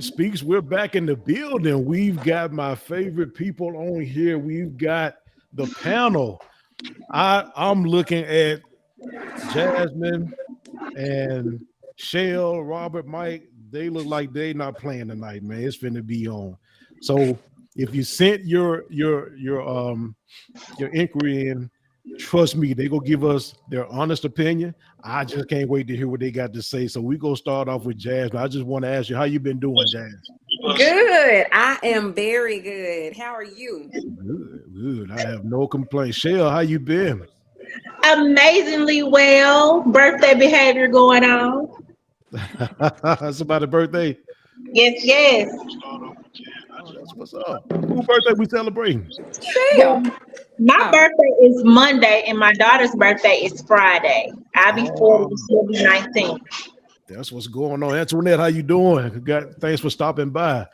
Speaks, we're back in the building. We've got my favorite people on here. We've got the panel. I'm looking at Jasmine and Shell, Robert, Mike. They look like they not playing tonight, man. It's finna be on. So if you sent your inquiry in, trust me, they gonna give us their honest opinion. I just can't wait to hear what they got to say. So we gonna start off with Jasmine. I just want to ask you how you been doing, Jazz. Good. I am very good. How are you? Good, good. I have no complaints. Shell, how you been? Amazingly well. Birthday behavior going on. Somebody's birthday. Yes, yes. Oh, that's what's up. Who birthday we celebrating? Well, Shell. my Oh, birthday is Monday and my daughter's birthday is Friday. I'll be 40 Oh, and she'll be 19. that's what's going on. Antoinette, how you doing? Thanks for stopping by.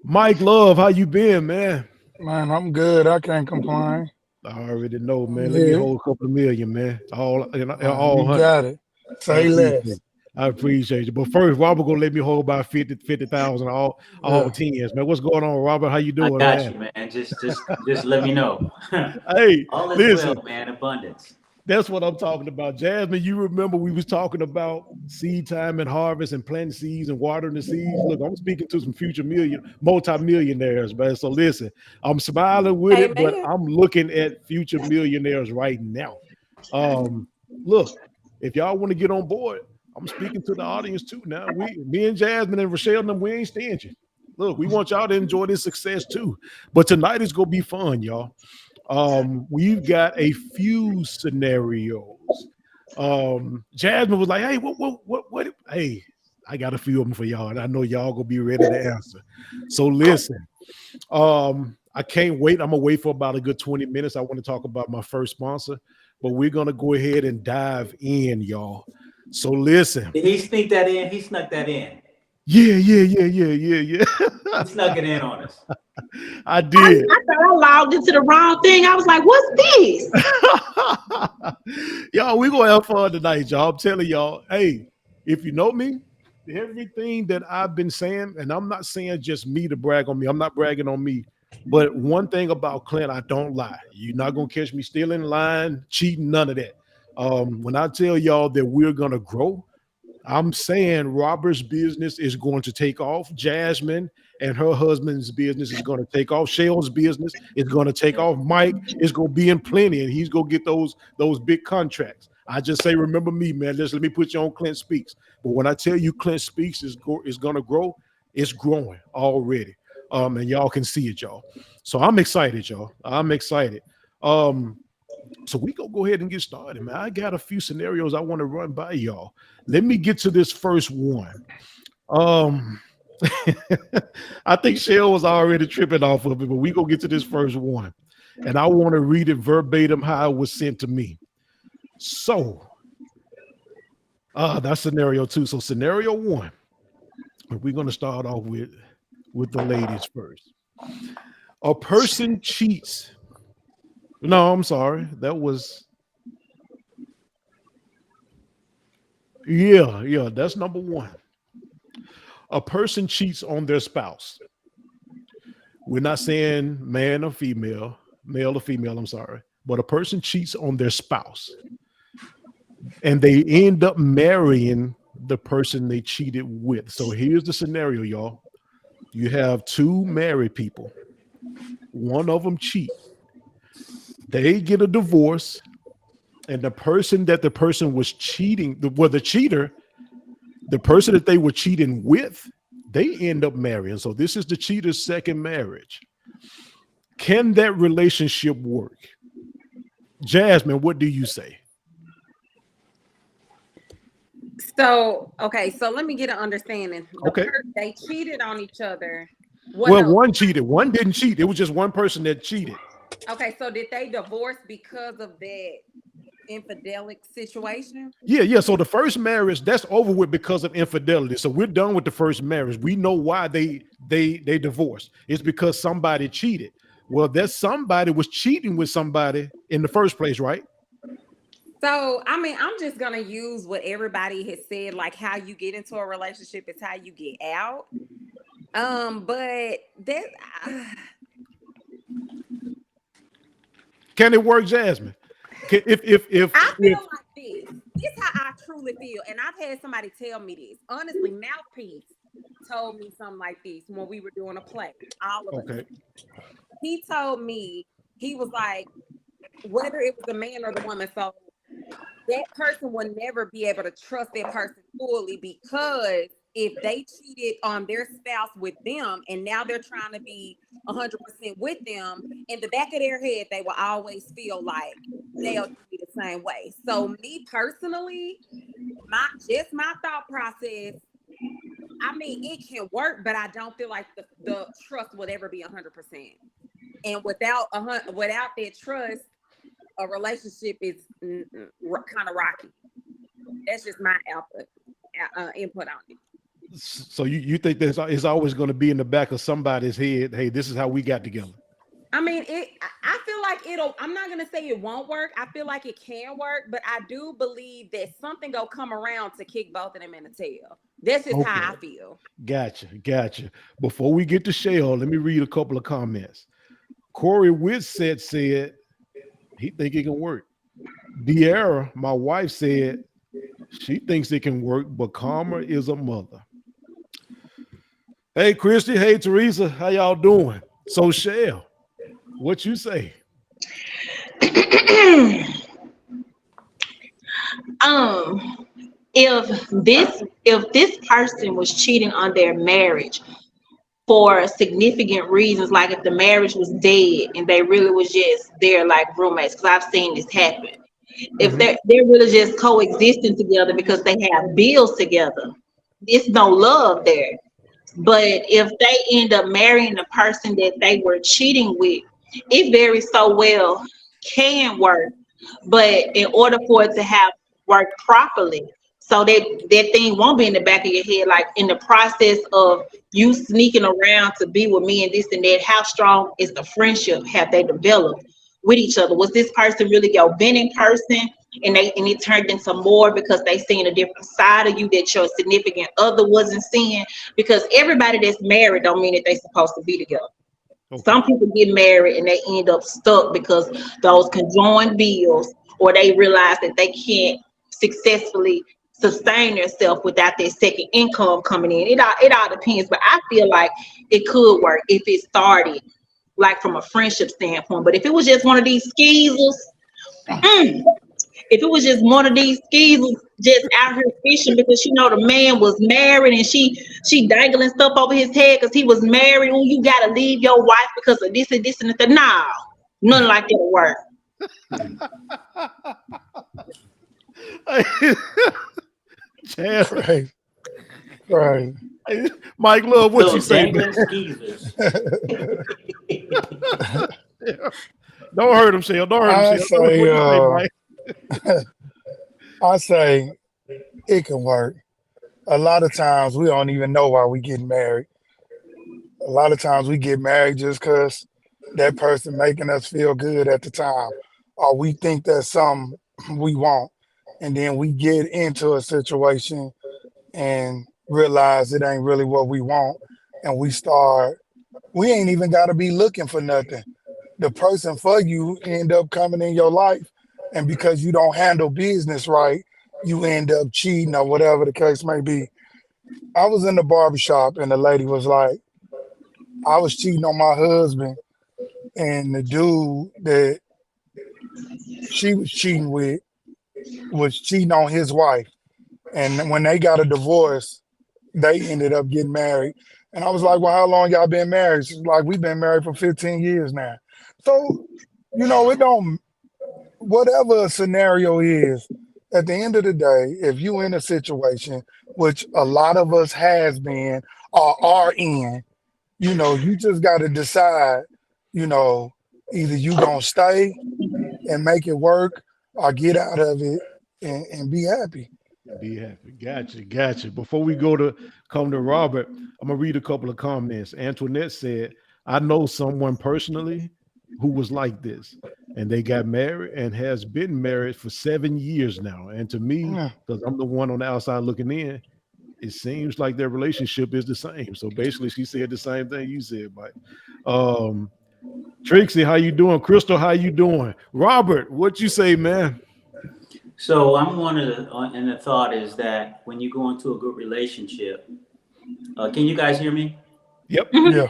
Mike Love, how you been, man? Man, I'm good. I can't complain. I already know, man. Let me Yeah, hold a couple of million, man. man, All you 100. got it. I Say appreciate less. it. I appreciate you. But first, Robert gonna let me hold about 50,000 all Yeah. tens, man. What's going on, Robert? How you I doing, got man? you, man. Just let me know. Hey, All is well, listen, man. Abundance. that's what I'm talking about. Jasmine, you remember we was talking about seed time and harvest and planting seeds and watering the seeds. Look, I'm speaking to some future multi-millionaires, man. So listen, I'm smiling with it, but amen. I'm looking at future millionaires right now. Um, look, if y'all want to get on board, I'm speaking to the audience too now. Me and Jasmine and Rochelle and them, we ain't stingy. Look, we want y'all to enjoy this success too. But tonight is gonna be fun, y'all. We've got a few scenarios. Jasmine was like, "Hey, what? Hey, I got a few of them for y'all, and I know y'all gonna be ready to answer. So listen, I can't wait. I'm gonna wait for about a good 20 minutes. I want to talk about my first sponsor, but we're gonna go ahead and dive in, y'all. So listen, Did he sneak that in? He snuck that in. yeah. He snuck it in on us. I I, did. I thought I logged into the wrong thing. I was like, what's this? Y'all, we gonna have fun tonight, y'all. I'm telling y'all, hey, if you know me, everything that I've been saying, and I'm not saying just me to brag on me, I'm not bragging on me. But one thing about Clint, I don't lie. You're not gonna catch me stealing, lying, cheating, none of that. When I tell y'all that we're gonna grow, I'm saying Robert's business is going to take off. Jasmine and her husband's business is going to take off. Shell's business is going to take off. Mike is going to be in plenty, and he's going to get those big contracts. I just say, remember me, man. Just let me put you on Clint Speaks. But when I tell you Clint Speaks is going to grow, it's growing already. And y'all can see it, y'all. So I'm excited, y'all. I'm excited. Um, so we gonna go ahead and get started, man. I got a few scenarios I want to run by y'all. Let me get to this first one. Um, I think Shell was already tripping off of it, but we gonna get to this first one, and I want to read it verbatim how it was sent to me. So, that's scenario two. So scenario one, we're gonna start off with the ladies first. A person cheats. No, I'm sorry. That was yeah. That's number one. A person cheats on their spouse. We're not saying man or female, male or female, I'm sorry, but a person cheats on their spouse and they end up marrying the person they cheated with. So here's the scenario, y'all. You have two married people, one of them cheat, they get a divorce, and the person was cheating, the cheater, the person that they were cheating with, they end up marrying. So this is the cheater's second marriage. Can that relationship work? Jasmine, what do you say? So, okay, so let me get an understanding. Okay. They cheated on each other. What Well, no? one cheated, one didn't cheat. It was just one person that cheated. Okay, so did they divorce because of that infidelic situation? Yeah. So the first marriage, that's over with because of infidelity. So we're done with the first marriage. We know why they divorced. It's because somebody cheated. Well, that somebody was cheating with somebody in the first place, right? So, I mean, I'm just gonna use what everybody has said, like how you get into a relationship is how you get out. But that Can it work, Jasmine? If I feel like this. This is how I truly feel, and I've had somebody tell me this. Honestly, Mouthpiece told me something like this when we were doing a play. All of us. okay, He told me he was like, whether it was the man or the woman, so that person will never be able to trust that person fully, because if they cheated on their spouse with them and now they're trying to be 100% with them, in the back of their head, they will always feel like they'll be the same way. So me personally, my thought process, I mean, it can work, but I don't feel like the trust would ever be 100%. And without that trust, a relationship is kind of rocky. That's just my input on it. so you think there's it's always going to be in the back of somebody's head? Hey, this is how we got together. I mean, I feel like I'm not gonna say it won't work. I feel like it can work, but I do believe that something gonna come around to kick both of them in the tail. That's just how I feel. Gotcha. Before we get to Shell, let me read a couple of comments. Corey Whitsett said he think it can work. De'Ara, my wife, said she thinks it can work, but Karma is a mother. Hey, Christy. Hey, Teresa. How y'all doing? So, Shell, what you say? If this person was cheating on their marriage for significant reasons, like if the marriage was dead and they really was just there like roommates, because I've seen this happen. If they're really just coexisting together because they have bills together, it's no love there. But if they end up marrying the person that they were cheating with, it very so well can work. But in order for it to have worked properly, so that thing won't be in the back of your head, like in the process of you sneaking around to be with me and this and that, how strong is the friendship have they developed with each other? Was this person really your bending person, and it turned into more because they seen a different side of you that your significant other wasn't seeing? Because everybody that's married don't mean that they supposed to be together. Okay. Some people get married and they end up stuck because those conjoined bills, or they realize that they can't successfully sustain themselves without their second income coming in. It all depends, but I feel like it could work if it started like from a friendship standpoint. But if it was just one of these skeezers, if it was just one of these skeezers just out here fishing because the man was married and she dangling stuff over his head because he was married. Oh, you gotta leave your wife because of this and this and that. No, nothing like that'll work. Right. Mike Love, what Those you say? dangling skeezers. Don't hurt him, Shell. Don't hurt him, Shell. What you say, Mike? I say it can work. A lot of times we don't even know why we get married. A lot of times we get married just because that person making us feel good at the time, or we think that's something we want, and then we get into a situation and realize it ain't really what we want, and we ain't even got to be looking for nothing. The person for you end up coming in your life, and because you don't handle business right, you end up cheating or whatever the case may be. I was in the barbershop and the lady was like, I was cheating on my husband, and the dude that she was cheating with was cheating on his wife. And when they got a divorce, they ended up getting married. And I was like, well, how long y'all been married? She's like, we've been married for 15 years now. So, it don't, whatever scenario is, at the end of the day, if you in a situation, which a lot of us has been or are in, you just got to decide, either you going to stay and make it work or get out of it and be happy. Be happy. Gotcha. Before we come to Robert, I'm gonna read a couple of comments. Antoinette said, I know someone personally who was like this, and they got married and has been married for 7 years now. And to me, because I'm the one on the outside looking in, it seems like their relationship is the same. So basically, she said the same thing you said, Mike. Trixie, how you doing? Crystal, how you doing? Robert, what you say, man? So I'm one of the, and the thought is that when you go into a good relationship, can you guys hear me? Yep. Yeah.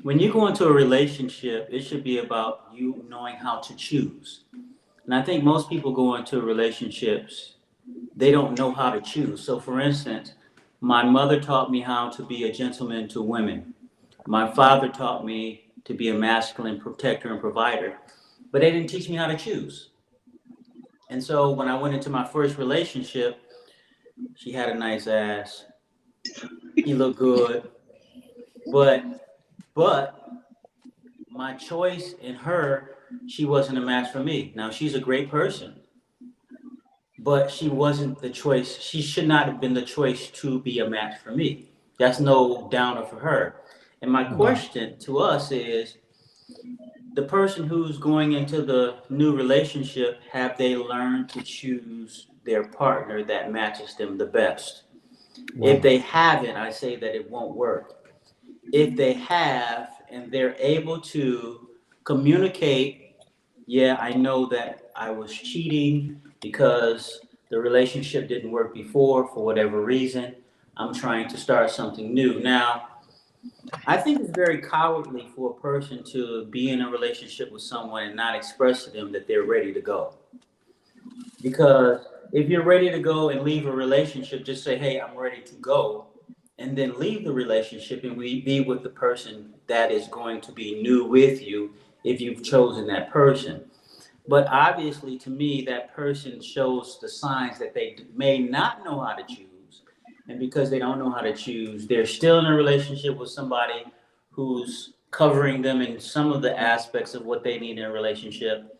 When you go into a relationship, it should be about you knowing how to choose. And I think most people go into relationships, they don't know how to choose. So for instance, my mother taught me how to be a gentleman to women. My father taught me to be a masculine protector and provider, but they didn't teach me how to choose. And so when I went into my first relationship, she had a nice ass. He looked good. But my choice in her, she wasn't a match for me. Now she's a great person, but she wasn't the choice. She should not have been the choice to be a match for me. That's no downer for her. And my question to us is, the person who's going into the new relationship, have they learned to choose their partner that matches them the best? Wow. If they haven't, I say that it won't work. If they have and they're able to communicate, yeah, I know that I was cheating because the relationship didn't work before for whatever reason. I'm trying to start something new. Now, I think it's very cowardly for a person to be in a relationship with someone and not express to them that they're ready to go. Because if you're ready to go and leave a relationship, just say, hey, I'm ready to go, and then leave the relationship and be with the person that is going to be new with you if you've chosen that person. But obviously, to me, that person shows the signs that they may not know how to choose. And because they don't know how to choose, they're still in a relationship with somebody who's covering them in some of the aspects of what they need in a relationship.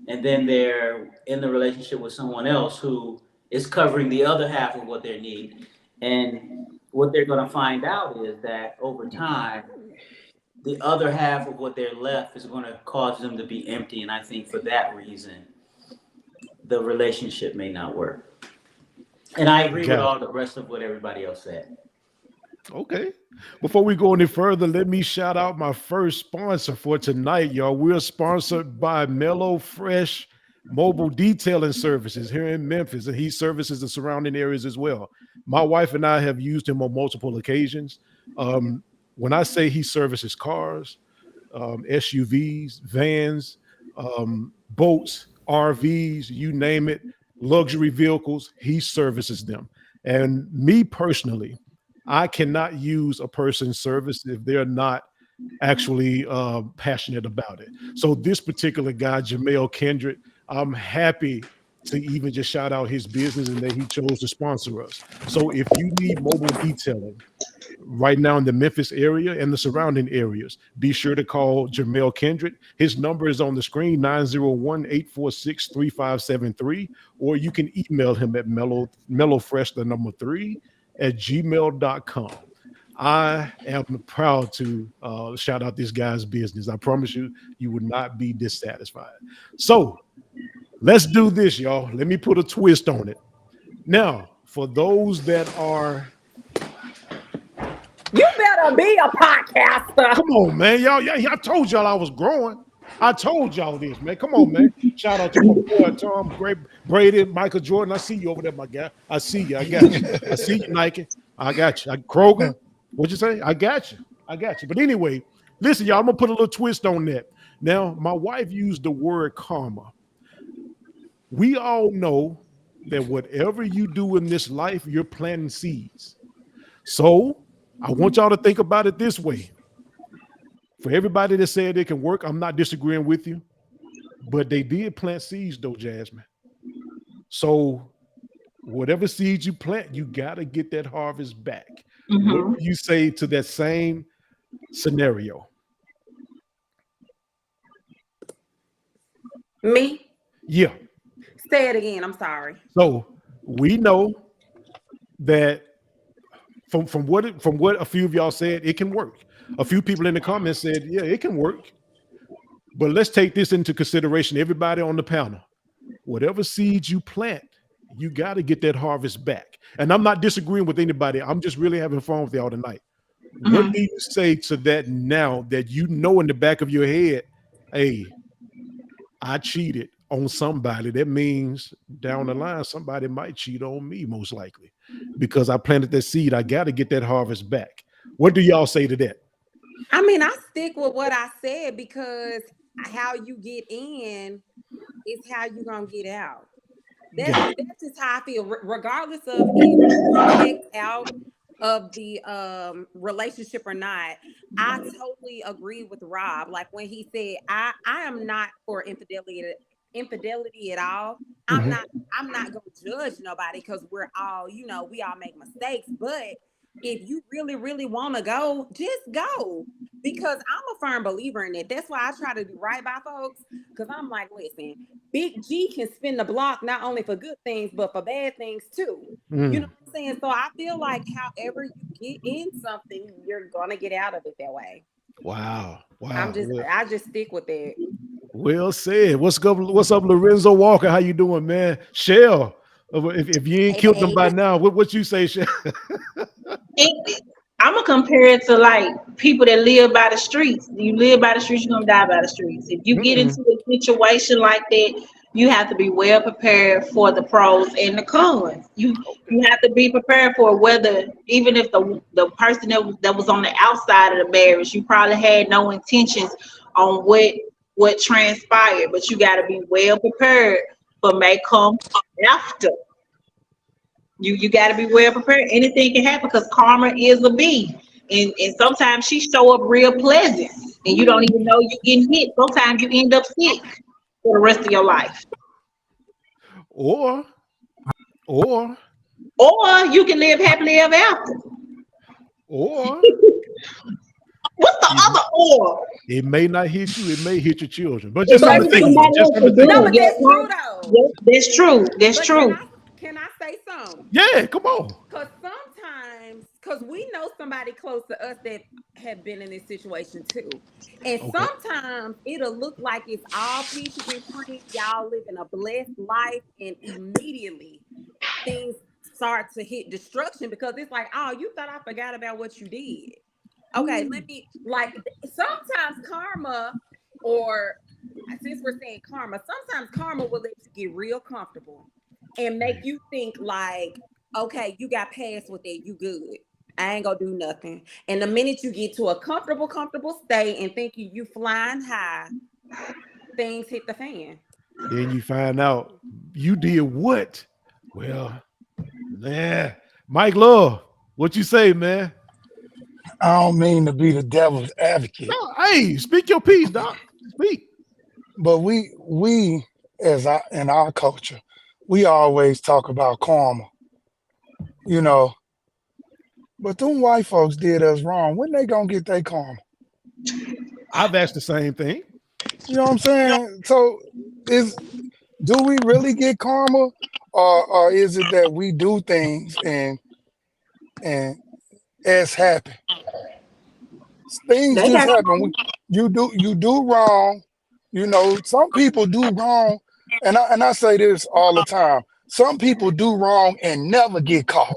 And then they're in the relationship with someone else who is covering the other half of what they need. And what they're going to find out is that over time, the other half of what they're left is going to cause them to be empty. And I think for that reason, the relationship may not work. And I agree with all the rest of what everybody else said. Okay. Before we go any further, let me shout out my first sponsor for tonight, y'all. We're sponsored by Mellow Fresh Mobile Detailing Services here in Memphis, and he services the surrounding areas as well. My wife and I have used him on multiple occasions. When I say he services cars, SUVs, vans, boats, RVs, you name it, luxury vehicles, he services them. And me personally, I cannot use a person's service if they're not actually passionate about it. So this particular guy, Jamel Kendrick, I'm happy to even just shout out his business and that he chose to sponsor us. So if you need mobile detailing right now in the Memphis area and the surrounding areas, be sure to call Jamel Kendrick. His number is on the screen, 901-846-3573, or you can email him at mellowfresh3@gmail.com. I am proud to shout out this guy's business. I promise you, you would not be dissatisfied. So let's do this, y'all. Let me put a twist on it. Now, for those that are... You better be a podcaster. Come on, man. Y'all, I told y'all I was growing. I told y'all this, man. Come on, man. Shout out to my boy, Tom Brady, Michael Jordan. I see you over there, my guy. I see you. I got you. I see you, Nike. I got you. Kroger. What'd you say? I got you. But anyway, listen, y'all, I'm going to put a little twist on that. Now, my wife used the word karma. We all know that whatever you do in this life, you're planting seeds. So I want y'all to think about it this way. For everybody that said it can work, I'm not disagreeing with you, but they did plant seeds though, Jasmine. So whatever seeds you plant, you got to get that harvest back. Mm-hmm. What do you say to that same scenario? Me? Yeah. Say it again. I'm sorry. So we know that from what a few of y'all said, it can work. A few people in the comments said, yeah, it can work. But let's take this into consideration. Everybody on the panel, whatever seeds you plant, you got to get that harvest back. And I'm not disagreeing with anybody. I'm just really having fun with y'all tonight. What do you say to that now that you know in the back of your head, hey, I cheated on somebody? That means down the line, somebody might cheat on me, most likely, because I planted that seed. I got to get that harvest back. What do y'all say to that? I mean, I stick with what I said because how you get in is how you gonna get out. That's just how I feel, regardless of if you checked out of the relationship or not. I totally agree with Rob. Like when he said, I am not for infidelity at all. I'm not gonna judge nobody because we're all, we all make mistakes. But if you really, really want to go, just go. Because I'm a firm believer in it. That's why I try to do right by folks. Because I'm like, listen, Big G can spin the block not only for good things, but for bad things too. You know what I'm saying? So I feel like however you get in something, you're gonna get out of it that way. Wow. I just stick with it. Well said. What's up, Lorenzo Walker? How you doing, man? Shell, if you ain't killed them by now, what you say, Shell? I'm gonna compare it to like people that live by the streets. You live by the streets, you're gonna die by the streets. If you get into a situation like that, you have to be well prepared for the pros and the cons. You have to be prepared for whether, even if the person that was on the outside of the marriage, you probably had no intentions on what transpired, but you got to be well prepared for may come after. You got to be well prepared. Anything can happen because karma is a bee. And sometimes she show up real pleasant and you don't even know you're getting hit. Sometimes you end up sick for the rest of your life. Or you can live happily ever after. Or what's the other or? It may not hit you, it may hit your children. But just something to think about. No, but that's true though. That's true. That's true. Can I say something? Yeah, come on. Because we know somebody close to us that have been in this situation too. And sometimes it'll look like it's all peaches and cream, y'all living a blessed life, and immediately things start to hit destruction because it's like, oh, you thought I forgot about what you did. Okay, sometimes karma, or since we're saying karma, sometimes karma will let you get real comfortable and make you think like, okay, you got past with it, you good. I ain't gonna do nothing. And the minute you get to a comfortable state and thinking you flying high, things hit the fan. Then you find out you did what? Well, man, Mike Love, what you say, man? I don't mean to be the devil's advocate. No, hey, speak your piece, doc. Speak. But we in our culture, we always talk about karma, But them white folks did us wrong. When they gonna get their karma? I've asked the same thing. You know what I'm saying? So do we really get karma, or is it that we do things and as happen? Things just happen. You do wrong. Some people do wrong, and I say this all the time. Some people do wrong and never get caught.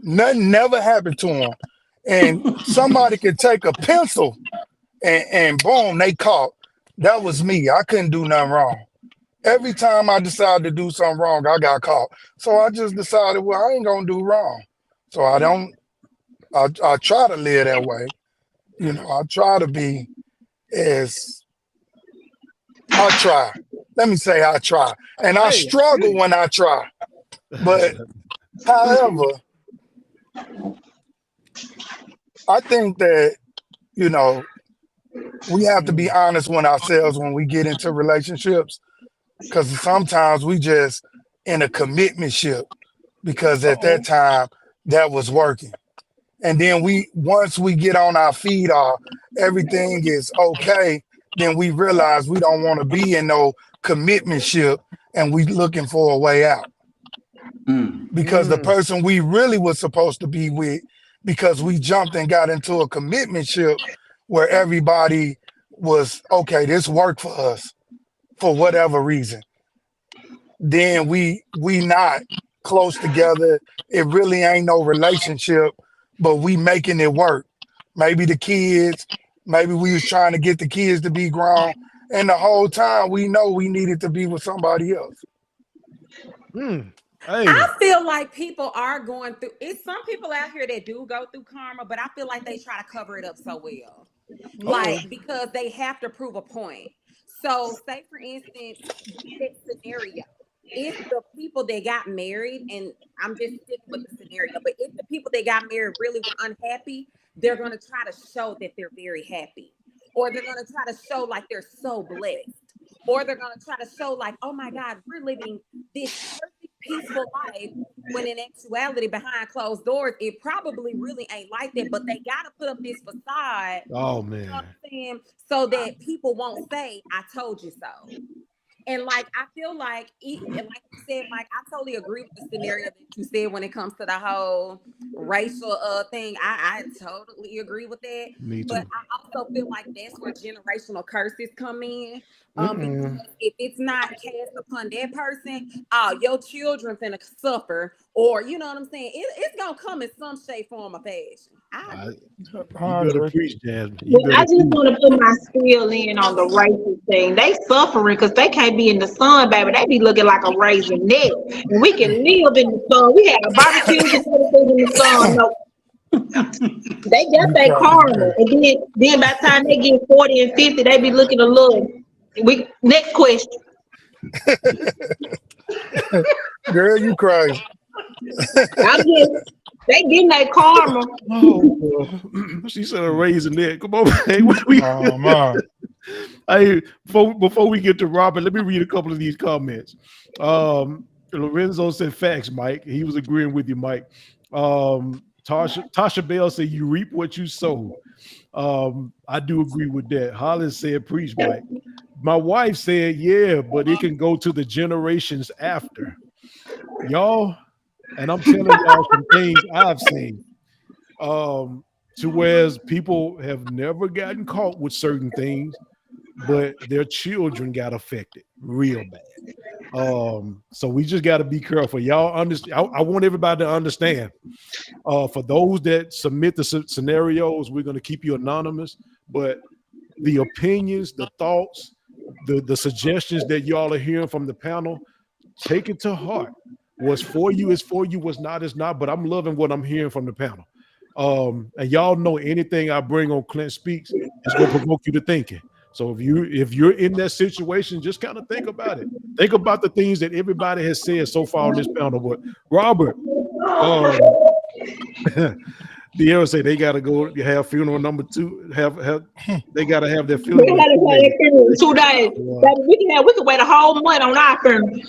Nothing never happened to them, and somebody could take a pencil and boom, they caught. That was me. I couldn't do nothing wrong. Every time I decided to do something wrong, I got caught. So I just decided, well, I ain't gonna do wrong. So I try to live that way. I try to be I try. Let me say I try. And I struggle when I try. But however, I think that, we have to be honest with ourselves when we get into relationships, because sometimes we just in a commitment ship because at that time that was working. And then once we get on our feet, everything is okay, then we realize we don't want to be in no commitment ship and we looking for a way out. Because the person we really was supposed to be with, because we jumped and got into a commitment ship where everybody was, okay, this worked for us for whatever reason. then we not close together. It really ain't no relationship, but we making it work. Maybe the kids, maybe we was trying to get the kids to be grown, and the whole time we know we needed to be with somebody else. Hey, I feel like people are going through it's some people out here that do go through karma, but I feel like they try to cover it up so well. Like because they have to prove a point. So say for instance, that scenario. If the people that got married, and I'm just sticking with the scenario, but if the people that got married really were unhappy, they're gonna try to show that they're very happy. Or they're gonna try to show like they're so blessed. Or they're gonna try to show like, oh my God, we're living this perfect, peaceful life. When in actuality, behind closed doors, it probably really ain't like that. But they gotta put up this facade, oh you know what man. I'm saying, so that people won't say, "I told you so." And like I feel like, and like you said, Mike, I totally agree with the scenario that you said when it comes to the whole racial thing. I totally agree with that. Me But too. I also feel like that's where generational curses come in. Mm-mm. Because if it's not cast upon that person, oh, your children finna suffer, or you know what I'm saying? It's gonna come in some shape, form, or fashion. I, you I better agree. preach, Jasmine. You But I better just preach. want to put my skill in on the racist thing. They suffering because they can't be in the sun, baby. They be looking like a raisin net. And we can live in the sun. We have barbecues and everything in the sun. No, they got You their crazy, karma. girl. And then by the time they get 40 and 50, they be looking a little. Next question. Girl, you crazy. I'm just they getting their karma. Oh, she said a raisin there. Come on, hey, Oh man. hey, before we get to Robert, let me read a couple of these comments. Lorenzo said facts, Mike. He was agreeing with you, Mike. Tasha Bell said you reap what you sow. I do agree with that. Hollis said preach, Mike. My wife said, yeah, but it can go to the generations after. Y'all, and I'm telling y'all some things I've seen. To whereas people have never gotten caught with certain things, but their children got affected real bad. So we just got to be careful. Y'all understand? I want everybody to understand. For those that submit the scenarios, we're going to keep you anonymous, but the opinions, the thoughts, the suggestions that y'all are hearing from the panel, take it to heart. What's for you is for you. What's not is not. But I'm loving what I'm hearing from the panel. And y'all know anything I bring on Clint Speaks is going to provoke you to thinking. So if you're in that situation, just kind of think about it. Think about the things that everybody has said so far on this panel. But Robert, De'Ara say they got to go have funeral number 2. They got to have their We funeral in gotta 2 have days. that funeral in 2 days. Wow. Baby, we can wait a whole month on our funeral.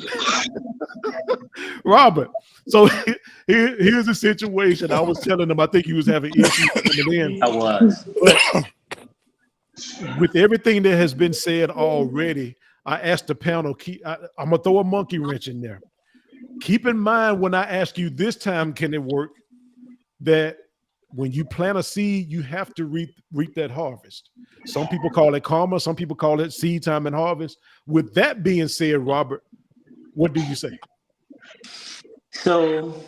Robert, so here's the situation. I was telling them I think he was having issues coming in. I was. But with everything that has been said already, I asked the panel, I'm going to throw a monkey wrench in there. Keep in mind when I ask you this time, can it work, that when you plant a seed, you have to reap that harvest. Some people call it karma. Some people call it seed time and harvest. With that being said, Robert, what do you say? So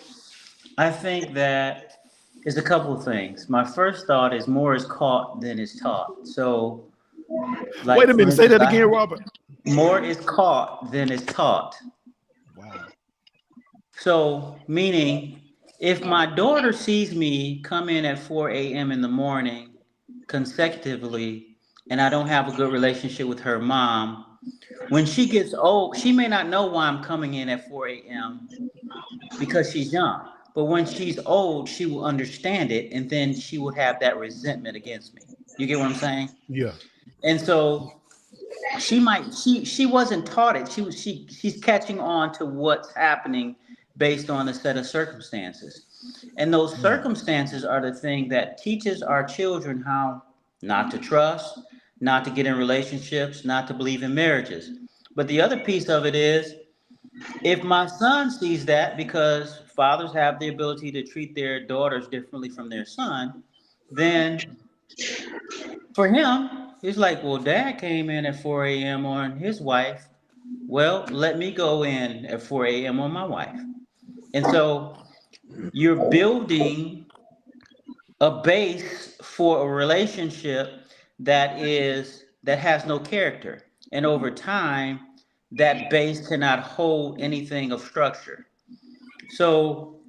I think that there's a couple of things. My first thought is more is caught than is taught. So, like, Wait a for minute, say instance, that again, Robert. more is caught than is taught. Wow. So, meaning, if my daughter sees me come in at 4 a.m. in the morning consecutively, and I don't have a good relationship with her mom, when she gets old, she may not know why I'm coming in at 4 a.m. because she's young. But when she's old, she will understand it, and then she will have that resentment against me. You get what I'm saying? Yeah. And so she wasn't taught it. She's catching on to what's happening based on a set of circumstances. And those circumstances are the thing that teaches our children how not to trust, not to get in relationships, not to believe in marriages. But the other piece of it is, if my son sees that, because fathers have the ability to treat their daughters differently from their son, then for him, it's like, well, dad came in at 4 a.m. on his wife. well, let me go in at 4 a.m. on my wife. And so you're building a base for a relationship that has no character. And over time, that base cannot hold anything of structure. So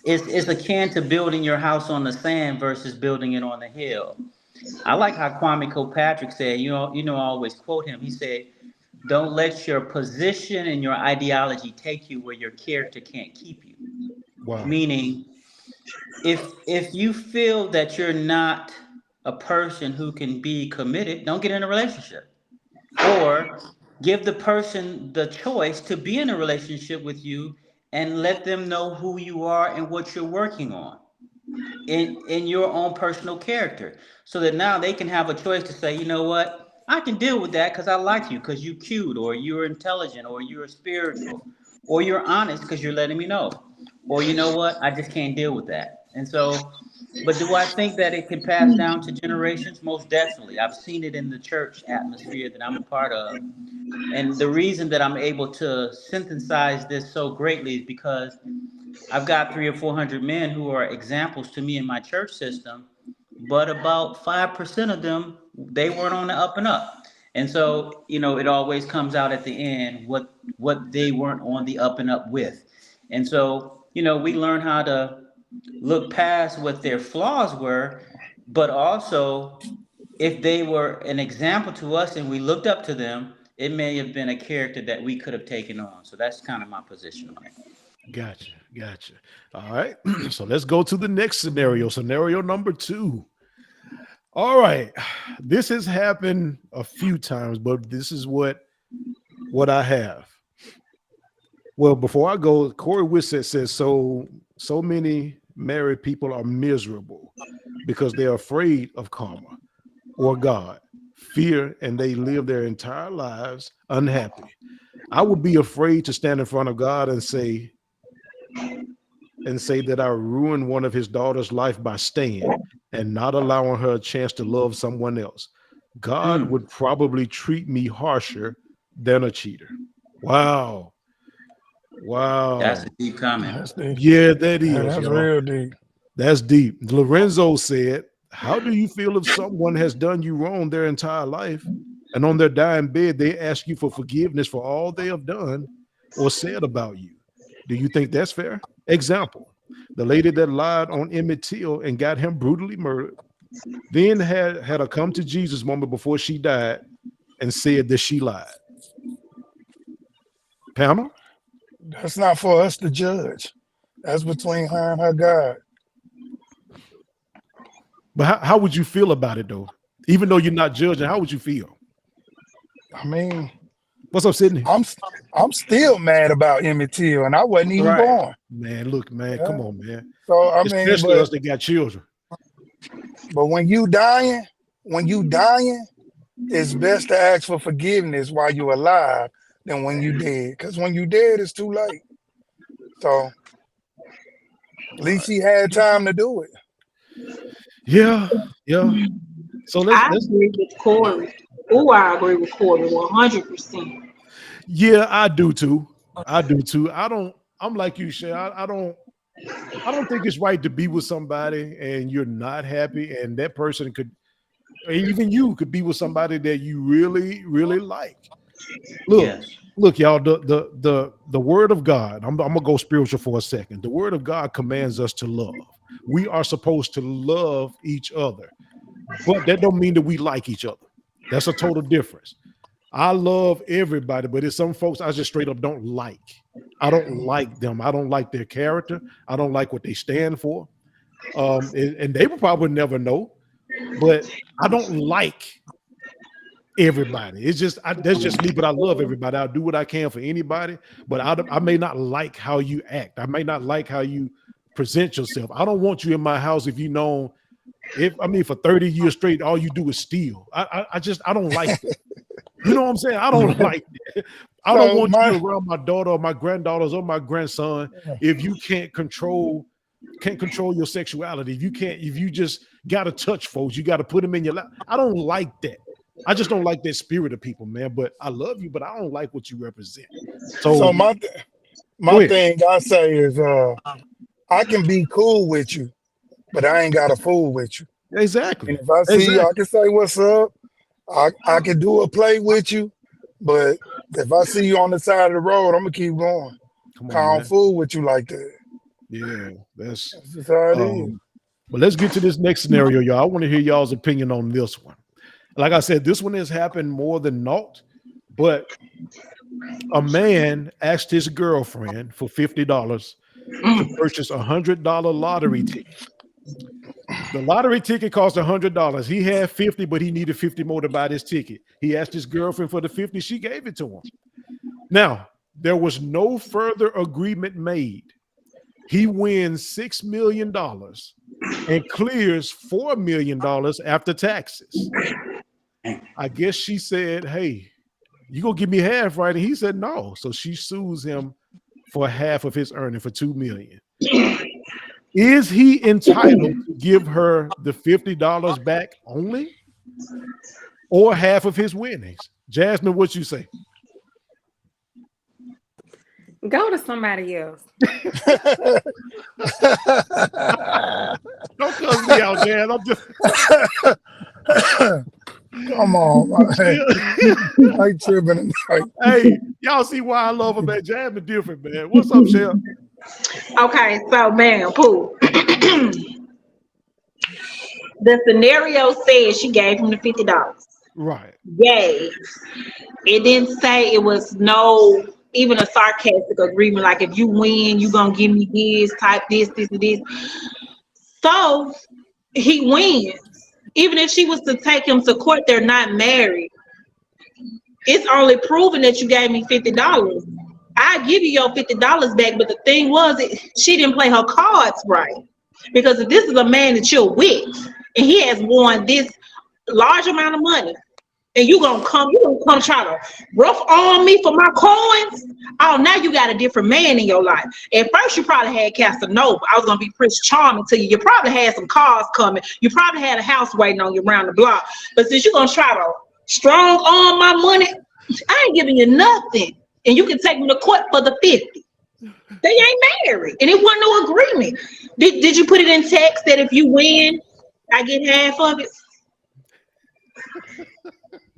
it's akin to building your house on the sand versus building it on the hill. I like how Kwame Kilpatrick said, I always quote him. He said, don't let your position and your ideology take you where your character can't keep you. Wow. Meaning, if you feel that you're not a person who can be committed, don't get in a relationship. Or give the person the choice to be in a relationship with you and let them know who you are and what you're working on in your own personal character, so that now they can have a choice to say, you know what, I can deal with that because I like you, because you're cute, or you're intelligent, or you're spiritual, or you're honest because you're letting me know, or you know what, I just can't deal with that. And so, but do I think that it can pass down to generations? Most definitely. I've seen it in the church atmosphere that I'm a part of. And the reason that I'm able to synthesize this so greatly is because I've got 300 or 400 men who are examples to me in my church system, but about 5% of them, they weren't on the up and up. And so, it always comes out at the end what they weren't on the up and up with. And so, we learn how to look past what their flaws were, but also if they were an example to us and we looked up to them, it may have been a character that we could have taken on. So that's kind of my position on it. Gotcha. All right. So let's go to the next scenario. Scenario number 2. All right. This has happened a few times, but this is what I have. Well, before I go, Corey Wissett says so many married people are miserable because they're afraid of karma or God, fear, and they live their entire lives unhappy. I would be afraid to stand in front of God and say that I ruined one of his daughter's life by staying and not allowing her a chance to love someone else. God would probably treat me harsher than a cheater. Wow. That's a deep comment. That's deep. Yeah, that is. That's y'all. real deep. That's deep. Lorenzo said, how do you feel if someone has done you wrong their entire life and on their dying bed, they ask you for forgiveness for all they have done or said about you? Do you think that's fair? Example, the lady that lied on Emmett Till and got him brutally murdered, then had a come to Jesus moment before she died and said that she lied. Pamela? That's not for us to judge. That's between her and her God. But how would you feel about it though? Even though you're not judging, how would you feel? I mean, what's up, Sydney? I'm still mad about Emmett Till, and I wasn't even born. Man, look, man, Yeah. come on, man. So I Especially mean, us that got children. but when you dying, it's best to ask for forgiveness while you're alive than when you dead. Because when you dead, it's too late. So at least he had time to do it. Yeah. So I let's agree with Corey. I agree with Corey 100%. yeah, I do too. I'm like you, Shay. I don't think it's right to be with somebody and you're not happy, and that person could, even you could be with somebody that you really, really like. Look, y'all, the word of God, I'm gonna go spiritual for a second. The word of God commands us to love. We are supposed to love each other, but that don't mean that we like each other. That's a total difference. I love everybody, but there's some folks I just straight up don't like. I don't like them. I don't like their character. I don't like what they stand for. And they will probably never know, but I don't like everybody. It's just that's just me, but I love everybody. I'll do what I can for anybody, but I may not like how you act. I may not like how you present yourself. I don't want you in my house if you know, for 30 years straight, all you do is steal. I don't like it. You know what I'm saying? I don't like it. I don't want you around my daughter or my granddaughters or my grandson if you can't control your sexuality. If you just got to touch folks, you got to put them in your life. I don't like that. I just don't like that spirit of people, man. But I love you, but I don't like what you represent. So So my go ahead. thing I say is I can be cool with you, but I ain't got to fool with you. Exactly. And if I see you, I Exactly. can say what's up. I can do a play with you, but if I see you on the side of the road, I'm gonna keep going. Come I on, don't man. fool with you like that. Yeah, that's That's just how it is. but let's get to this next scenario, y'all. I want to hear y'all's opinion on this one. Like I said, this one has happened more than not, but a man asked his girlfriend for $50 to purchase a $100 lottery ticket. The lottery ticket cost $100. He had 50, but he needed 50 more to buy this ticket. He asked his girlfriend for the 50. She gave it to him. Now, there was no further agreement made. He wins $6 million and clears $4 million after taxes. I guess she said, hey, you gonna give me half, right? And he said no. So she sues him for half of his earning for $2 million. Is he entitled to give her the $50 back only, or half of his winnings? Jasmine, what you say? Go to somebody else. Don't cuss me out, Jan. I'm just Come on, man. I ain't tripping tonight. hey, y'all see why I love her, man. Jasmine different, man. What's up, Shell? Okay, so man, Pooh. The scenario said she gave him the $50. Right. Yay. It didn't say it was no even a sarcastic agreement, like if you win, you gonna give me this, type this, and this. So he wins. Even if she was to take him to court, they're not married. It's only proven that you gave me $50. I give you your $50 back, but the thing was, she didn't play her cards right. Because if this is a man that you're with, and he has won this large amount of money, and you gonna come try to rough arm me for my coins. Oh, now you got a different man in your life. At first, you probably had Casanova. I was gonna be Prince Charming to you. You probably had some cars coming. You probably had a house waiting on you around the block. But since you're gonna try to strong arm my money, I ain't giving you nothing. And you can take me to court for the 50. They ain't married, and it wasn't no agreement. Did you put it in text that if you win, I get half of it?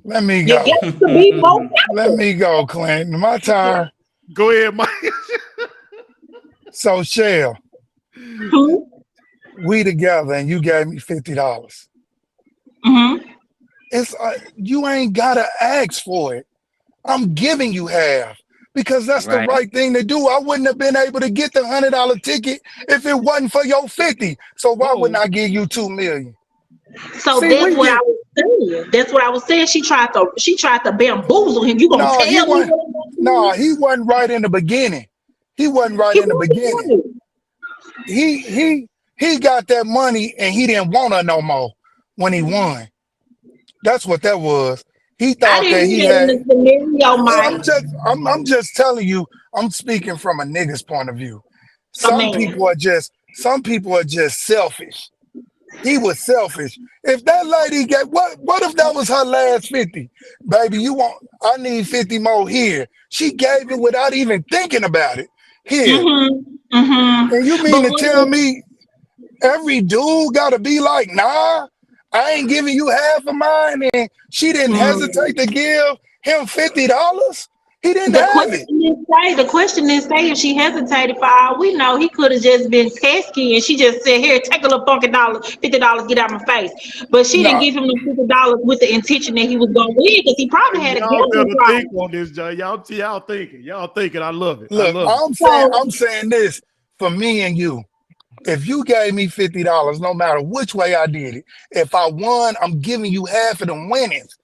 Let me You go. got to be more Let me go, Clint. My time. Go ahead, Mike. So, Shell, careful. we together and you gave me $50. Mm-hmm. It's you ain't gotta ask for it. I'm giving you half because that's the Right. right thing to do. I wouldn't have been able to get the $100 ticket if it wasn't for your 50. So why wouldn't I give you $2 million? So See, that's we what get- I was saying. That's what I was saying. She tried to bamboozle him. You gonna No, he tell me? wasn't. No, he wasn't right in the beginning. He wasn't right in the beginning. He got that money and he didn't want her no more when he won. That's what that was. He I thought that didn't he hear in had. the scenario, Mike. I'm just telling you. I'm speaking from a nigga's point of view. Some man. people are just selfish. He was selfish. If that lady what if that was her last 50? Baby, I need 50 more here. She gave it without even thinking about it. Here. Mm-hmm. Mm-hmm. And you mean to tell me every dude gotta be like, nah, I ain't giving you half of mine, and she didn't hesitate to give him $50? He didn't have it. The question didn't say if she hesitated. For all we know, he could have just been pesky, and she just said, "Here, take a little funky $50, get out my face." But she didn't Nah. give him the $50 with the intention that he was gonna win, because he probably had a Y'all better gambling problem. think on this, John. Y'all thinking. I love it. Look, I love I'm saying this for me and you. If you gave me $50, no matter which way I did it, if I won, I'm giving you half of the winnings.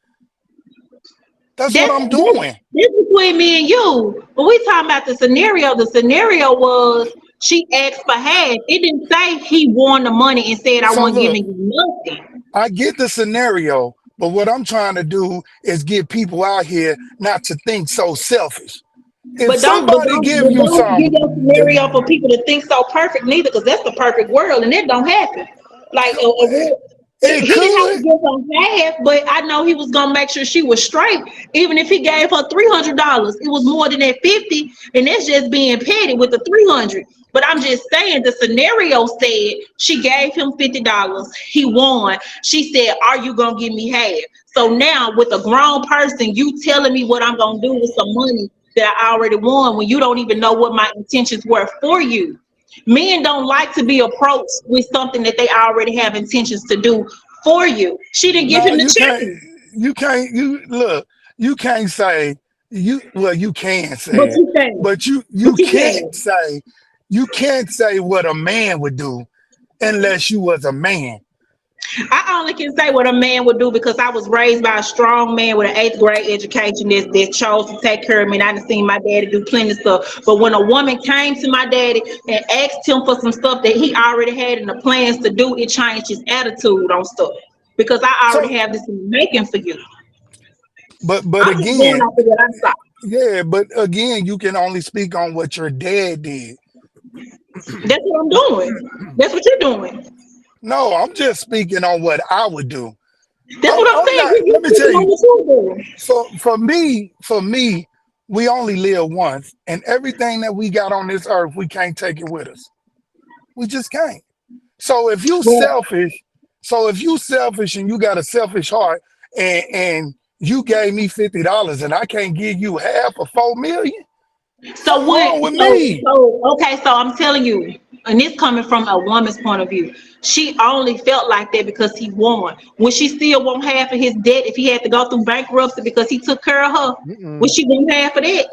That's what I'm doing. This is between me and you. But we talking about the scenario. The scenario was she asked for half. It didn't say he won the money and said, "I So wasn't look, giving you nothing." I get the scenario, but what I'm trying to do is get people out here not to think so selfish. If But somebody don't give you give something, your scenario for people to think so perfect neither, because that's the perfect world, and it don't happen. Like It He didn't have to could. give her half, but I know he was gonna make sure she was straight. Even if he gave her $300, it was more than that 50, and that's just being petty with the 300. But I'm just saying the scenario said she gave him $50. He won. She said, "Are you gonna give me half?" So now with a grown person, you telling me what I'm gonna do with some money that I already won when you don't even know what my intentions were for you. Men don't like to be approached with something that they already have intentions to do for you. She didn't give No, him the you can't. chance, You can't. You look. You can't say you. Well, you can but say it, you can't. but you But you you can't can't. say you can't say what a man would do unless you was a man. I only can say what a man would do because I was raised by a strong man with an eighth grade education that chose to take care of me. And I done seen my daddy do plenty of stuff. But when a woman came to my daddy and asked him for some stuff that he already had in the plans to do, it changed his attitude on stuff. Because I So, already have this in the making for you. but I'm just going again, off of what I saw. yeah, but again, you can only speak on what your dad did. That's what I'm doing. That's what you're doing. No, I'm just speaking on what I would do. That's what I'm I'm saying. not. You're Let me speaking tell on you. what you're doing. For me, we only live once, and everything that we got on this earth, we can't take it with us. We just can't. So if you Well, selfish, and you got a selfish heart, and you gave me $50 and I can't give you half of 4 million, so something what? wrong with me. Okay. So I'm telling you, and this coming from a woman's point of view, she only felt like that because he won. Would she still want half of his debt if he had to go through bankruptcy because he took care of her? Would Mm-mm. she want half of that?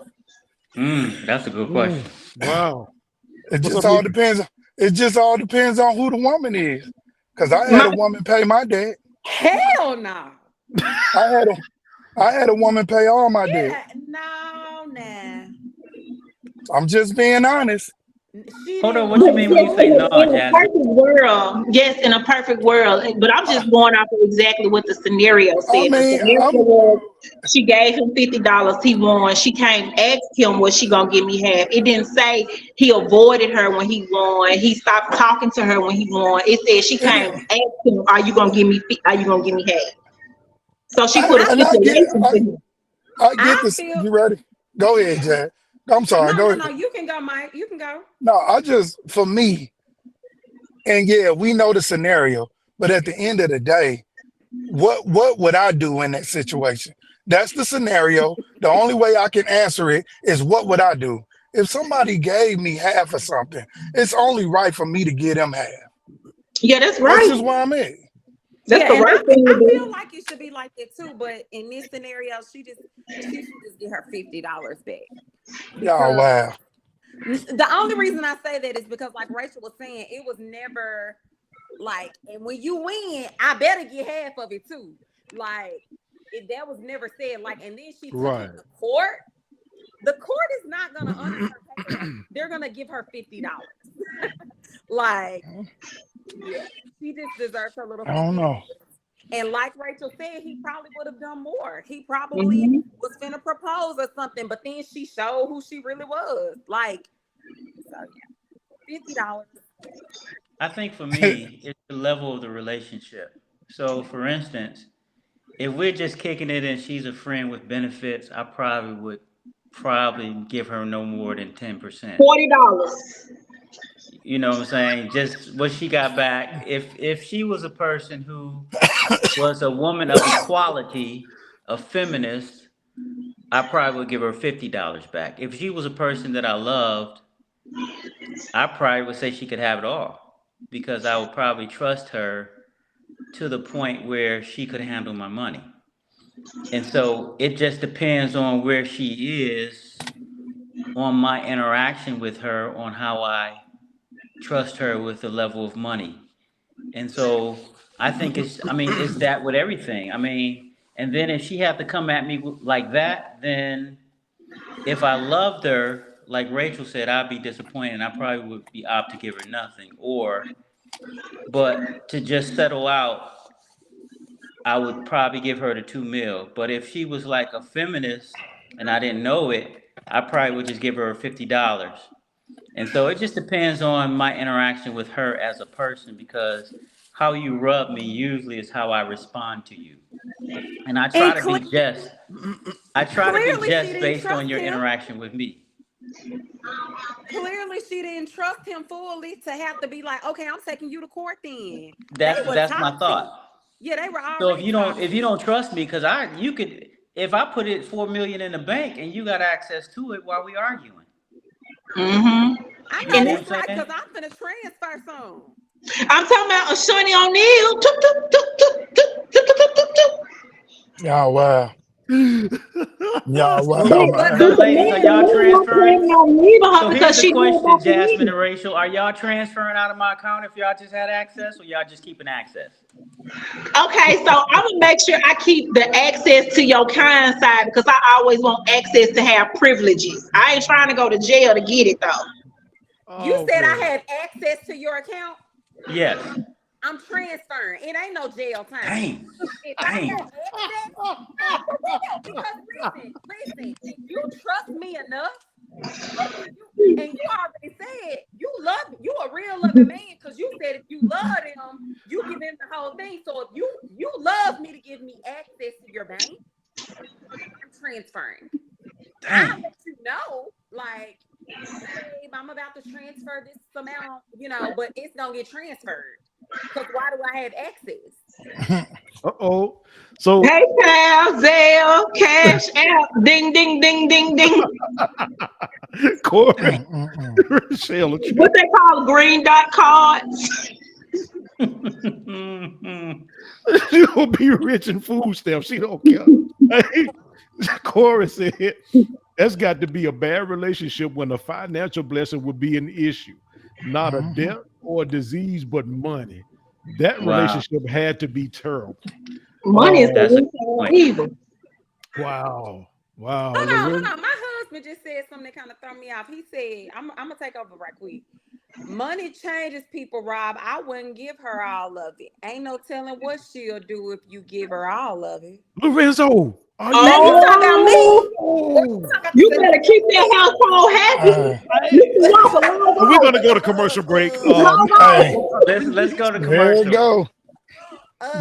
That's a good question. Mm. Wow. It What's just up, all Nikki? depends. It just all depends on who the woman is. Cause I had My, a woman pay my debt. Hell no. I had a I had a woman pay all my debt. Yeah, no, nah. I'm just being honest. She Hold on, didn't what you but want mean when you yes, say that. no, in a Jasmine? perfect world, yes, in a perfect world. But I'm I, just going off of exactly what the scenario I said. The mean, scenario I'm was she gave him $50. He won. She came asked him, was she gonna give me half? It didn't say he avoided her when he won. He stopped talking to her when he won. It said she came it, asked him, "Are you gonna give me? Are you gonna give me half?" So she put a I and stipulation to him. I get I this. feel You ready? Go ahead, Jack. I'm sorry. no, Go no, ahead. no. You can go, Mike. You can go. No, I just for me, and yeah, we know the scenario, but at the end of the day, what would I do in that situation? That's the scenario. The only way I can answer it is what would I do? If somebody gave me half of something, it's only right for me to give them half. Yeah, that's That's right. just where I'm at. That's Yeah, the and right thing to I feel do. like it should be like that too. But in this scenario, she should just get her $50 back Oh because wow. the only reason I say that is because, like Rachel was saying, it was never like, and when you win, I better get half of it too. Like, that was never said. Like, and then she took Right. it to court. The court is not gonna honor her case. They're gonna give her $50. Like, yeah, she just deserves her little I don't know. $50. And like Rachel said, he probably would have done more. He probably Mhm. was finna propose or something, but then she showed who she really was. Like, so yeah, $50. I think for me, it's the level of the relationship. So, for instance, if we're just kicking it and she's a friend with benefits, I probably would give her no more than 10%. $40. You know what I'm saying? Just what she got back. If she was a person who was a woman of equality, a feminist, I probably would give her $50 back. If she was a person that I loved, I probably would say she could have it all because I would probably trust her to the point where she could handle my money. And so it just depends on where she is, on my interaction with her, on how I trust her with the level of money. And so I think it's that with everything. And then if she had to come at me like that, then if I loved her, like Rachel said, I'd be disappointed. I probably would be opt to give her nothing. But to just settle out, I would probably give her the 2 mil. But if she was like a feminist and I didn't know it, I probably would just give her $50. And so it just depends on my interaction with her as a person because how you rub me usually is how I respond to you. And I try And to be just. I try to clearly be she just didn't based on trust your him. interaction with me. Clearly, she didn't trust him fully to have to be like, okay, I'm taking you to court then. That's They were that's my toxic. thought. Yeah, they were So already if you toxic. don't trust me, because you could, if I put it 4 million in the bank and you got access to it while we arguing. Mm-hmm. I You know see And what that's I'm right, saying? because I'm gonna transfer some. I'm talking about Shawny O'Neal. Toop, toop, toop, toop, toop, toop, toop, toop, toop. Y'all wow. Y'all wow, So But man. so The ladies, are man, the y'all man not transferring? planning on leaving her So here's because the she knew question, about the Jasmine man. and Rachel. Are y'all transferring out of my account if y'all just had access, or y'all just keeping access? Okay, so I'm gonna make sure I keep the access to your kind side because I always want access to have privileges. I ain't trying to go to jail to get it though. you said I Okay. have access to your account. Yes. I'm transferring. It ain't no jail time. Dang. If I Dang. have access, no, for real, because listen, if you trust me enough, and you already said you a real loving man, because you said if you love him, you give him the whole thing. So if you love me to give me access to your bank, I'm transferring. I'll Dang. let you know, like, babe, I'm about to transfer this amount, but it's gonna get transferred. Because why do I have access? Uh-oh. So PayPal, Zelle, Cash App, ding, ding, ding, ding, ding. Corey, Mm-mm. Michelle, What they call green dot cards. she gonna be rich in food stamps. She don't care. Hey, Corey said that's got to be a bad relationship when a financial blessing would be an issue, not a death or a disease, but money. That Wow. relationship had to be terrible. Money is the That's a root good of point. evil. Wow. Wow. Hold on. My husband just said something that kind of threw me off. He said, I'm gonna take over right quick. Money changes people, Rob. I wouldn't give her all of it. Ain't no telling what she'll do if you give her all of it. Lorenzo, are you Now you kidding? talking about me? Or you Oh, talking about You the better keep that household happy. hey. You can walk a long We're way. gonna go to commercial break. Long Hey, way. Let's go to there you commercial. go.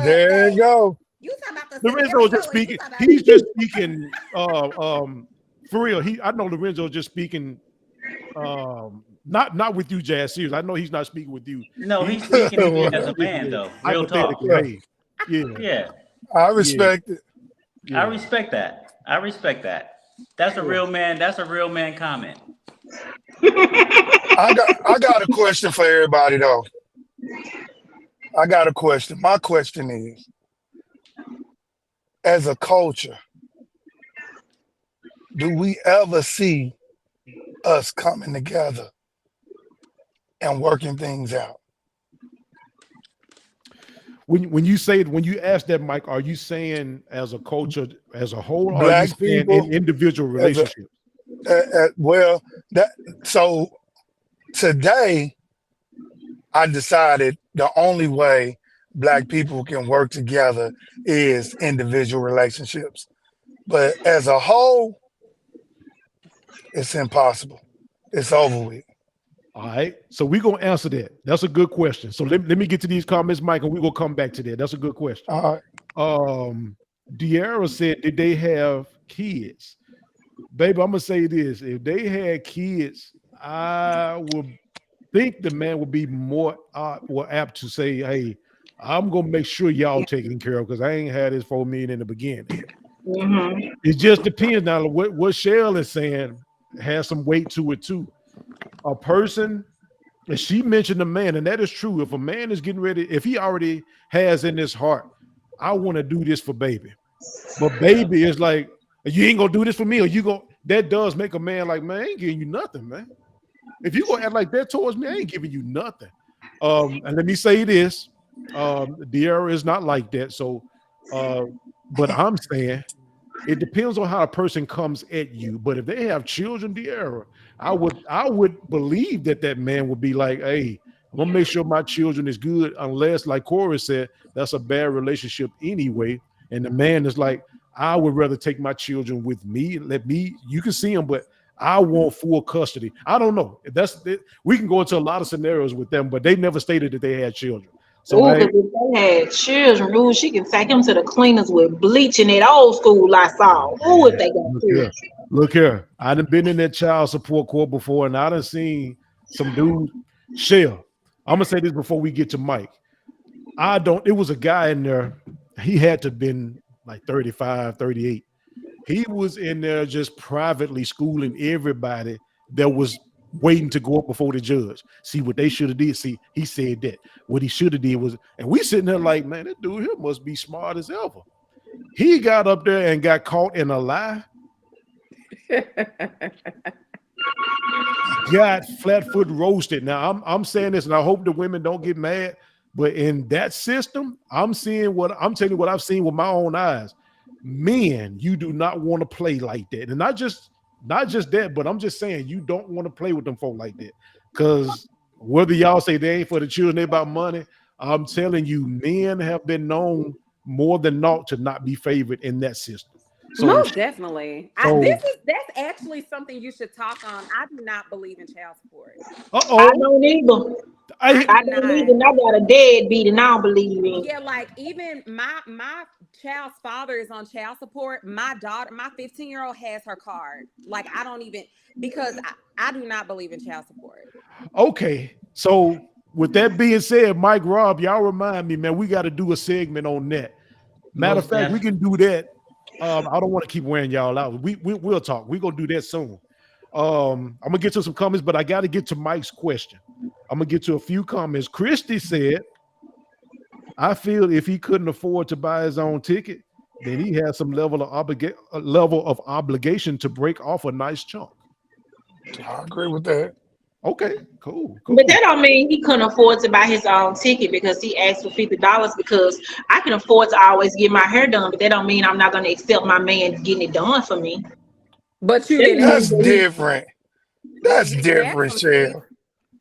There you go. you talking about the Lorenzo just scenario, and you speaking. talking about He's me. just speaking. For real. I know Lorenzo just speaking. Not with you, Jazz. Serious. I know he's not speaking with you. No, He he's speaking to me as a yeah, man, though. Real talk. hypothetically. Yeah, Hey, yeah, Yeah, I yeah, respect it. I yeah. respect that. I respect that. That's a Yeah. real man. That's a real man comment. I got a question for everybody though. I got a question. My question is, as a culture, do we ever see us coming together and working things out? When you ask that, Mike, are you saying as a culture as a whole, or are you Black saying people in individual as a relationships? well, that so today I decided the only way Black people can work together is individual relationships. But as a whole, it's impossible. It's over with. All right. So we're gonna answer that. That's a good question. So let me get to these comments, Mike, and we're gonna come back to that. That's a good question. All right. De'Ara said, did they have kids? Baby, I'm gonna say this. If they had kids, I would think the man would be more apt to say, hey, I'm gonna make sure y'all taken care of because I ain't had this 4 million in the beginning. Mhm. It just depends now. What Cheryl is saying has some weight to it too. A person, and she mentioned a man, and that is true. If a man is getting ready, if he already has in his heart, I want to do this for baby, but baby is like, you ain't gonna do this for me, or you gonna, that does make a man like, man, I ain't giving you nothing, man. If you gonna act like that towards me, I ain't giving you nothing. And let me say this, De'Ara is not like that. So, but I'm saying it depends on how a person comes at you. But if they have children, De'Ara, I would believe that man would be like, hey, I'm gonna make sure my children is good, unless, like Corey said, that's a bad relationship anyway. And the man is like, I would rather take my children with me. You can see them, but I want full custody. I don't know. We can go into a lot of scenarios with them, but they never stated that they had children. So Ooh, hey, because if they had children, ooh, she can take them to the cleaners with bleach and that old school Lysol. Ooh, if man, they got look children. here, look here. I done been in that child support court before, and I done seen some dude share. I'm gonna say this before we get to Mike. I don't. It was a guy in there. He had to been like 35, 38. He was in there just privately schooling everybody that was waiting to go up before the judge. See what they should have did. See, he said that. What he should have did was, and we sitting there like, man, that dude here must be smart as ever. He got up there and got caught in a lie, got flat-foot roasted. Now I'm saying this, and I hope the women don't get mad. But in that system, I'm telling you what I've seen with my own eyes. Men, you do not want to play like that. And not just that, but I'm just saying you don't want to play with them folk like that. Because whether y'all say they ain't for the children, they about money, I'm telling you, men have been known more than not to not be favored in that system. So, Most definitely. so That's actually something you should talk on. I do not believe in child support. I don't either. I I don't either. And I got a deadbeat and I don't believe in. Yeah, like even my child's father is on child support. My daughter, my 15-year-old has her card. Like I don't even because I do not believe in child support. Okay, so with that being said, Mike Rob, y'all remind me, man, we got to do a segment on that. Matter of fact, we can do that. I don't want to keep wearing y'all out. We'll talk. We're gonna do that soon. I'm gonna get to some comments, but I got to get to Mike's question. I'm gonna get to a few comments. Christy said, I feel if he couldn't afford to buy his own ticket, then he has some level of obligation to break off a nice chunk. I agree with that. Okay, cool. But that don't mean he couldn't afford to buy his own ticket because he asked for $50 because I can afford to always get my hair done, but that don't mean I'm not gonna accept my man getting it done for me. But you That didn't. That's means that different. That's You different, asked him, Shell.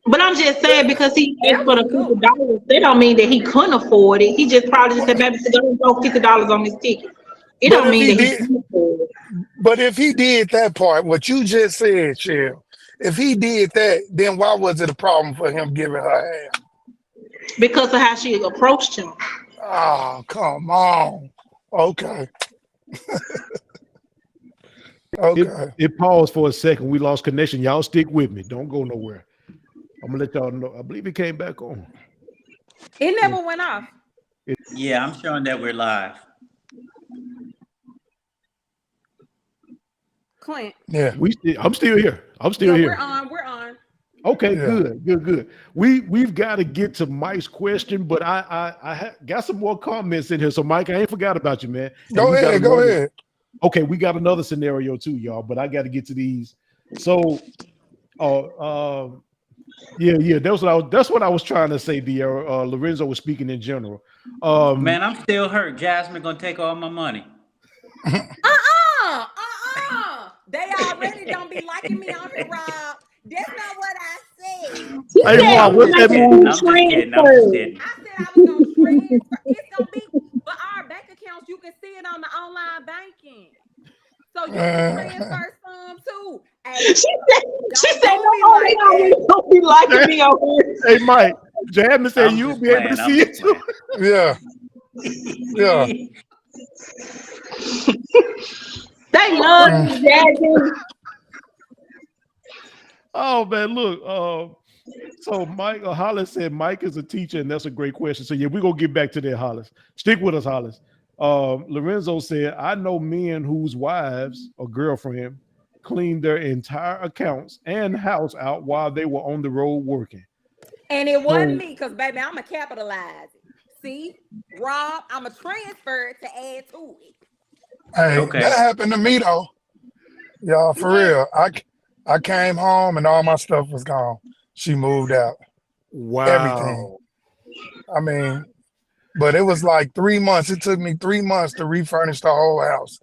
But I'm just saying because he That asked for the was good. $50, that don't mean that he couldn't afford it. He just probably just said, baby, go $50 on his ticket. It But don't if mean he that he did, couldn't afford it. but if he did that part, what you just said, Shell, if he did that, then why was it a problem for him giving her half? Because of how she approached him. Oh, come on. Okay. Okay. It paused for a second. We lost connection. Y'all stick with me. Don't go nowhere. I'm gonna let y'all know. I believe it came back on. It never went off. Yeah, I'm showing that we're live. Clint. Yeah. I'm still here. I'm still here. We're on. Okay, Yeah. good. We've got to get to Mike's question, but I got some more comments in here. So Mike, I ain't forgot about you, man. And Go we got ahead. Go another- ahead. Okay, we got another scenario too, y'all, but I got to get to these. So, yeah, that's what I was trying to say. Lorenzo was speaking in general. Man, I'm still hurt. Jasmine gonna take all my money. They already don't be liking me on here, Rob. That's not what I said. He Hey, said Rob, he what's like that to movie? do I'm just kidding. transfers. I said I was gonna transfer. It's gonna be, but our bank accounts, you can see it on the online banking. So you can transfer some too. Hey, She said, don't no, do me they like that. always don't be liking me on here. Hey, Mike, Jasmine said I'm you'll just be able to playing, see I'm it just too. Yeah. Yeah. They love me, Jasmine. Oh man, look. So Mike Hollis said Mike is a teacher, and that's a great question. So yeah, we're gonna get back to that, Hollis. Stick with us, Hollis. Lorenzo said, I know men whose wives or girlfriend cleaned their entire accounts and house out while they were on the road working. And it wasn't me, because baby, I'm a capitalize it. See, Rob, I'm a transfer to add to it. Hey, Okay. that happened to me though. Y'all, for real. I came home and all my stuff was gone. She moved out. Wow. Everything. I mean, but it was like 3 months. It took me 3 months to refurnish the whole house.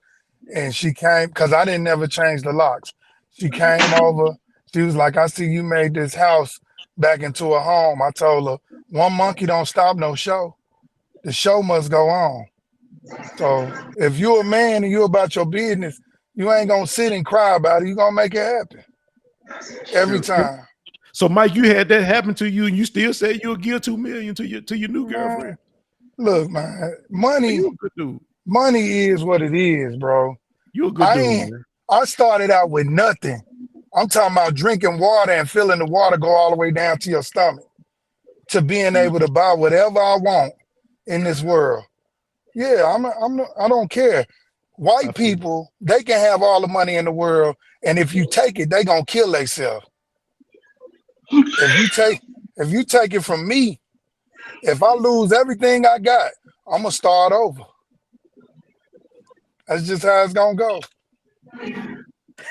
And she came because I didn't ever change the locks. She came over. She was like, I see you made this house back into a home. I told her, one monkey don't stop no show. The show must go on. So if you're a man and you're about your business, you ain't gonna sit and cry about it. You're gonna make it happen every True. time. So, Mike, you had that happen to you, and you still say you'll give $2 million to your new Man, girlfriend. look, man, You a good dude. money is what it is, bro. You a good I dude, ain't. man. I started out with nothing. I'm talking about drinking water and feeling the water go all the way down to your stomach, to being able to buy whatever I want in this world. Yeah, I don't care. I White feel you. people, they can have all the money in the world, and if you take it, they gonna kill themselves. If you take it from me, if I lose everything I got, I'm gonna start over. That's just how it's gonna go.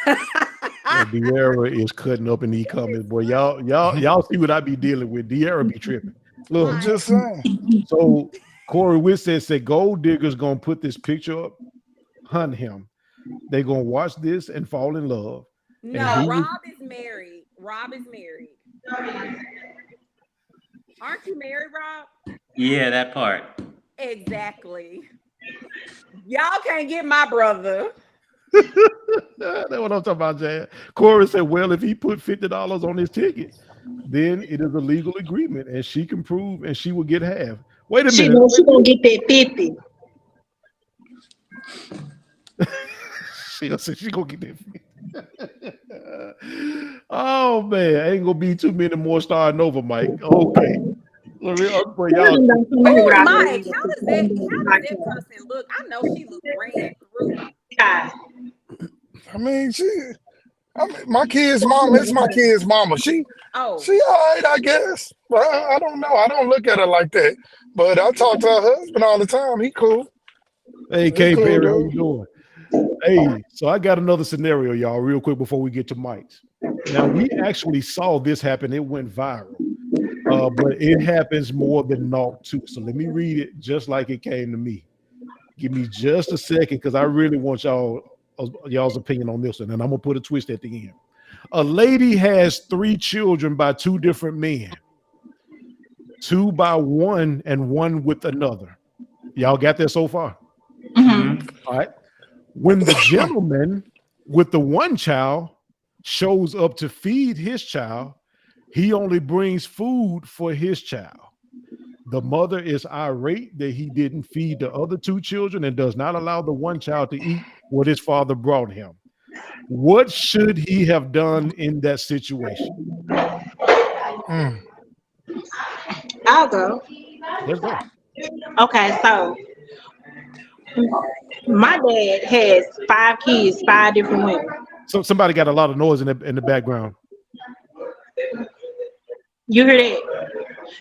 Yeah, De'Ara is cutting up in these comments, boy. Y'all see what I be dealing with. De'Ara be tripping. Look, I'm just saying. so Corey Witt said Gold Digger's gonna put this picture up, hunt him. They gonna watch this and fall in love. No, And he Rob was- is married. Rob is married. Aren't you married, Rob? Yeah, that part. Exactly. Y'all can't get my brother. That's what I'm talking about, Jay. Corey said, well, if he put $50 on his ticket, then it is a legal agreement, and she can prove, and she will get half. Wait a She minute. gonna get that 50. She gonna get that. Oh man, ain't gonna be too many more starting over, Mike. Okay. Let me for y'all. Oh, Mike, how does that person look? I know she looks ran through. I mean, my kid's mama. It's my kid's mama. She Oh, all right, I guess. But I don't know. I don't look at her like that. But I talk to her husband all the time. He cool. Hey, He K cool, Perry, how dude. you doing? Hey, so I got another scenario, y'all, real quick before we get to Mike's. Now, we actually saw this happen. It went viral, but it happens more than naught too. So let me read it just like it came to me. Give me just a second because I really want y'all's opinion on this one, and I'm gonna put a twist at the end. A lady has 3 children by 2 different men, 2 by one and 1 with another. Y'all got that so far? Mm-hmm. All right. When the gentleman with the 1 child shows up to feed his child, he only brings food for his child. The mother is irate that he didn't feed the other 2 children and does not allow the 1 child to eat what his father brought him. What should he have done in that situation? I'll go. Let's go. Okay, so my dad has 5 kids, 5 different women. So somebody got a lot of noise in the background. You hear that?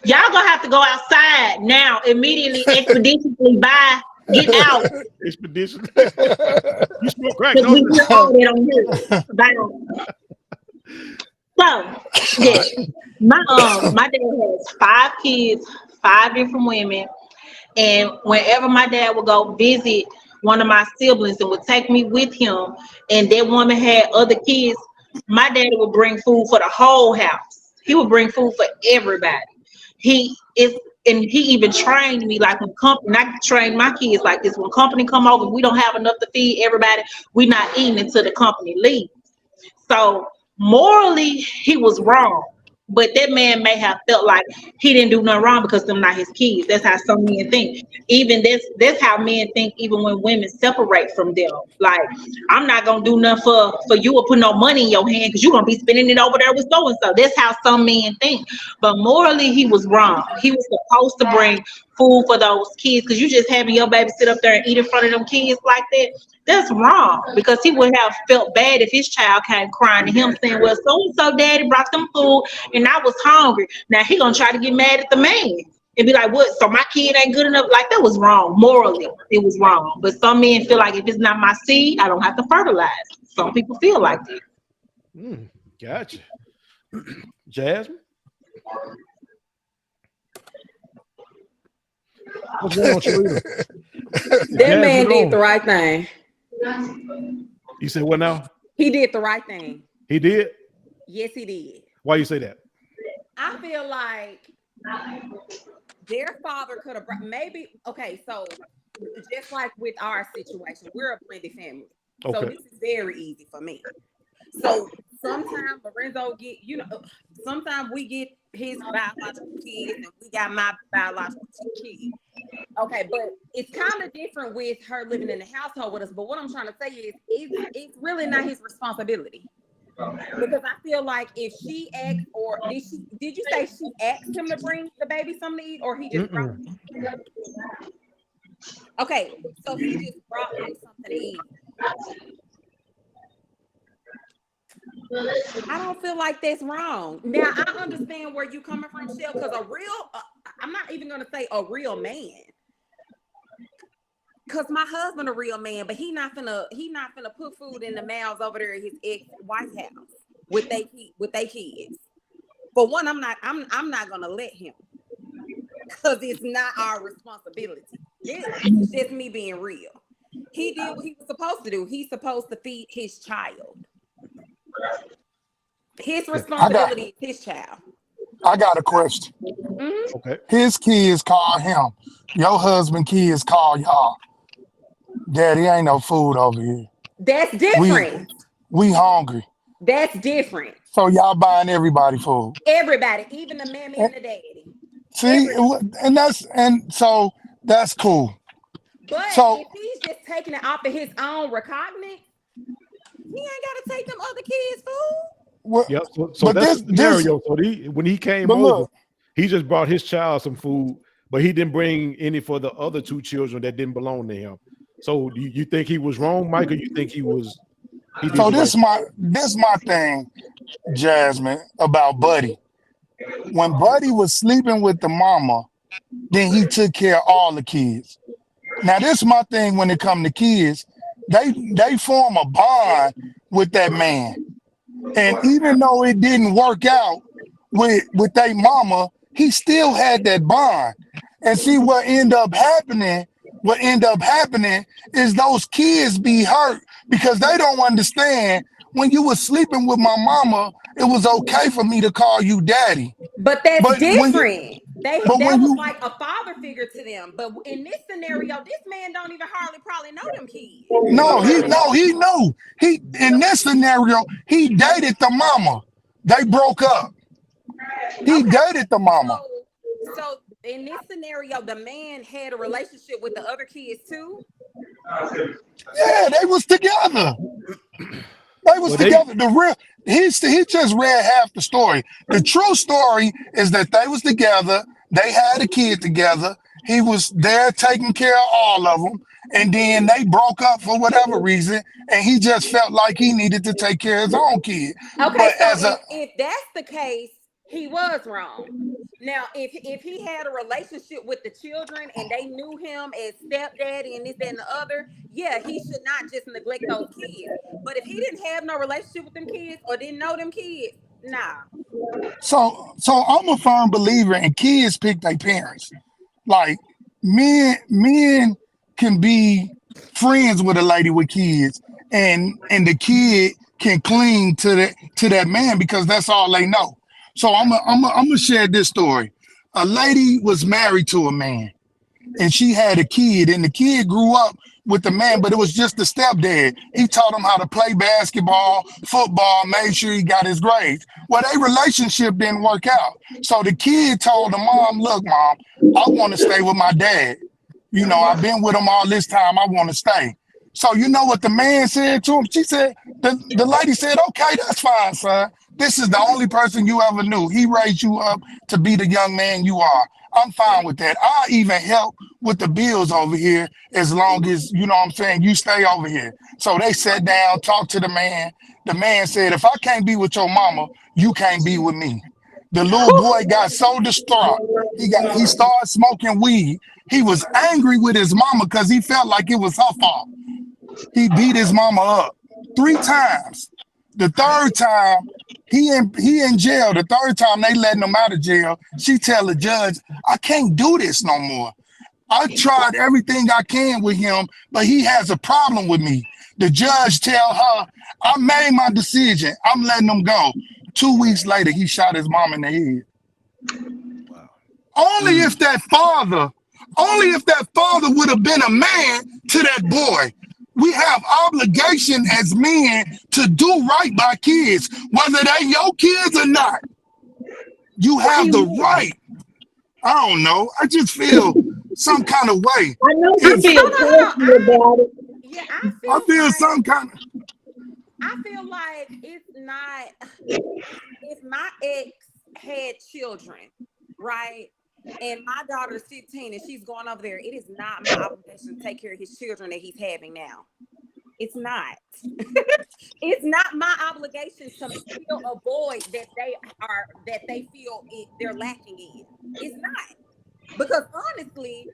Y'all gonna have to go outside now, immediately, expeditiously buy, get out. Expedition. You smoke crack, Because we don't hear you? all that on here. Bye. So, yeah, my dad has 5 kids, 5 different women, and whenever my dad would go visit one of my siblings and would take me with him, and that woman had other kids, my dad would bring food for the whole house. He would bring food for everybody. And he even trained me, like when company, I trained my kids like this. When company come over, we don't have enough to feed everybody, we not eating until the company leaves. So morally, he was wrong. But that man may have felt like he didn't do nothing wrong because them not his kids. That's how some men think. Even that's how men think even when women separate from them. Like, I'm not gonna do nothing for you or put no money in your hand because you're gonna be spending it over there with so and so. That's how some men think. But morally, he was wrong. He was supposed to bring food for those kids because you just having your baby sit up there and eat in front of them kids like that. That's wrong, because he would have felt bad if his child came crying to him saying, well, so-and-so daddy brought them food and I was hungry. Now he gonna try to get mad at the man and be like, what, so my kid ain't good enough? Like, that was wrong. Morally, it was wrong. But some men feel like if it's not my seed, I don't have to fertilize. Some people feel like that. Gotcha. Jasmine? What's going on, Sharita? that man did the right thing. You said what now? He did the right thing. He did? Yes, he did. Why you say that? I feel like their father could have okay, so just like with our situation, we're a blended family. So Okay. this is very easy for me. So sometimes Lorenzo get, sometimes we get his biological kids and we got my biological kids. Okay, but it's kind of different with her living in the household with us. But what I'm trying to say is, it's really not his responsibility. Because I feel like if she asked, or did you say she asked him to bring the baby something to eat, or he just brought it? Okay, so he just brought him something to eat. I don't feel like that's wrong. Now I understand where you coming from, Shell, because I'm not even gonna say a real man. Cause my husband a real man, but he not finna put food in the mouths over there at his ex-wife's house with they kids. For one, I'm not gonna let him, cause it's not our responsibility. It's just me being real. He did what he was supposed to do. He's supposed to feed his child. His responsibility is his child. I got a question. Mm-hmm. Okay. His kids call him. Your husband kids call y'all. Daddy, ain't no food over here. That's different. We hungry. That's different. So y'all buying everybody food. Everybody, even the mammy and the daddy. See, and so that's cool. But So if he's just taking it off of his own recognizance, he ain't got to take them other kids' food. Well, Yep. So but that's the scenario. So when he came but over, look, he just brought his child some food, but he didn't bring any for the other two children that didn't belong to him. So you think he was wrong, Mike, or you think he did so the right this my thing, Jasmine, about Buddy. When Buddy was sleeping with the mama, then he took care of all the kids. Now this my thing when it come to kids, they form a bond with that man. And even though it didn't work out with their mama, he still had that bond. And see what end up happening is those kids be hurt because they don't understand when you were sleeping with my mama, it was okay for me to call you daddy. But that's But different. That was you like a father figure to them. But in this scenario, this man don't even probably know them kids. he knew. He in this scenario, he dated the mama. They broke up. He dated the mama. So in this scenario, the man had a relationship with the other kids too. Yeah, they was together. They was together. He just read half the story. The true story is that they was together. They had a kid together. He was there taking care of all of them. And then they broke up for whatever reason. And he just felt like he needed to take care of his own kid. Okay, But so if that's the case, he was wrong. Now, if he had a relationship with the children and they knew him as stepdaddy and this, that, and the other, yeah, he should not just neglect those kids. But if he didn't have no relationship with them kids or didn't know them kids, nah. So I'm a firm believer in kids pick their parents. Like men can be friends with a lady with kids, and the kid can cling to that man because that's all they know. So I'm gonna share this story. A lady was married to a man, and she had a kid, and the kid grew up with the man, but it was just the stepdad. He taught him how to play basketball, football, made sure he got his grades. Well, their relationship didn't work out. So the kid told the mom, look, mom, I want to stay with my dad. You know, I've been with him all this time. I want to stay. So you know what the man said to him? She said, the lady said, okay, that's fine, son. This is the only person you ever knew. He raised you up to be the young man you are. I'm fine with that. I'll even help with the bills over here as long as, you know what I'm saying, you stay over here. So they sat down, talked to the man. The man said, if I can't be with your mama, you can't be with me. The little boy got so distraught. He started smoking weed. He was angry with his mama because he felt like it was her fault. He beat his mama up 3 times. The third time, he in jail. The third time they letting him out of jail, she tell the judge, I can't do this no more. I tried everything I can with him, but he has a problem with me. The judge tell her, I made my decision. I'm letting him go. 2 weeks later, he shot his mom in the head. Wow. Only if that father would have been a man to that boy, we have obligation as men to do right by kids, whether they your kids or not. You have the right. I don't know. I just feel some kind of way. I know you feel passionate about it. Yeah, I feel some kind of. I feel like it's not. If my ex had children, right, and my daughter's 15 and she's going over there, it is not my obligation to take care of his children that he's having now. It's not. It's not my obligation to fill a void that they feel they're lacking in. It's not. Because honestly,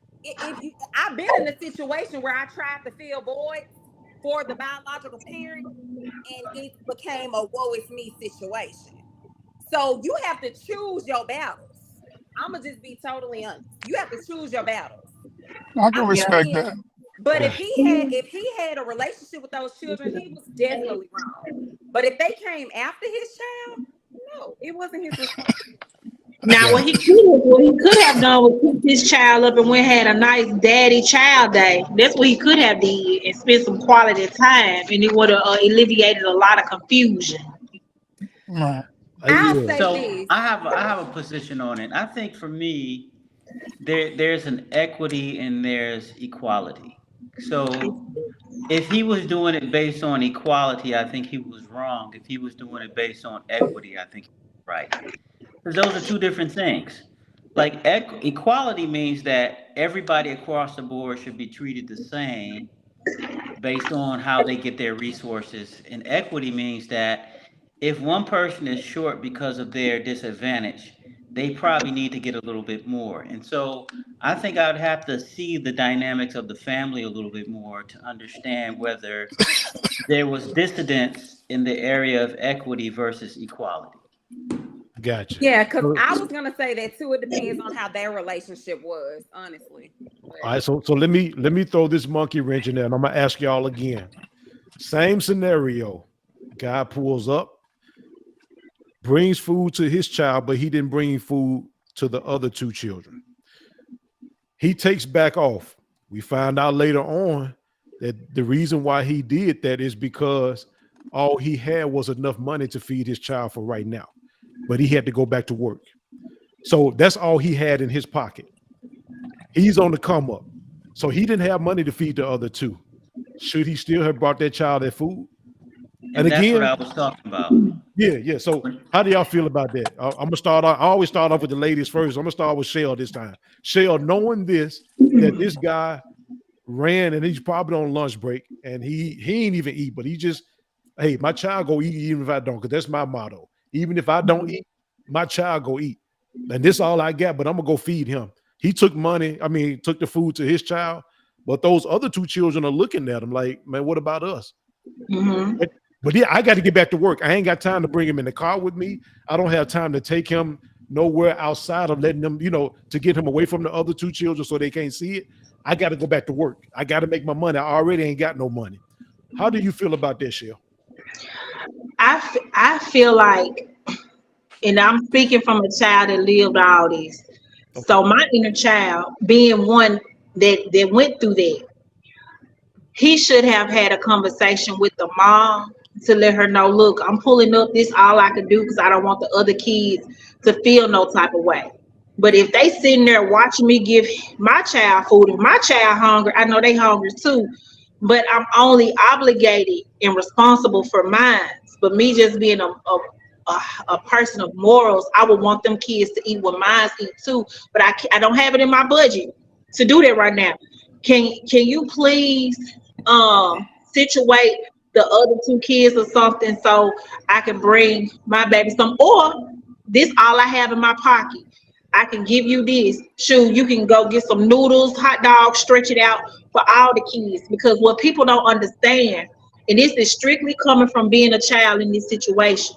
I've been in a situation where I tried to fill voids for the biological parent, and it became a woe is me situation. So you have to choose your battles. I'm gonna just be totally honest. You have to choose your battles. I can respect that. But if he had a relationship with those children, he was definitely wrong. But if they came after his child, no, it wasn't his responsibility. Now, what he could have done was pick this child up and went had a nice daddy child day. That's what he could have did and spent some quality time, and it would have alleviated a lot of confusion. Right. So I have a position on it. I think for me, there's an equity and there's equality. So if he was doing it based on equality, I think he was wrong. If he was doing it based on equity, I think he was right. Because those are two different things. Like equality means that everybody across the board should be treated the same based on how they get their resources. And equity means that if one person is short because of their disadvantage, they probably need to get a little bit more. And so I think I would have to see the dynamics of the family a little bit more to understand whether there was dissidence in the area of equity versus equality. Gotcha. Yeah, because I was gonna say that too. It depends on how their relationship was, honestly. But All right, so let me throw this monkey wrench in there, and I'm gonna ask y'all again. Same scenario. Guy pulls up, brings food to his child, but he didn't bring food to the other two children. He takes back off. We find out later on that the reason why he did that is because all he had was enough money to feed his child for right now, but he had to go back to work. So that's all he had in his pocket. He's on the come up. So he didn't have money to feed the other two. Should he still have brought that child that food? And that's again, what I was talking about. Yeah. So how do y'all feel about that? I'm gonna start off. I always start off with the ladies first. I'm gonna start with Shell this time. Shell, knowing this, that this guy ran and he's probably on lunch break and he ain't even eat, but he just, hey, my child go eat even if I don't, because that's my motto. Even if I don't eat, my child go eat. And this all I got, but I'm gonna go feed him. He took money, took the food to his child, but those other two children are looking at him like, man, what about us? Mm-hmm. But yeah, I got to get back to work. I ain't got time to bring him in the car with me. I don't have time to take him nowhere outside of letting them, to get him away from the other two children so they can't see it. I got to go back to work. I got to make my money. I already ain't got no money. How do you feel about that, Shell? I feel like, and I'm speaking from a child that lived all this. Okay. So my inner child, being one that went through that, he should have had a conversation with the mom to let her know, look, I'm pulling up, this all I can do because I don't want the other kids to feel no type of way. But if they sitting there watching me give my child food, and my child hungry, I know they hungry too, but I'm only obligated and responsible for mine. But me just being a person of morals, I would want them kids to eat what mine eat too. But I don't have it in my budget to do that right now. Can you please situate the other two kids or something so I can bring my baby some, or this all I have in my pocket. I can give you this. Shoot, you can go get some noodles, hot dogs, stretch it out for all the kids. Because what people don't understand, and this is strictly coming from being a child in this situation,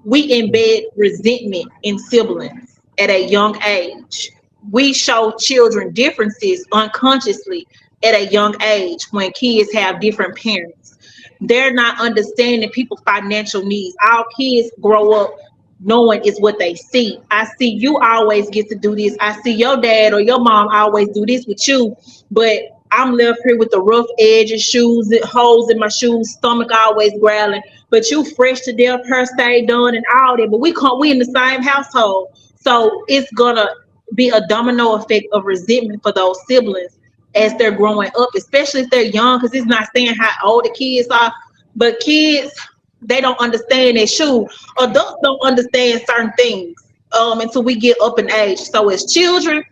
we embed resentment in siblings at a young age. We show children differences unconsciously at a young age when kids have different parents. They're not understanding people's financial needs. Our kids grow up knowing it's what they see. I see you always get to do this. I see your dad or your mom always do this with you, but I'm left here with the rough edges, shoes, holes in my shoes, stomach always growling. But you fresh to death, hair stay done and all that. But we in the same household. So it's gonna be a domino effect of resentment for those siblings as they're growing up, especially if they're young, because it's not saying how old the kids are, but kids, they don't understand their shoe. Adults don't understand certain things until we get up in age. So as children,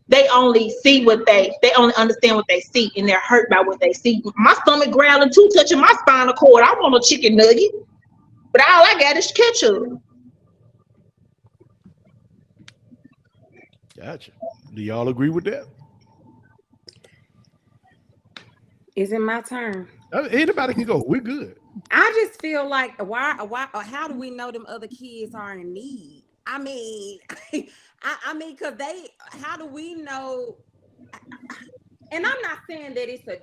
they only see what they only understand what they see, and they're hurt by what they see. My stomach growling too, touching my spinal cord. I want a chicken nugget, but all I got is ketchup. Gotcha. Do y'all agree with that? Is it my turn? Anybody can go. We're good. I just feel like why how do we know them other kids are in need? I mean, I mean, because how do we know? And I'm not saying that it's a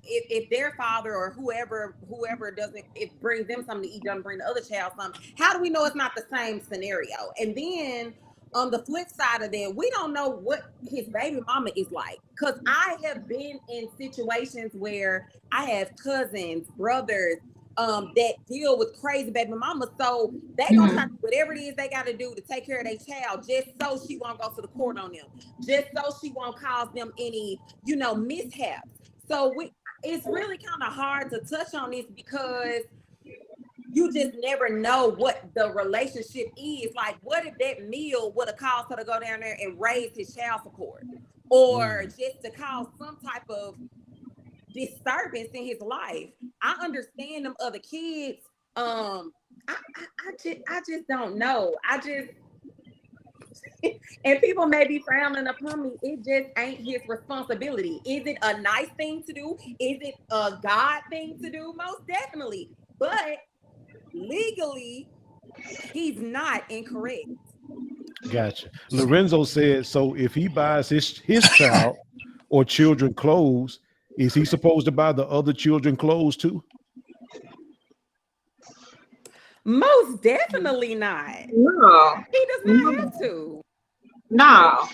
if their father or whoever doesn't, it brings them something to eat, doesn't bring the other child something. How do we know it's not the same scenario? And then on the flip side of that, we don't know what his baby mama is like. Because I have been in situations where I have cousins, brothers, that deal with crazy baby mamas. So they gonna try to do whatever it is they gotta do to take care of their child just so she won't go to the court on them, just so she won't cause them any, mishaps. So it's really kind of hard to touch on this because you just never know what the relationship is. Like, what if that meal would have caused her to go down there and raise his child support, or just to cause some type of disturbance in his life? I understand them other kids. I just don't know. And people may be frowning upon me. It just ain't his responsibility. Is it a nice thing to do? Is it a God thing to do? Most definitely. But legally, he's not incorrect. Gotcha. Lorenzo said, so if he buys his child or children clothes, is he supposed to buy the other children clothes too? Most definitely not. No, He does not have to. no,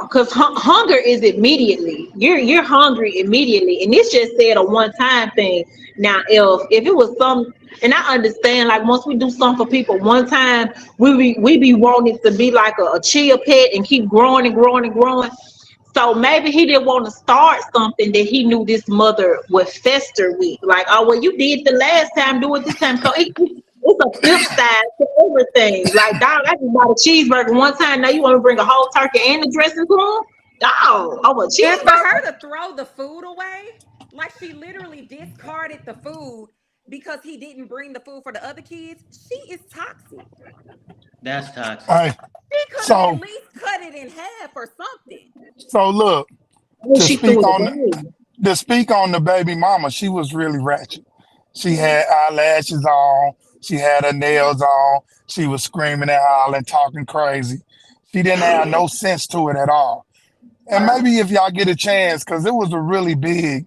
because hunger is immediately. You're hungry immediately, and it's just said a one-time thing. Now, if it was some, and I understand, like once we do something for people one time, we be wanting to be like a chia pet and keep growing and growing and growing. So maybe he didn't want to start something that he knew this mother would fester with. Like, oh, well, you did the last time, do it this time. So it's a flip side to everything. Like, dog, I just bought a cheeseburger one time. Now you want to bring a whole turkey and the dressing to him? Dog, oh, a And for cheeseburger. her to throw the food away, like she literally discarded the food because he didn't bring the food for the other kids, she is toxic. That's toxic. Hey, She could have So- at least cut it in half or something. so look, Oh, to she speak threw it on away. to speak on the baby mama, she was really ratchet. She had eyelashes on, she had her nails on, she was screaming and hollering, talking crazy. She didn't have no sense to it at all. And maybe if y'all get a chance, because it was a really big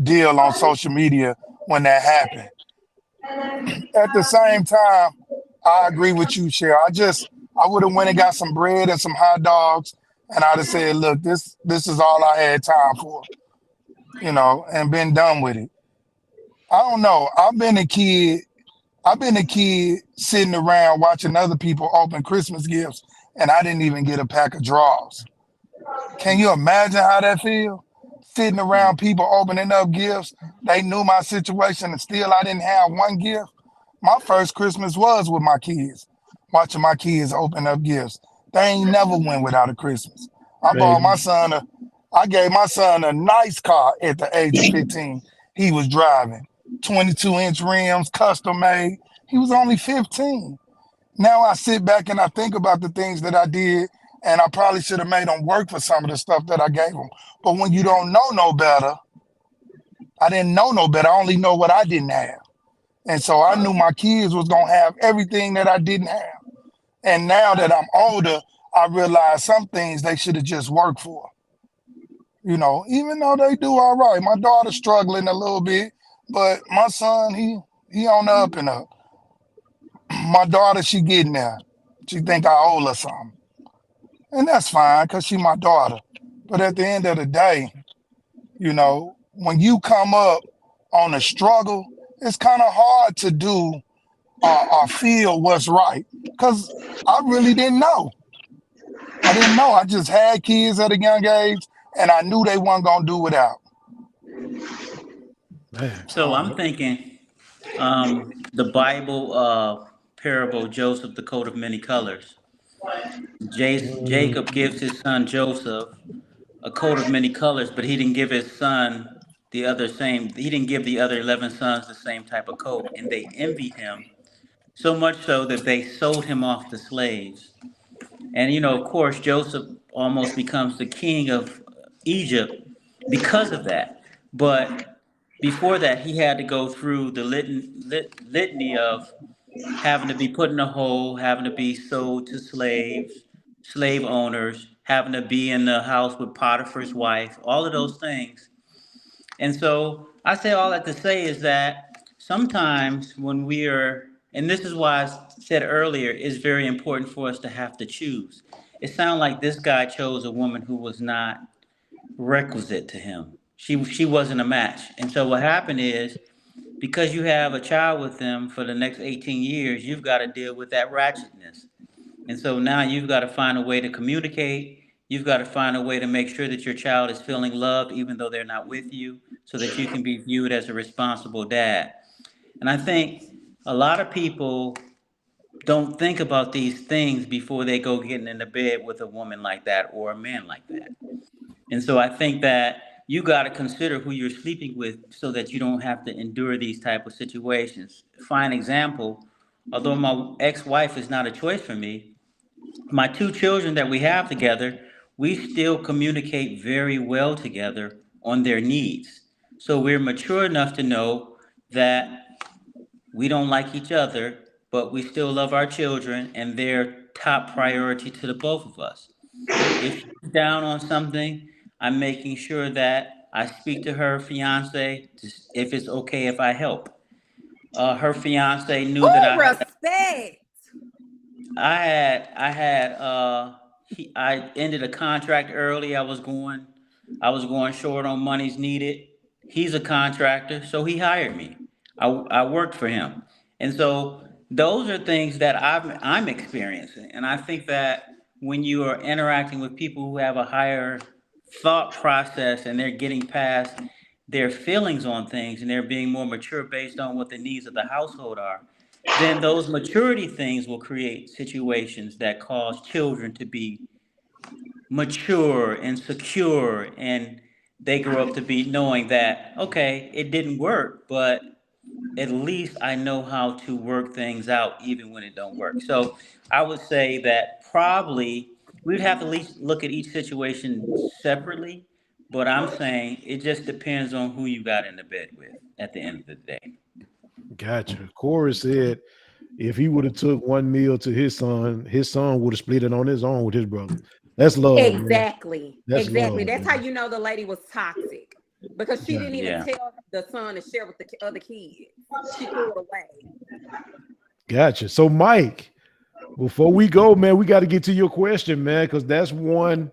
deal on social media when that happened. At the same time, I agree with you, Cheryl. I would have went and got some bread and some hot dogs, and I'd have said, look, this is all I had time for, and been done with it. I don't know. I've been a kid sitting around watching other people open Christmas gifts, and I didn't even get a pack of drawers. Can you imagine how that feels? Sitting around people opening up gifts. They knew my situation, and still I didn't have one gift. My first Christmas was with my kids, watching my kids open up gifts. They ain't never went without a Christmas. I gave my son a nice car at the age of 15. He was driving 22-inch rims, custom made. He was only 15. Now I sit back and I think about the things that I did, and I probably should have made him work for some of the stuff that I gave him. But when you don't know no better, I didn't know no better. I only know what I didn't have. And so I knew my kids was going to have everything that I didn't have. And now that I'm older, I realize some things they should have just worked for. Even though they do all right. My daughter's struggling a little bit, but my son, he on the up and up. My daughter, she getting there. She think I owe her something. And that's fine because she my daughter. But at the end of the day, You know, when you come up on a struggle, it's kind of hard to do or feel what's right because I really didn't know. I didn't know. I just had kids at a young age, and I knew they weren't gonna do without. Man, So I'm thinking, the Bible parable, Joseph, the coat of many colors. Jacob gives his son Joseph a coat of many colors, but he didn't give his son the other same. He didn't give the other 11 sons the same type of coat, and they envied him so much so that they sold him off to slaves. And of course, Joseph almost becomes the king of Egypt because of that. But before that, he had to go through the litany of having to be put in a hole, having to be sold to slaves, slave owners, having to be in the house with Potiphar's wife, all of those things. And so I say all that to say is that sometimes when we are, and this is why I said earlier, it's very important for us to have to choose. It sounded like this guy chose a woman who was not requisite to him. She wasn't a match. And so what happened is, because you have a child with them for the next 18 years, you've got to deal with that ratchetness. And so now you've got to find a way to communicate. You've got to find a way to make sure that your child is feeling loved, even though they're not with you, so that you can be viewed as a responsible dad. And I think a lot of people don't think about these things before they go getting into bed with a woman like that or a man like that. And so I think that you got to consider who you're sleeping with so that you don't have to endure these type of situations. Fine example, although my ex-wife is not a choice for me, my two children that we have together, we still communicate very well together on their needs. So we're mature enough to know that we don't like each other, but we still love our children and they're top priority to the both of us. If she's down on something, I'm making sure that I speak to her fiance if it's okay if I help. Her fiance knew that Oh, respect. I ended a contract early. I was going short on monies needed. He's a contractor, so he hired me. I worked for him. And so those are things that I'm experiencing. And I think that when you are interacting with people who have a higher thought process and they're getting past their feelings on things and they're being more mature based on what the needs of the household are, then those maturity things will create situations that cause children to be mature and secure, and they grow up to be knowing that, okay, it didn't work, but at least I know how to work things out even when it don't work. So I would say that probably we'd have to at least look at each situation separately, but I'm saying it just depends on who you got in the bed with at the end of the day. gotcha. Corey said if he would have took one meal to his son would have split it on his own with his brother. That's love, man. Exactly. That's Exactly. love, That's how man. you know the lady was toxic because she Gotcha. didn't even Yeah. tell the son to share with the other kids. She threw it away. Gotcha. So, Mike, before we go, man, we got to get to your question, man, because that's one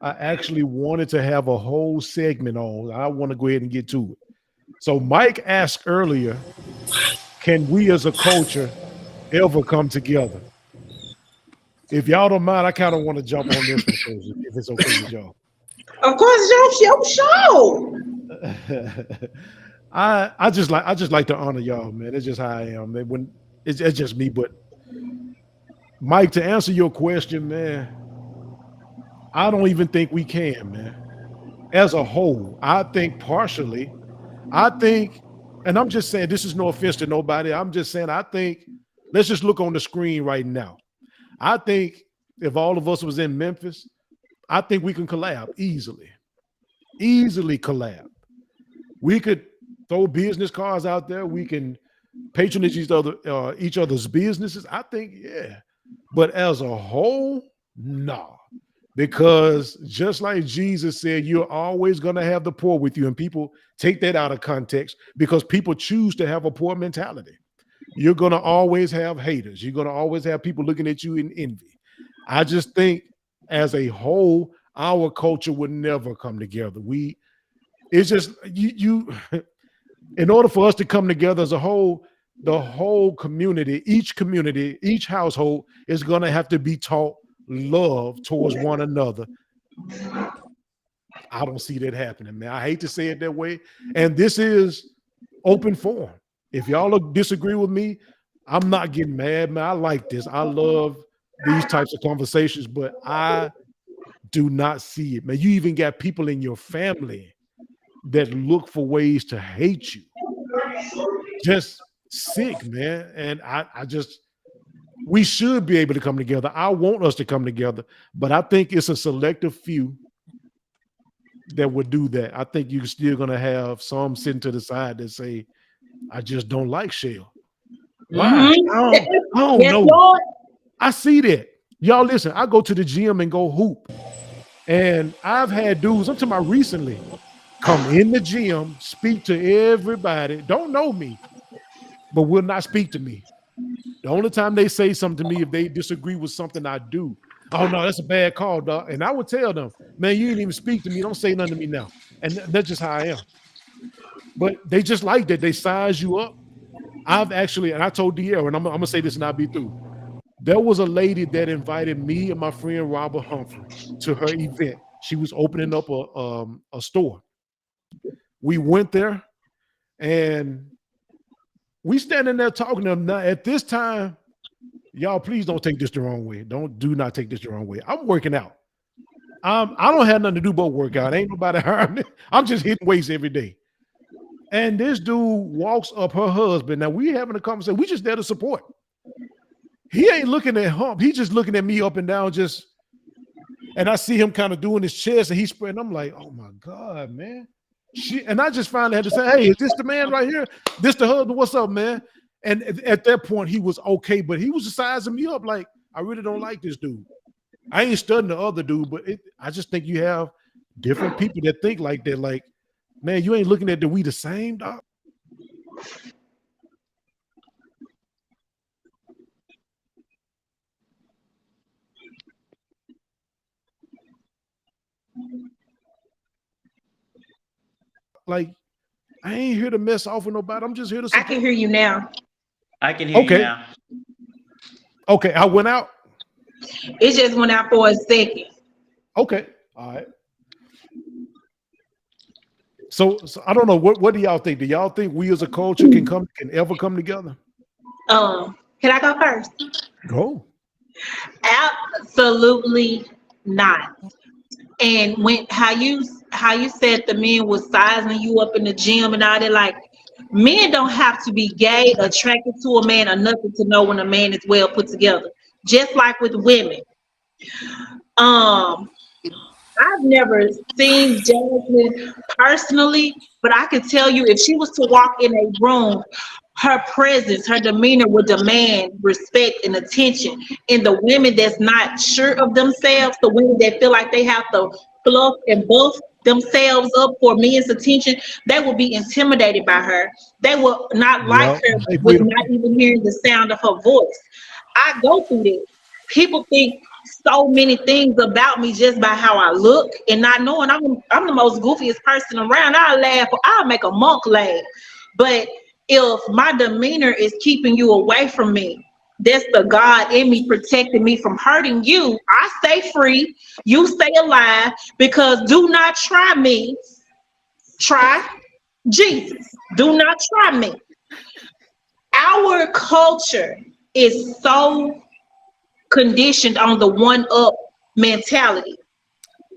I actually wanted to have a whole segment on. I want to go ahead and get to it. So, Mike asked earlier, can we as a culture ever come together? If y'all don't mind, I kind of want to jump on this one first, if it's okay with y'all. Of course, your show. I just like to honor y'all, man. It's just how I am. Man. When it's just me, but Mike, to answer your question, man, I don't even think we can, man. As a whole, I think partially, I think, and I'm just saying this is no offense to nobody. I'm just saying I think let's just look on the screen right now. I think if all of us was in Memphis, I think we can collab easily collab. We could throw business cards out there. We can patronage each other's businesses. I think, yeah. But as a whole, nah. Because just like Jesus said, you're always going to have the poor with you. And people take that out of context because people choose to have a poor mentality. You're going to always have haters. You're going to always have people looking at you in envy. I just think as a whole, our culture would never come together. It's just you in order for us to come together as a whole, the whole community, each household is going to have to be taught love towards one another. I don't see that happening, man. I hate to say it that way. And this is open forum. If y'all disagree with me, I'm not getting mad, man. I like this. I love these types of conversations, but I do not see it, man. You even got people in your family that look for ways to hate you. Just sick, man. And we should be able to come together. I want us to come together, but I think it's a selective few that would do that. I think you're still going to have some sitting to the side that say, I just don't like Shell. Why? I don't Yes, know. Lord. I see that. Y'all listen, I go to the gym and go hoop. And I've had dudes, I'm talking about recently, come in the gym, speak to everybody, don't know me, but will not speak to me. The only time they say something to me if they disagree with something I do. Oh no, that's a bad call, dog. And I would tell them, man, you didn't even speak to me. Don't say nothing to me now. And that's just how I am. But they just like that. They size you up. I've actually, and I told DL, and I'm gonna say this and I'll be through. There was a lady that invited me and my friend Robert Humphrey to her event. She was opening up a store. We went there and we standing there talking to them. Now, at this time, y'all, please don't take this the wrong way. Do not take this the wrong way. I'm working out. I don't have nothing to do but work out. Ain't nobody hiring me. I'm just hitting weights every day. And this dude walks up her husband. Now we having a conversation. We just there to support. He ain't looking at Hump. He's just looking at me up and down. And I see him kind of doing his chest, and he's spreading. I'm like, oh my God, man. And I just finally had to say, hey, is this the man right here? This the husband? What's up, man? And at that point, he was okay, but he was sizing me up like, I really don't like this dude. I ain't studying the other dude, but I just think you have different people that think like that. Like, man, you ain't looking at we the same, dog. Like, I ain't here to mess off with nobody. I'm just here to support. I can hear you now. I can hear you now. Okay, I went out. It just went out for a second. Okay, all right. So I don't know. What do y'all think? Do y'all think we as a culture can ever come together? Can I go first? Go. Absolutely not. And how you said the men was sizing you up in the gym and all that, like, men don't have to be gay, attracted to a man or nothing to know when a man is well put together. Just like with women. I've never seen Jasmine personally, but I can tell you if she was to walk in a room, her presence, her demeanor would demand respect and attention. And the women that's not sure of themselves, the women that feel like they have to fluff and buff themselves up for men's attention, they will be intimidated by her. They will not like her with not even hearing the sound of her voice. I go through this. People think so many things about me just by how I look, and not knowing I'm the most goofiest person around. I'll make a monk laugh. But if my demeanor is keeping you away from me, that's the God in me protecting me from hurting you. I stay free, you stay alive, because do not try me. Try Jesus. Do not try me. Our culture is so conditioned on the one-up mentality.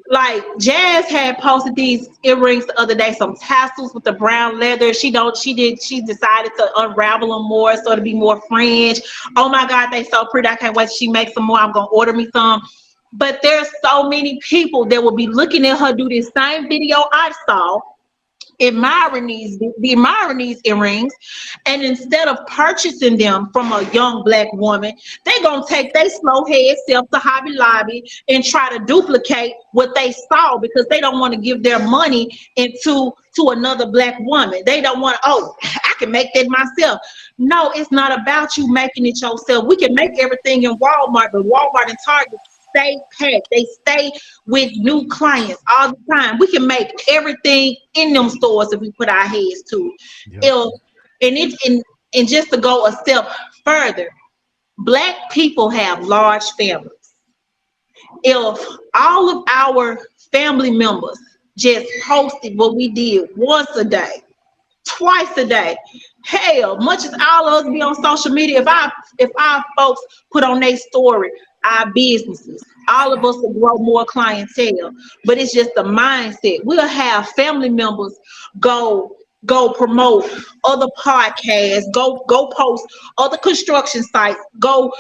Like Jazz had posted these earrings the other day, some tassels with the brown leather. She decided to unravel them more so to be more fringe. Oh my God, they so pretty. I can't wait till she makes some more. I'm gonna order me some. But there's so many people that will be looking at her do this same video I saw, admiring these earrings, and instead of purchasing them from a young Black woman, they're gonna take their slow head self to Hobby Lobby and try to duplicate what they saw, because they don't want to give their money to another Black woman. They don't want, oh, I can make that myself. No, it's not about you making it yourself. We can make everything in Walmart, but Walmart and Target stay packed. They stay with new clients all the time. We can make everything in them stores if we put our heads to it. Yeah. And just to go a step further, Black people have large families. If all of our family members just posted what we did once a day, twice a day, hell, much as all of us be on social media, if our folks put on their story our businesses, all of us will grow more clientele. But it's just the mindset. We'll have family members go promote other podcasts, go post other construction sites, go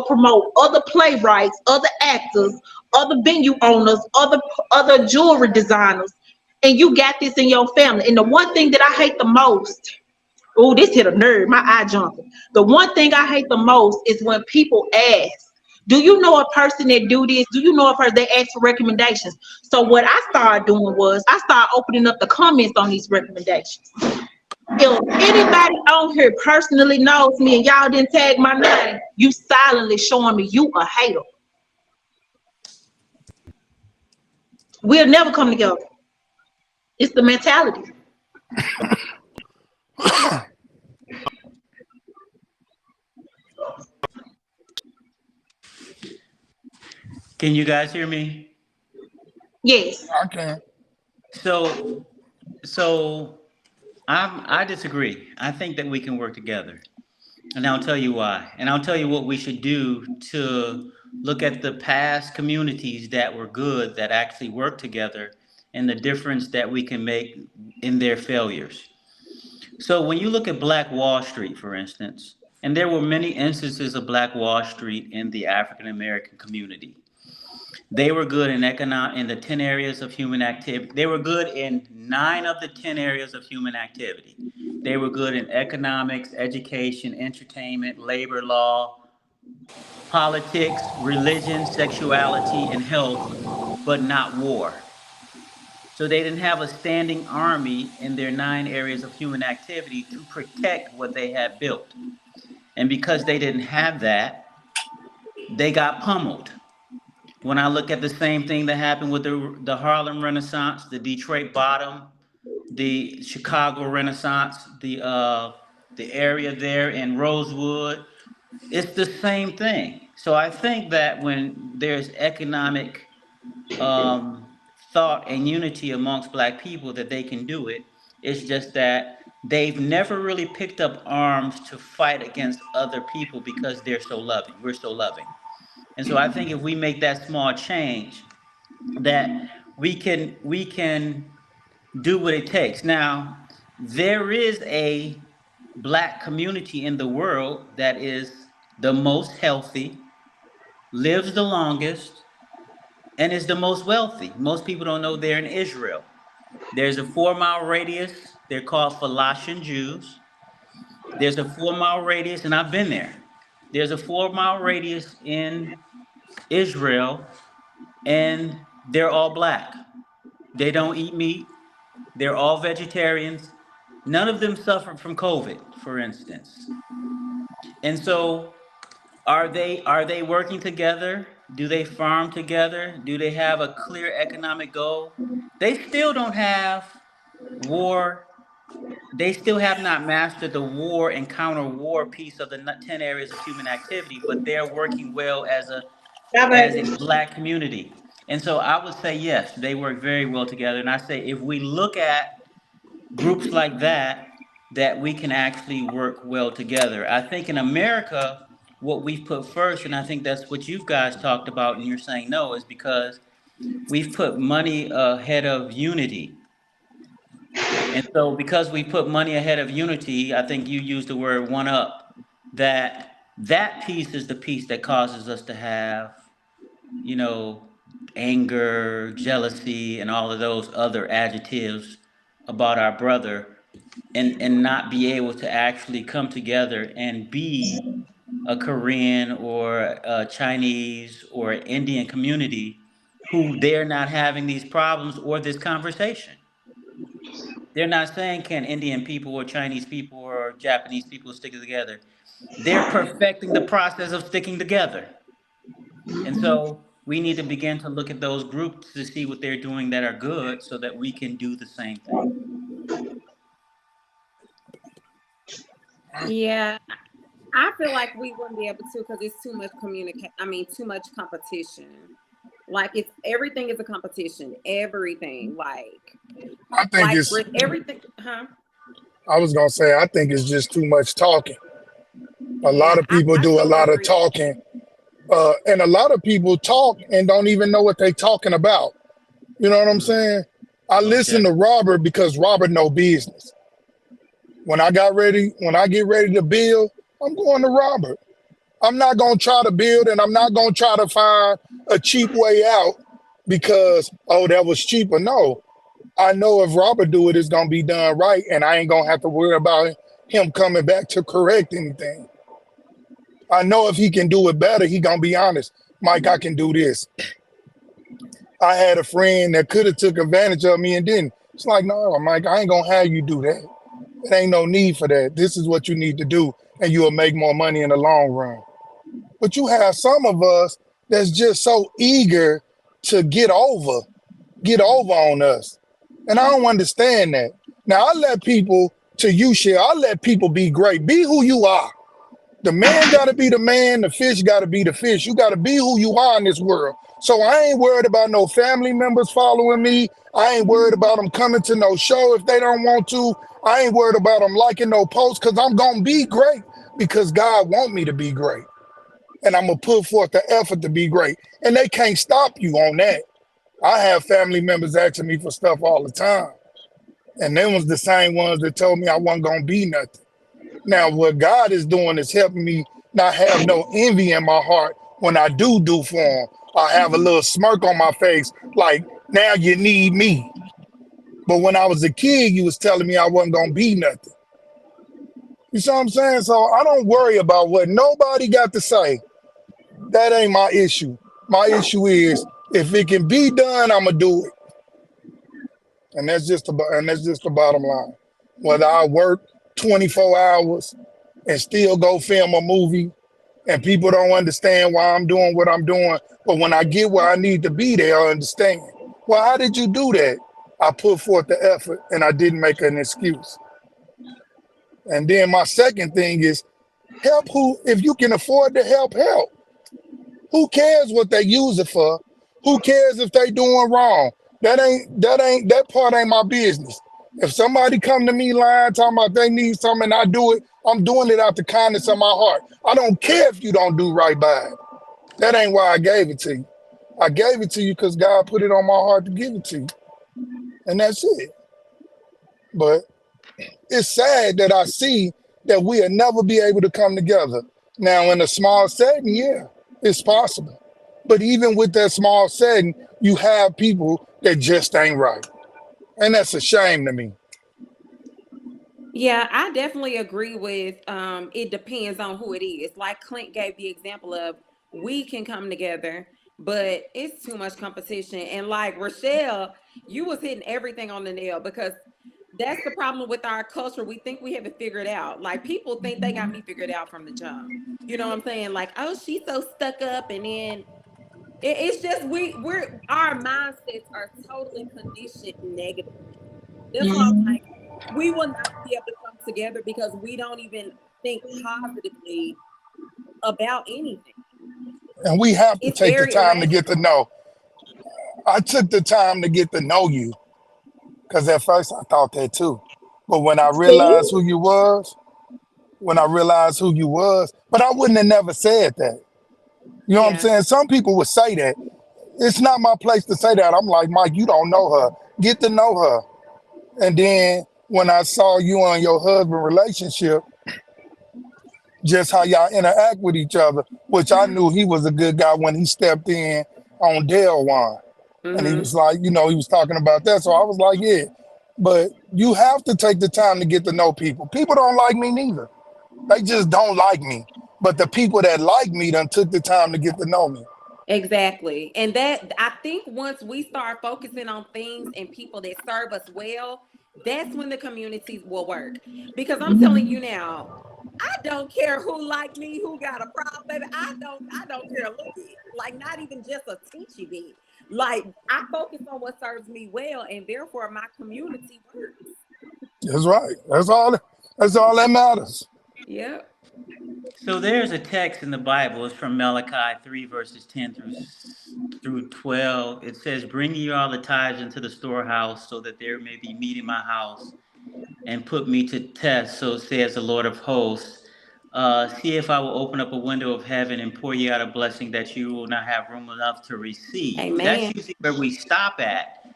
promote other playwrights, other actors, other venue owners, other jewelry designers, and you got this in your family. And the one thing that I hate the most, oh, this hit a nerve, my eye jumping. The one thing I hate the most is when people ask, do you know a person that do this? Do you know a person that asks for recommendations? So what I started doing was I started opening up the comments on these recommendations. If anybody on here personally knows me and y'all didn't tag my name, you silently showing me you a hater. We'll never come together. It's the mentality. Can you guys hear me? Yes. I can. So I disagree. I think that we can work together. And I'll tell you why. And I'll tell you what we should do to look at the past communities that were good, that actually worked together, and the difference that we can make in their failures. So when you look at Black Wall Street, for instance, and there were many instances of Black Wall Street in the African American community. They were good in the 10 areas of human activity. They were good in 9 of the 10 areas of human activity. They were good in economics, education, entertainment, labor law, politics, religion, sexuality, and health, but not war. So they didn't have a standing army in their 9 areas of human activity to protect what they had built. And because they didn't have that, they got pummeled. When I look at the same thing that happened with the Harlem Renaissance, the Detroit Bottom, the Chicago Renaissance, the area there in Rosewood, it's the same thing. So I think that when there's economic thought and unity amongst Black people, that they can do it. It's just that they've never really picked up arms to fight against other people because they're so loving. We're so loving. And so I think if we make that small change, that we can do what it takes. Now, there is a Black community in the world that is the most healthy, lives the longest, and is the most wealthy. Most people don't know they're in Israel. There's a 4-mile radius. They're called Falashan Jews. There's a 4-mile radius, and I've been there. There's a 4-mile radius in Israel, and they're all Black. They don't eat meat. They're all vegetarians. None of them suffered from COVID, for instance. And so are they working together? Do they farm together? Do they have a clear economic goal? They still don't have war. They still have not mastered the war and counter-war piece of the 10 areas of human activity, but they're working well as a Black community. And so I would say, yes, they work very well together. And I say, if we look at groups like that, that we can actually work well together. I think in America, what we've put first, and I think that's what you guys talked about, and you're saying no, is because we've put money ahead of unity. And so because we put money ahead of unity, I think you used the word one up, that piece is the piece that causes us to have, anger, jealousy, and all of those other adjectives about our brother, and not be able to actually come together and be a Korean or a Chinese or Indian community who they're not having these problems or this conversation. They're not saying, can Indian people or Chinese people or Japanese people stick together? They're perfecting the process of sticking together. And so we need to begin to look at those groups to see what they're doing that are good so that we can do the same thing. Yeah, I feel like we wouldn't be able to because it's too much too much competition. Like everything is a competition. Everything, I think it's. everything, huh? I was gonna say I think it's just too much talking. A lot Yeah, of people I do a totally lot of agree. talking, and a lot of people talk and don't even know what they're talking about. You know what I'm saying? I Most listen to definitely. Robert because Robert know business. When I get ready to build, I'm going to Robert. I'm not gonna try to build, and I'm not gonna try to find a cheap way out because that was cheaper. No, I know if Robert do it, it's gonna be done right, and I ain't gonna have to worry about him coming back to correct anything. I know if he can do it better, he gonna be honest. Mike, I can do this. I had a friend that could have took advantage of me and didn't. It's like, no, Mike, I ain't gonna have you do that. There ain't no need for that. This is what you need to do, and you'll make more money in the long run. But you have some of us that's just so eager to get over on us. And I don't understand that. Now I let people, to you, share, I let people be great. Be who you are. The man got to be the man. The fish got to be the fish. You got to be who you are in this world. So I ain't worried about no family members following me. I ain't worried about them coming to no show if they don't want to. I ain't worried about them liking no posts because I'm going to be great because God want me to be great. And I'm going to put forth the effort to be great. And they can't stop you on that. I have family members asking me for stuff all the time. And they was the same ones that told me I wasn't going to be nothing. Now, what God is doing is helping me not have no envy in my heart when I do for them. I have a little smirk on my face, like, now you need me. But when I was a kid, you was telling me I wasn't going to be nothing. You see what I'm saying? So I don't worry about what nobody got to say. That ain't my issue. My issue is if it can be done, I'm going to do it. And that's just the bottom line. Whether I work 24 hours and still go film a movie and people don't understand why I'm doing what I'm doing, but when I get where I need to be, they'll understand. Well, how did you do that? I put forth the effort and I didn't make an excuse. And then my second thing is help if you can afford to help. Who cares what they use it for? Who cares if they doing wrong? That part ain't my business. If somebody come to me lying, talking about they need something and I do it, I'm doing it out the kindness of my heart. I don't care if you don't do right by it. That ain't why I gave it to you. I gave it to you because God put it on my heart to give it to you. And that's it. But it's sad that I see that we'll never be able to come together. Now, in a small setting, yeah, it's possible. But even with that small setting, you have people that just ain't right. And that's a shame to me. Yeah, I definitely agree with it depends on who it is. Like Clint gave the example of we can come together, but it's too much competition. And like Rochelle, you was hitting everything on the nail because that's the problem with our culture. We think we have it figured out. Like people think they got me figured out from the jump. You know what I'm saying? Like, oh, she's so stuck up, and then it's just we're our mindsets are totally conditioned negatively. That's why I'm like, we will not be able to come together because we don't even think positively about anything. And we have to It's take the very time to get to irrational. know. I took the time to get to know you because at first I thought that too. But when I See? realized who you was, but I wouldn't have never said that. You know what I'm Yeah. saying? Some people would say that. It's not my place to say that. I'm like, Mike, you don't know her. Get to know her. And then when I saw you and your husband relationship, just how y'all interact with each other, which I knew he was a good guy when he stepped in on Dale One. And he Mm-hmm. was like, he was talking about that. So I was like, yeah. But you have to take the time to get to know people. People don't like me neither. They just don't like me. But the people that like me done took the time to get to know me. Exactly. And that I think once we start focusing on things and people that serve us well, that's when the communities will work. Because I'm telling you now, I don't care who like me, who got a problem, baby. I don't care a little bit. like not even just a teaching it. Like I focus on what serves me well, and therefore my community works. That's right. That's all that matters. Yep. So there's a text in the Bible. It's from Malachi 3, verses 10 through 12. It says, "Bring ye all the tithes into the storehouse, so that there may be meat in my house, and put me to test, so says the Lord of hosts. See if I will open up a window of heaven and pour you out a blessing that you will not have room enough to receive." Amen. That's usually where we stop at.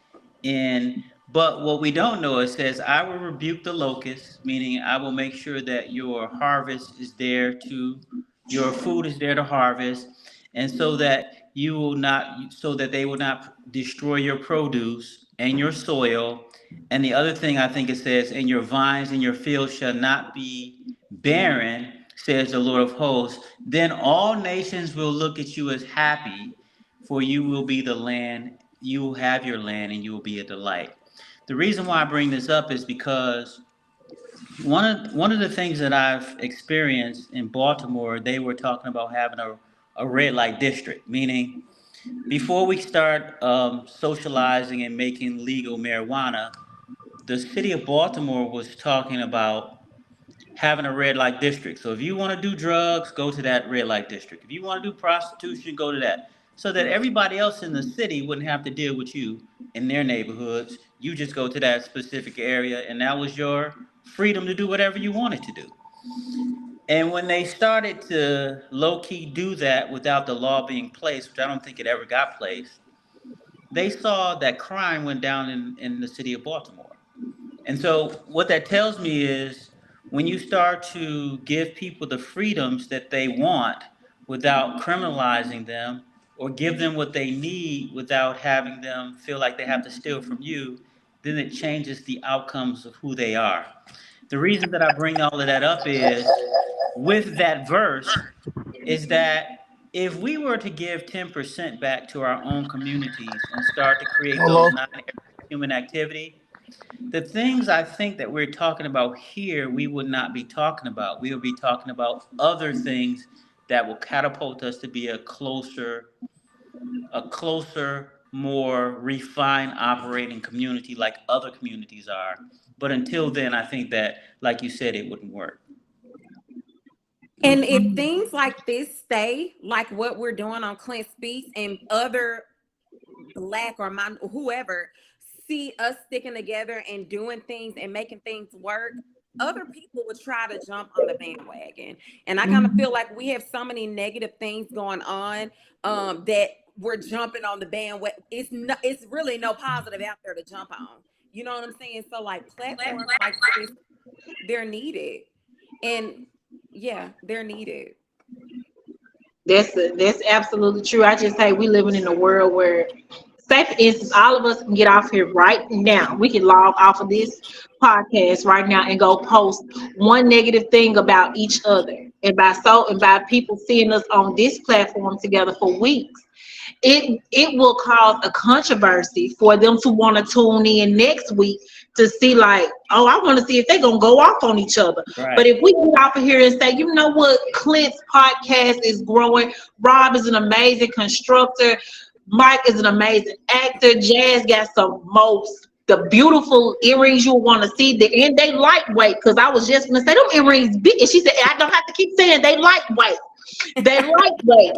But what we don't know, it says, "I will rebuke the locusts," meaning I will make sure that your harvest is there your food is there to harvest, and so that they will not destroy your produce and your soil. And the other thing I think it says, "And your vines and your fields shall not be barren, says the Lord of hosts. Then all nations will look at you as happy, for you will be the land, you will have your land, and you will be a delight." The reason why I bring this up is because one of the things that I've experienced in Baltimore, they were talking about having a red light district, meaning before we start socializing and making legal marijuana, the city of Baltimore was talking about having a red light district. So if you want to do drugs, go to that red light district. If you want to do prostitution, go to that. So that everybody else in the city wouldn't have to deal with you in their neighborhoods. You just go to that specific area, and that was your freedom to do whatever you wanted to do. And when they started to low-key do that without the law being placed, which I don't think it ever got placed, they saw that crime went down in the city of Baltimore. And so what that tells me is when you start to give people the freedoms that they want without criminalizing them, or give them what they need without having them feel like they have to steal from you, then it changes the outcomes of who they are. The reason that I bring all of that up is, with that verse, is that if we were to give 10% back to our own communities and start to create Hello. those non-human activity, the things I think that we're talking about here, we would not be talking about. We would be talking about other things that will catapult us to be a closer, more refined operating community like other communities are. But until then, I think that, like you said, it wouldn't work. And if things like this stay like what we're doing on Clint Speaks, and other Black or whoever see us sticking together and doing things and making things work, other people would try to jump on the bandwagon. And I kind of feel like we have so many negative things going on that we're jumping on the bandwagon. It's really no positive out there to jump on. You know what I'm saying? So like platforms like this, they're needed. And yeah, they're needed. That's absolutely true. I just say we living in a world where, say for instance, all of us can get off here right now. We can log off of this podcast right now and go post one negative thing about each other. And by people seeing us on this platform together for weeks, it will cause a controversy for them to want to tune in next week to see like, oh, I want to see if they're going to go off on each other. Right. But if we get off of here and say, you know what, Clint's podcast is growing, Rob is an amazing constructor, Mike is an amazing actor, Jazz got the beautiful earrings you'll want to see, and they lightweight, because I was just going to say, them earrings big, and she said, I don't have to keep saying they lightweight. They lightweight.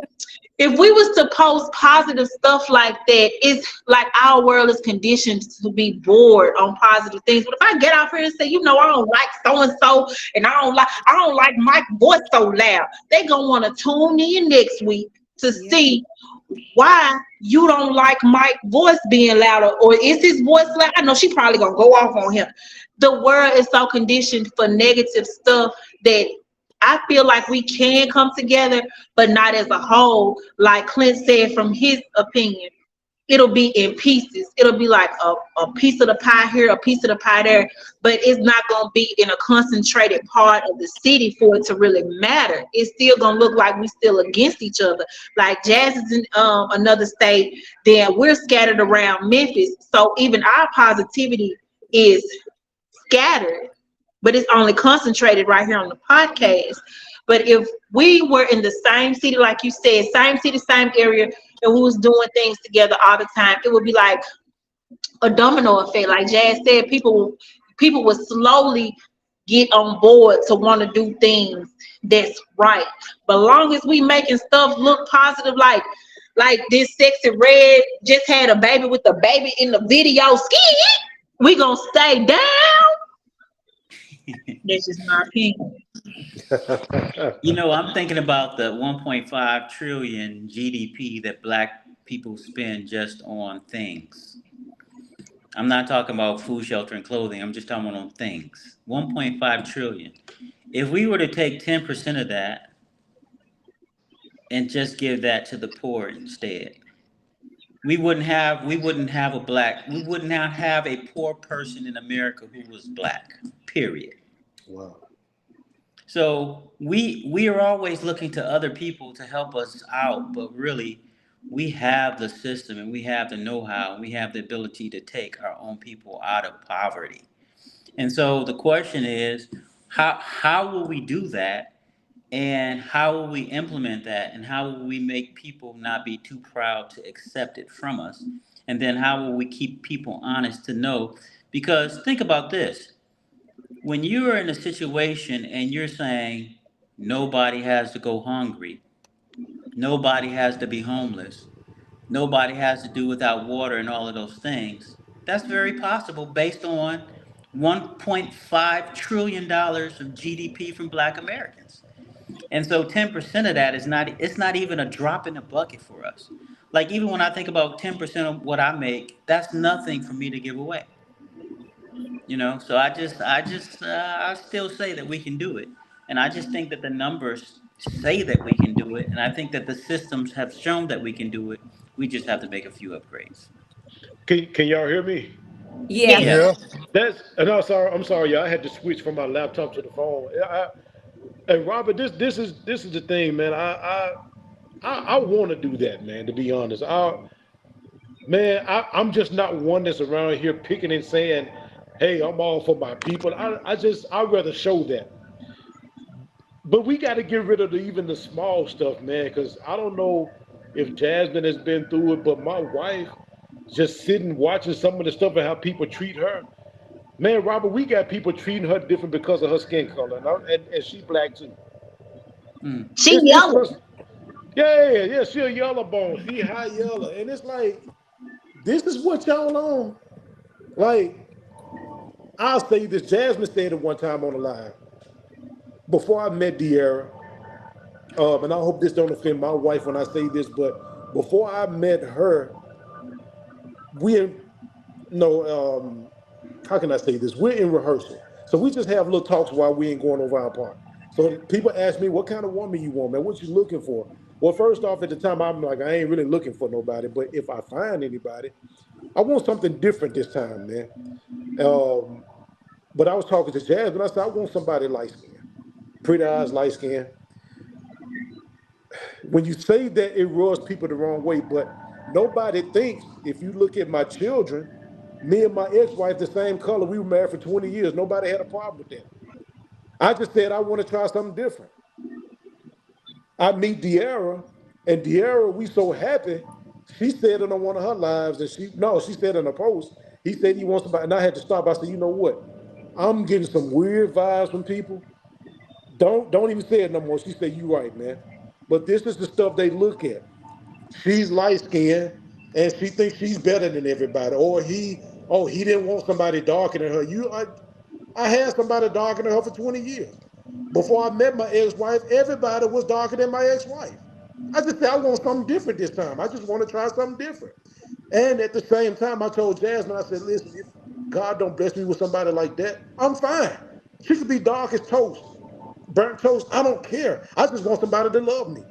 If we was to post positive stuff like that, it's like our world is conditioned to be bored on positive things. But if I get out here and say, you know, I don't like so-and-so, and I don't like Mike's voice so loud, they gonna want to tune in next week to see why you don't like Mike's voice being louder, or is his voice loud? I know she probably gonna go off on him. The world is so conditioned for negative stuff that I feel like we can come together, but not as a whole. Like Clint said, from his opinion, it'll be in pieces. It'll be like a piece of the pie here, a piece of the pie there, but it's not going to be in a concentrated part of the city for it to really matter. It's still going to look like we still against each other. Like Jazz is in another state, then we're scattered around Memphis. So even our positivity is scattered, but it's only concentrated right here on the podcast. But if we were in the same city, like you said, same city, same area, and we was doing things together all the time, it would be like a domino effect. Like Jazz said, people would slowly get on board to want to do things that's right. But long as we making stuff look positive, like this Sexy Red just had a baby with the baby in the video, we gonna stay down. That's just my opinion. I'm thinking about the 1.5 trillion GDP that Black people spend just on things. I'm not talking about food, shelter, and clothing. I'm just talking about on things. 1.5 trillion. If we were to take 10% of that and just give that to the poor instead, we wouldn't have a poor person in America who was Black. Period. Wow. So we are always looking to other people to help us out, but really we have the system and we have the know-how and we have the ability to take our own people out of poverty. And so the question is, how will we do that? And how will we implement that? And how will we make people not be too proud to accept it from us? And then how will we keep people honest to know? Because think about this. When you are in a situation and you're saying nobody has to go hungry, nobody has to be homeless, nobody has to do without water and all of those things, that's very possible based on $1.5 trillion of GDP from Black Americans. And so 10% of that it's not even a drop in the bucket for us. Like even when I think about 10% of what I make, that's nothing for me to give away. So I still say that we can do it. And I just think that the numbers say that we can do it. And I think that the systems have shown that we can do it. We just have to make a few upgrades. Can y'all hear me? Yeah. Yeah. Yeah. That's and I'm sorry, y'all. I had to switch from my laptop to the phone. And Robert, this is the thing, man. I want to do that, man. To be honest, I'm just not one that's around here picking and saying, "Hey, I'm all for my people." I'd rather show that. But we got to get rid of even the small stuff, man. Because I don't know if Jasmine has been through it, but my wife just sitting watching some of the stuff and how people treat her. Man, Robert, we got people treating her different because of her skin color, and she Black too. Mm. She It's yellow. just, yeah, she a yellow bone, she high yellow, and it's like, this is what y'all on. Like, I'll say this. Jasmine said it one time on the live before I met De'Ara, and I hope this don't offend my wife when I say this, but before I met her, we no, how can I say this? We're in rehearsal. So we just have little talks while we ain't going over our part. So people ask me, what kind of woman you want, man? What you looking for? Well, first off, at the time, I'm like, I ain't really looking for nobody. But if I find anybody, I want something different this time, man. But I was talking to Jazz, and I said, I want somebody light skinned, pretty eyes, light skin. When you say that, it rubs people the wrong way. But nobody thinks, if you look at my children, me and my ex-wife, the same color, we were married for 20 years. Nobody had a problem with that. I just said, I want to try something different. I meet De'Ara, and De'Ara, we so happy. She said it on one of her lives, and she said in a post, he said he wants somebody, and I had to stop. I said, you know what? I'm getting some weird vibes from people. Don't even say it no more. She said, you right, man. But this is the stuff they look at. She's light skinned, and she thinks she's better than everybody. Or he didn't want somebody darker than her. I had somebody darker than her for 20 years. Before I met my ex-wife, everybody was darker than my ex-wife. I just said, I want something different this time. I just want to try something different. And at the same time, I told Jasmine, I said, listen, if God don't bless me with somebody like that, I'm fine. She could be dark as toast, burnt toast. I don't care. I just want somebody to love me.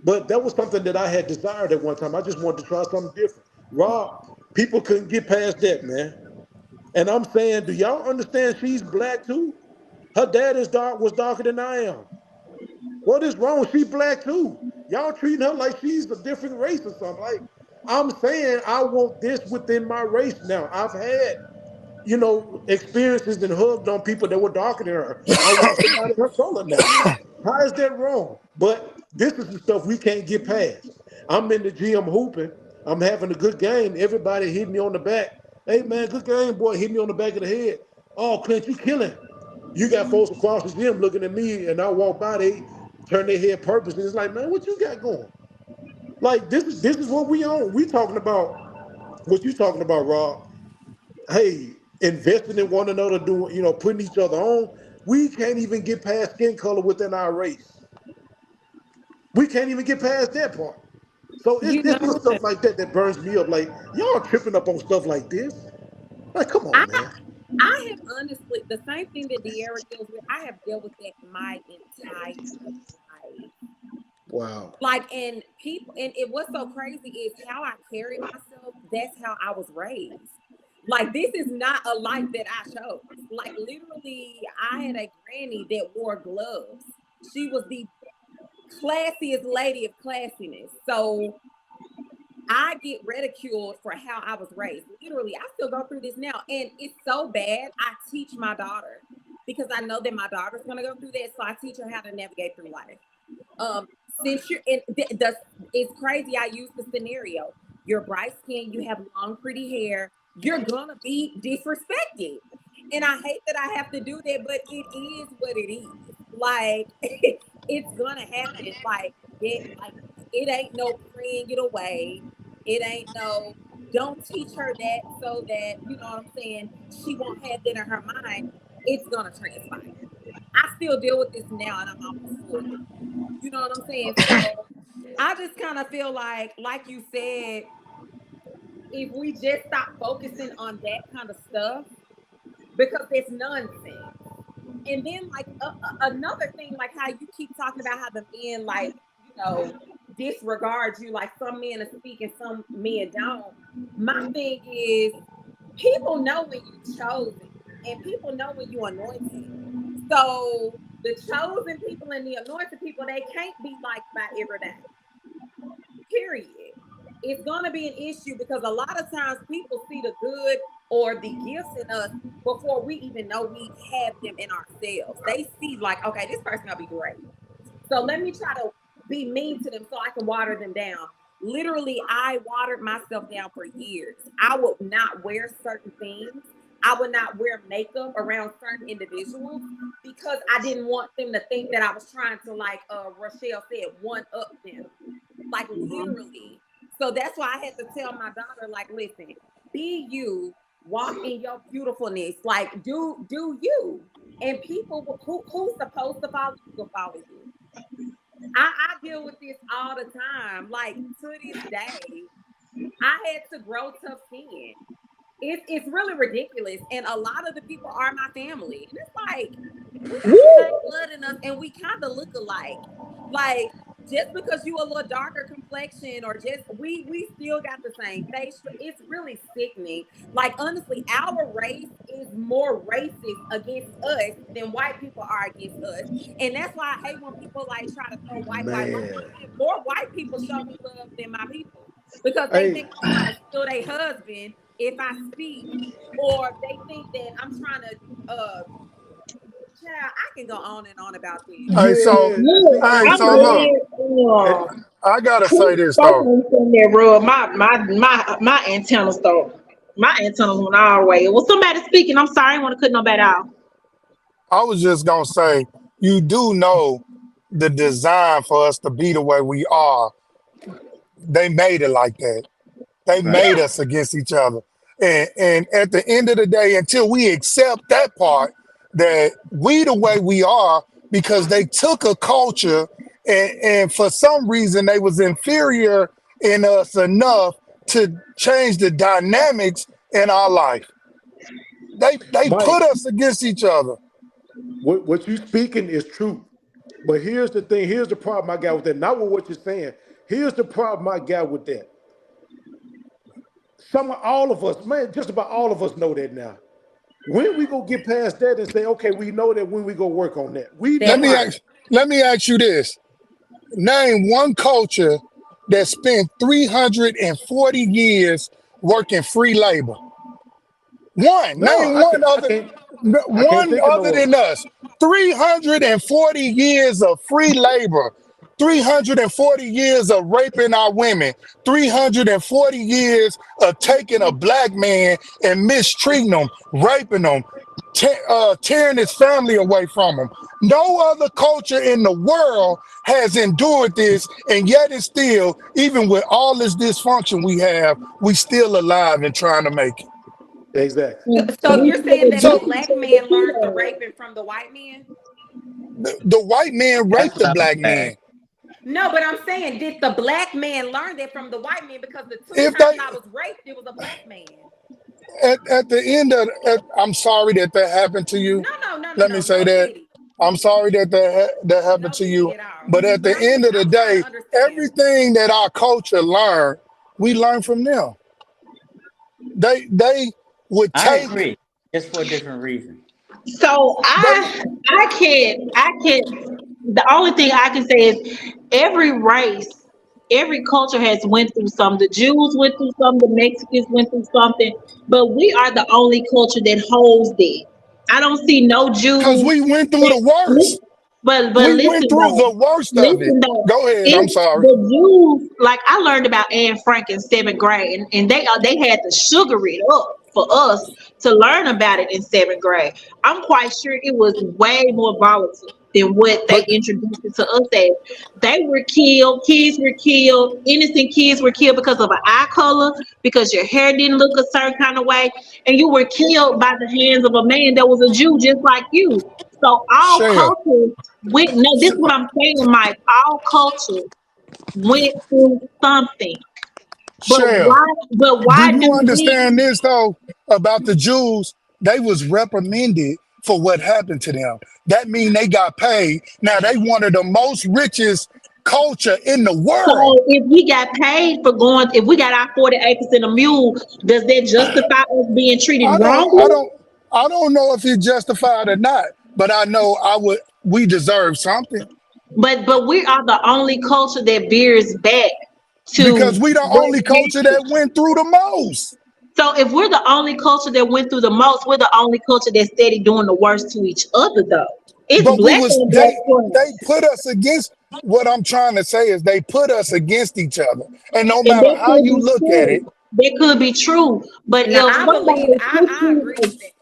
But that was something that I had desired at one time. I just wanted to try something different. Rob, people couldn't get past that, man. And I'm saying, do y'all understand she's Black too? Her dad was darker than I am. What is wrong? She Black too. Y'all treating her like she's a different race or something. Like, I'm saying I want this within my race now. I've had, experiences and hugged on people that were darker than her. I want somebody her color now. How is that wrong? But this is the stuff we can't get past. I'm in the gym hooping. I'm having a good game. Everybody hit me on the back. Hey man, good game, boy. Hit me on the back of the head. Oh, Clint, you killing. You got folks across the gym looking at me, and I walk by, they turn their head purposely. It's like, man, what you got going? Like this is what we own. We talking about what you talking about, Rob. Hey, investing in one another, doing, putting each other on. We can't even get past skin color within our race. We can't even get past that part. So You it's little know, stuff like that that burns me up. Like, y'all tripping up on stuff like this. Like, come I on, man. I have honestly the same thing that De'Ara deals with. I have dealt with that my entire life. Wow. Like, and people, and it what's so crazy is how I carry myself. That's how I was raised. Like, this is not a life that I chose. Like, literally, I had a granny that wore gloves. She was the classiest lady of classiness. So I get ridiculed for how I was raised. Literally, I still go through this now. And it's so bad. I teach my daughter because I know that my daughter's going to go through that. So I teach her how to navigate through life. Since you're in it's crazy. I use the scenario. You're bright skinned, you have long, pretty hair, you're gonna be disrespected. And I hate that I have to do that, but it is what it is. Like, it's gonna happen. Like, it ain't no praying it away. It ain't no, don't teach her that so that, you know what I'm saying, she won't have that in her mind. It's gonna transpire. I still deal with this now and I'm almost 40. You know what I'm saying? So I just kind of feel like you said, if we just stop focusing on that kind of stuff, because it's nonsense. And then, like, another thing, like how you keep talking about how the men, like, disregard you, like some men are speaking, some men don't. My thing is, people know when you chosen, and people know when you anointed. So the chosen people and the anointed people, they can't be liked by everybody. Period. It's gonna be an issue because a lot of times people see the good or the gifts in us before we even know we have them in ourselves. They see, like, okay, this person gonna be great. So let me try to be mean to them so I can water them down. Literally, I watered myself down for years. I would not wear certain things. I would not wear makeup around certain individuals because I didn't want them to think that I was trying to, like Rochelle said, one up them. Like, literally. So that's why I had to tell my daughter, like, listen, be you, walk in your beautifulness, like, do you. And people who's supposed to follow you will follow you. I deal with this all the time. Like, to this day, I had to grow tough skin. It's really ridiculous. And a lot of the people are my family. And it's like, we got the same blood in us and we kind of look alike. Like, just because you a little darker complexion or just we still got the same face. It's really sickening. Like, honestly, our race is more racist against us than white people are against us. And that's why I hate when people like try to throw white. More white people show me love than my people. Because they think I'm trying to steal their husband if I speak, or they think that I'm trying to child, I can go on and on about this. Hey, so I'm look, I gotta say this though. My antennas though. My antennas went all the way. Was somebody speaking? I'm sorry, I didn't want to cut nobody out. I was just gonna say, you do know the design for us to be the way we are. They made it like that. They made us against each other. And at the end of the day, until we accept that part, that we the way we are, because they took a culture and for some reason they was inferior in us enough to change the dynamics in our life. They Mike, put us against each other. what you speaking is true. But here's the thing. Here's the problem I got with that. Not with what you're saying. Here's the problem I got with that. All of us, man, just about all of us know that now. When we go get past that and say, okay, we know that when we go work on that. Let me ask you this. Name one culture that spent 340 years working free labor. Name one other. I can't One think of other no. than us. 340 years of free labor. 340 years of raping our women. 340 years of taking a black man and mistreating them, raping them, tearing his family away from him. No other culture in the world has endured this, and yet it's still, even with all this dysfunction we have, we still alive and trying to make it. Exactly. So you're saying that the So black man learned the raping from the white man? the white man That's raped what the I black was saying. man. No, but I'm saying, did the black man learn that from the white man? Because the two If times they I was raped, it was a black man. at the end of I'm sorry that happened to you. Let me say No that. pity. I'm sorry that that happened No to you. pity at all. But at But the end of the I'm trying day, to understand. everything that our culture learned, we learn from them. They would I take agree, just for a different reason. So they I can't. The only thing I can say is every race, every culture has went through something. The Jews went through something. The Mexicans went through something. But we are the only culture that holds that. I don't see no because Jews we went through that. the worst. But We went listen through though, the worst of it. listen though. Go ahead. I'm If sorry. the Jews, like I learned about Anne Frank in seventh grade, and they had to sugar it up for us to learn about it in seventh grade. I'm quite sure it was way more volatile than what they But introduced it to us as. They were killed, kids were killed, innocent kids were killed because of an eye color, because your hair didn't look a certain kind of way, and you were killed by the hands of a man that was a Jew just like you. So all Share. cultures no, this is what I'm saying, Mike. All cultures went through something. But Share. Do why you do we understand this though about the Jews? They was reprimanded for what happened to them. That mean they got paid. Now they one of the most richest culture in the world. so if we got paid for going if we got our 40 acres and a mule, does that justify us being treated I don't I wrongly? don't I don't know if it's justified or not, but I know I would we deserve something But we are the only culture that veers back because to we the what only culture that happened. went through the most. So if we're the only culture that went through the most, we're the only culture that's steady doing the worst to each other though. It's But we black was on black they crime. put us against what I'm trying to say is they put us against each other. And no And matter that how could you be look at it, true. That could be true. But Now if I believe somebody puts I agree with you, that.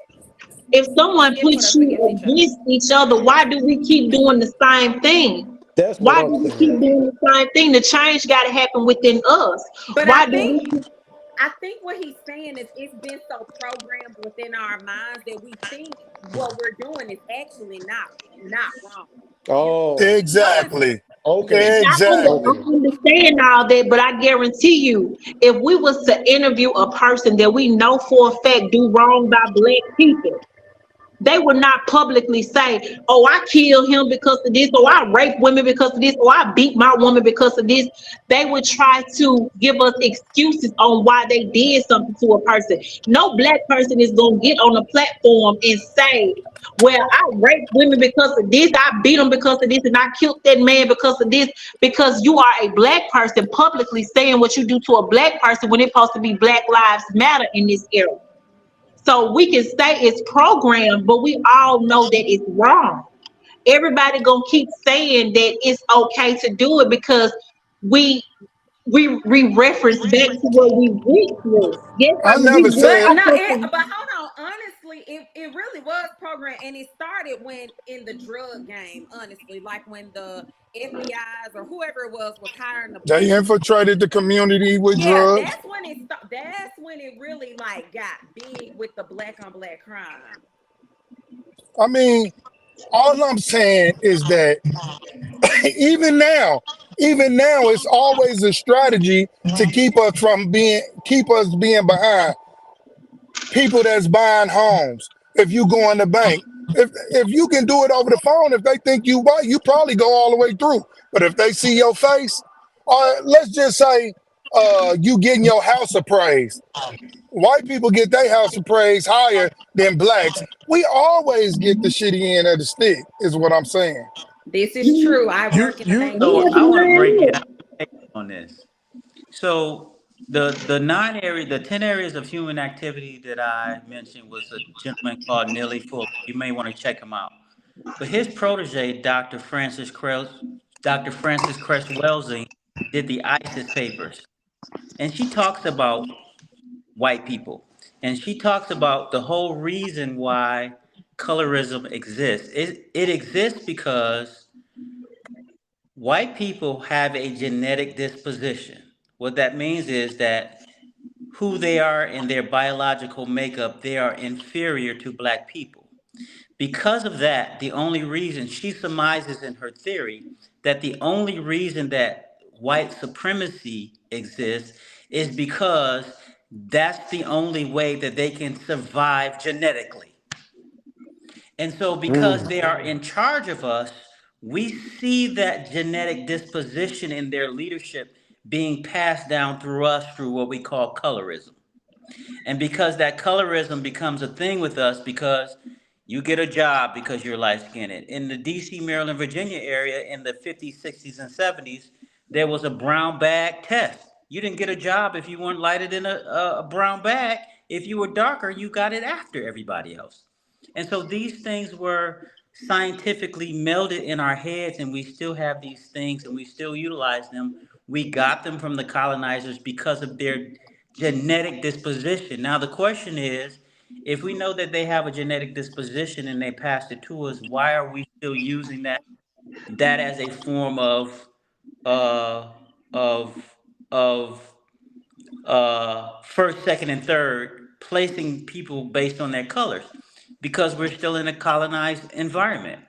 if someone It put puts us you against each other. against each other, why do we keep doing the same thing? that's what Why do I'm we saying. keep doing the same thing? The change got to happen within us. But Why do we? I think what he's saying is it's been so programmed within our minds that we think what we're doing is actually not wrong. You Oh, notice exactly. okay, I okay. Exactly. understand all that, but I guarantee you, if we was to interview a person that we know for a fact do wrong by black people, they would not publicly say, "Oh, I killed him because of this," or "I raped women because of this," or "I beat my woman because of this." They would try to give us excuses on why they did something to a person. No black person is gonna get on a platform and say, "Well, I raped women because of this, I beat them because of this, and I killed that man because of this." Because you are a black person publicly saying what you do to a black person when it's supposed to be Black Lives Matter in this era. So we can say it's programmed, but we all know that it's wrong. Everybody gonna keep saying that it's okay to do it because we we reference back to what we went through. Yes, I I mean we never went But said no, through something, but hold on. Honestly, it really was programmed, and it started when in the drug game. Honestly, like when the FBI's or whoever it was hiring the they black. infiltrated the community with Yeah, drugs. that's when that's when it really like got big with the black on black crime. I mean, all I'm saying is that even now, even now, it's always a strategy to keep us being behind people that's buying homes. If you go in the bank, if you can do it over the phone, if they think you white, you probably go all the way through. But if they see your face, or let's just say you getting your house appraised. White people get their house appraised higher than blacks. We always get the shitty end of the stick, is what I'm saying. This is you true. I You work in the you banking So you I want to industry. break it understand down on this. So the 10 areas of human activity that I mentioned was a gentleman called Neely Fuller. You may want to check him out. But his protege, Dr. Frances Cress Welsing, did the ISIS papers, and she talks about white people, and she talks about the whole reason why colorism exists. It exists because white people have a genetic disposition. What that means is that who they are in their biological makeup, they are inferior to black people. Because of that, the only reason she surmises in her theory that the only reason that white supremacy exists is because that's the only way that they can survive genetically. And so, because Mm. they are in charge of us, we see that genetic disposition in their leadership being passed down through us through what we call colorism. And because that colorism becomes a thing with us, because you get a job because you're light skinned. In the DC, Maryland, Virginia area in the 50s, 60s, and 70s, there was a brown bag test. You didn't get a job if you weren't lighted in a brown bag. If you were darker, you got it after everybody else. And so these things were scientifically melded in our heads, and we still have these things and we still utilize them. We got them from the colonizers because of their genetic disposition. Now, the question is, if we know that they have a genetic disposition and they passed it to us, why are we still using that as a form uh of of first, second, and third, placing people based on their colors? Because we're still in a colonized environment.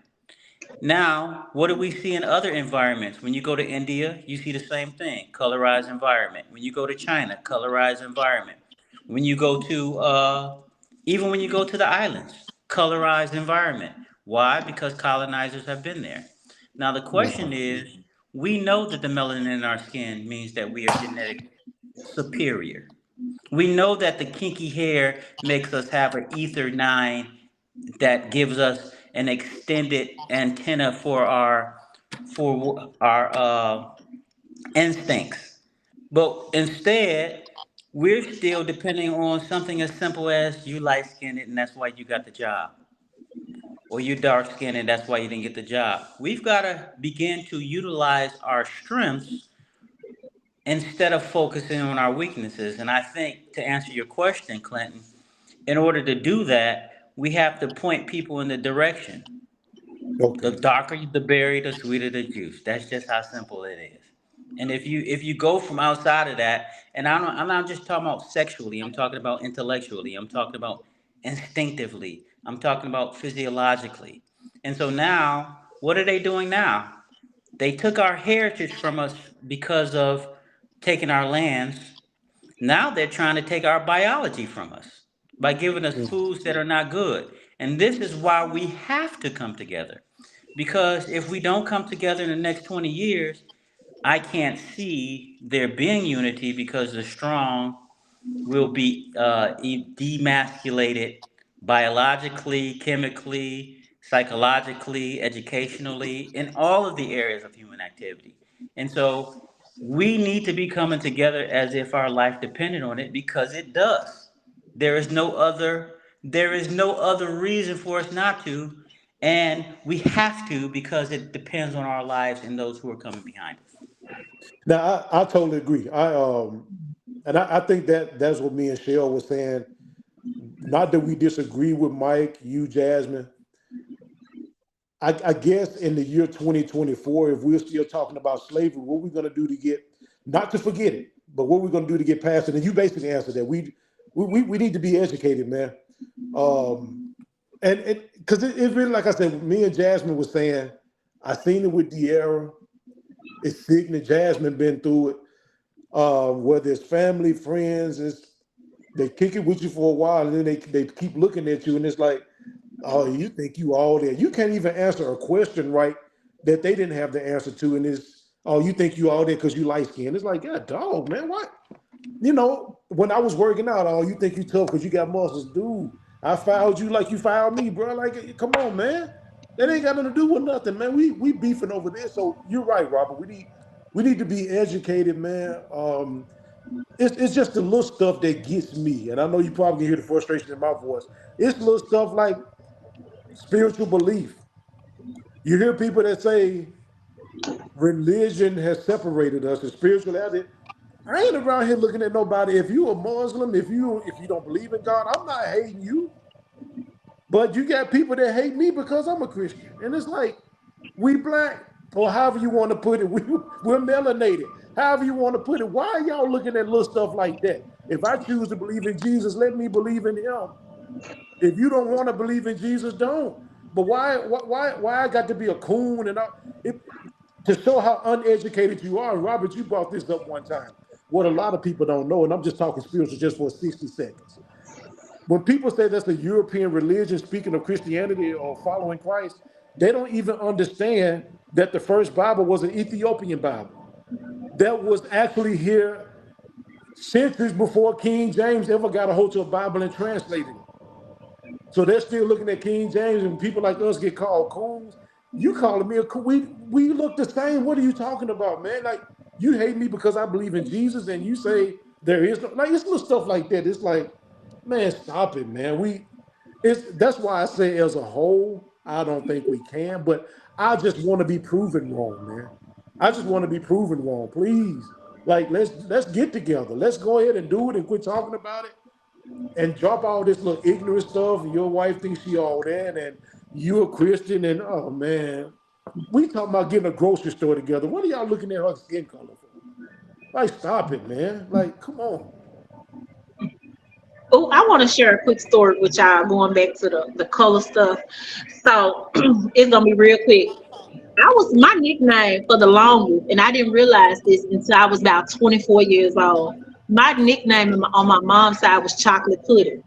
Now, what do we see in other environments? When you go to India, you see the same thing, colorized environment. When you go to China, colorized environment. When you go to, even when you go to the islands, colorized environment. Why? Because colonizers have been there. Now, the question is, we know that the melanin in our skin means that we are genetically superior. We know that the kinky hair makes us have an ether 9 that gives us an extended antenna for our instincts. But instead, we're still depending on something as simple as you light skinned and that's why you got the job. Or you dark skinned and that's why you didn't get the job. We've got to begin to utilize our strengths instead of focusing on our weaknesses. And I think to answer your question, Clinton, in order to do that, we have to point people in the direction. The Okay. darker the berry, the sweeter the juice. That's just how simple it is. And if you go from outside of that, and I'm not just talking about sexually, I'm talking about intellectually, I'm talking about instinctively, I'm talking about physiologically. And so now, what are they doing now? They took our heritage from us because of taking our lands. Now they're trying to take our biology from us by giving us foods that are not good. And this is why we have to come together. Because if we don't come together in the next 20 years, I can't see there being unity because the strong will be demasculated biologically, chemically, psychologically, educationally, in all of the areas of human activity. And so we need to be coming together as if our life depended on it because it does. There is no other there is no other reason for us not to, and we have to because it depends on our lives and those who are coming behind us. Now I totally agree. I think that that's what me and Shell was saying. Not that we disagree with Mike, you, Jasmine. I guess in the year 2024, if we're still talking about slavery, what we're gonna do to get not to forget it, but what we're gonna do to get past it. And you basically answered that. We need to be educated, man. And because it's really like I said, me and Jasmine was saying, I seen it with De'Ara. It's Signet. Jasmine been through it. Whether it's family, friends, they kick it with you for a while, and then they keep looking at you, and it's like, oh, you think you all there? You can't even answer a question right that they didn't have the answer to, and it's, oh, you think you all there because you light skinned? It's like, yeah, dog, man, what? You know, when I was working out, oh, you think you tough because you got muscles, dude. I fouled you like you fouled me, bro. Like, come on, man. That ain't got nothing to do with nothing, man. We beefing over this. So you're right, Robert. We need to be educated, man. it's just the little stuff that gets me. And I know you probably hear the frustration in my voice. It's little stuff like spiritual belief. You hear people that say religion has separated us and spirituality. I ain't around here looking at nobody. If you a Muslim, if you don't believe in God, I'm not hating you. But you got people that hate me because I'm a Christian. And it's like, we black, or however you want to put it, we're melanated. However you want to put it. Why are y'all looking at little stuff like that? If I choose to believe in Jesus, let me believe in him. If you don't want to believe in Jesus, don't. But why I got to be a coon and to show how uneducated you are? Robert, you brought this up one time. What a lot of people don't know, and I'm just talking spiritual just for 60 seconds. When people say that's a European religion, speaking of Christianity or following Christ, they don't even understand that the first Bible was an Ethiopian Bible that was actually here centuries before King James ever got a hold of a Bible and translated it. So they're still looking at King James, and people like us get called coons. You calling me a coon? We look the same. What are you talking about, man? Like, you hate me because I believe in Jesus, and you say there is no, like, it's little stuff like that. It's like, man, stop it, man. That's why I say as a whole, I don't think we can, but I just want to be proven wrong, man. I just want to be proven wrong, please. Like, let's get together. Let's go ahead and do it and quit talking about it and drop all this little ignorant stuff. And your wife thinks she all that, and you a Christian, and oh man, we talking about getting a grocery store together. What are y'all looking at her skin color for? Like, stop it, man. Like, come on. Oh, I want to share a quick story with y'all going back to the color stuff. So it's gonna be real quick. I was my nickname for the longest, and I didn't realize this until I was about 24 years old. My nickname on my mom's side was Chocolate Pudding.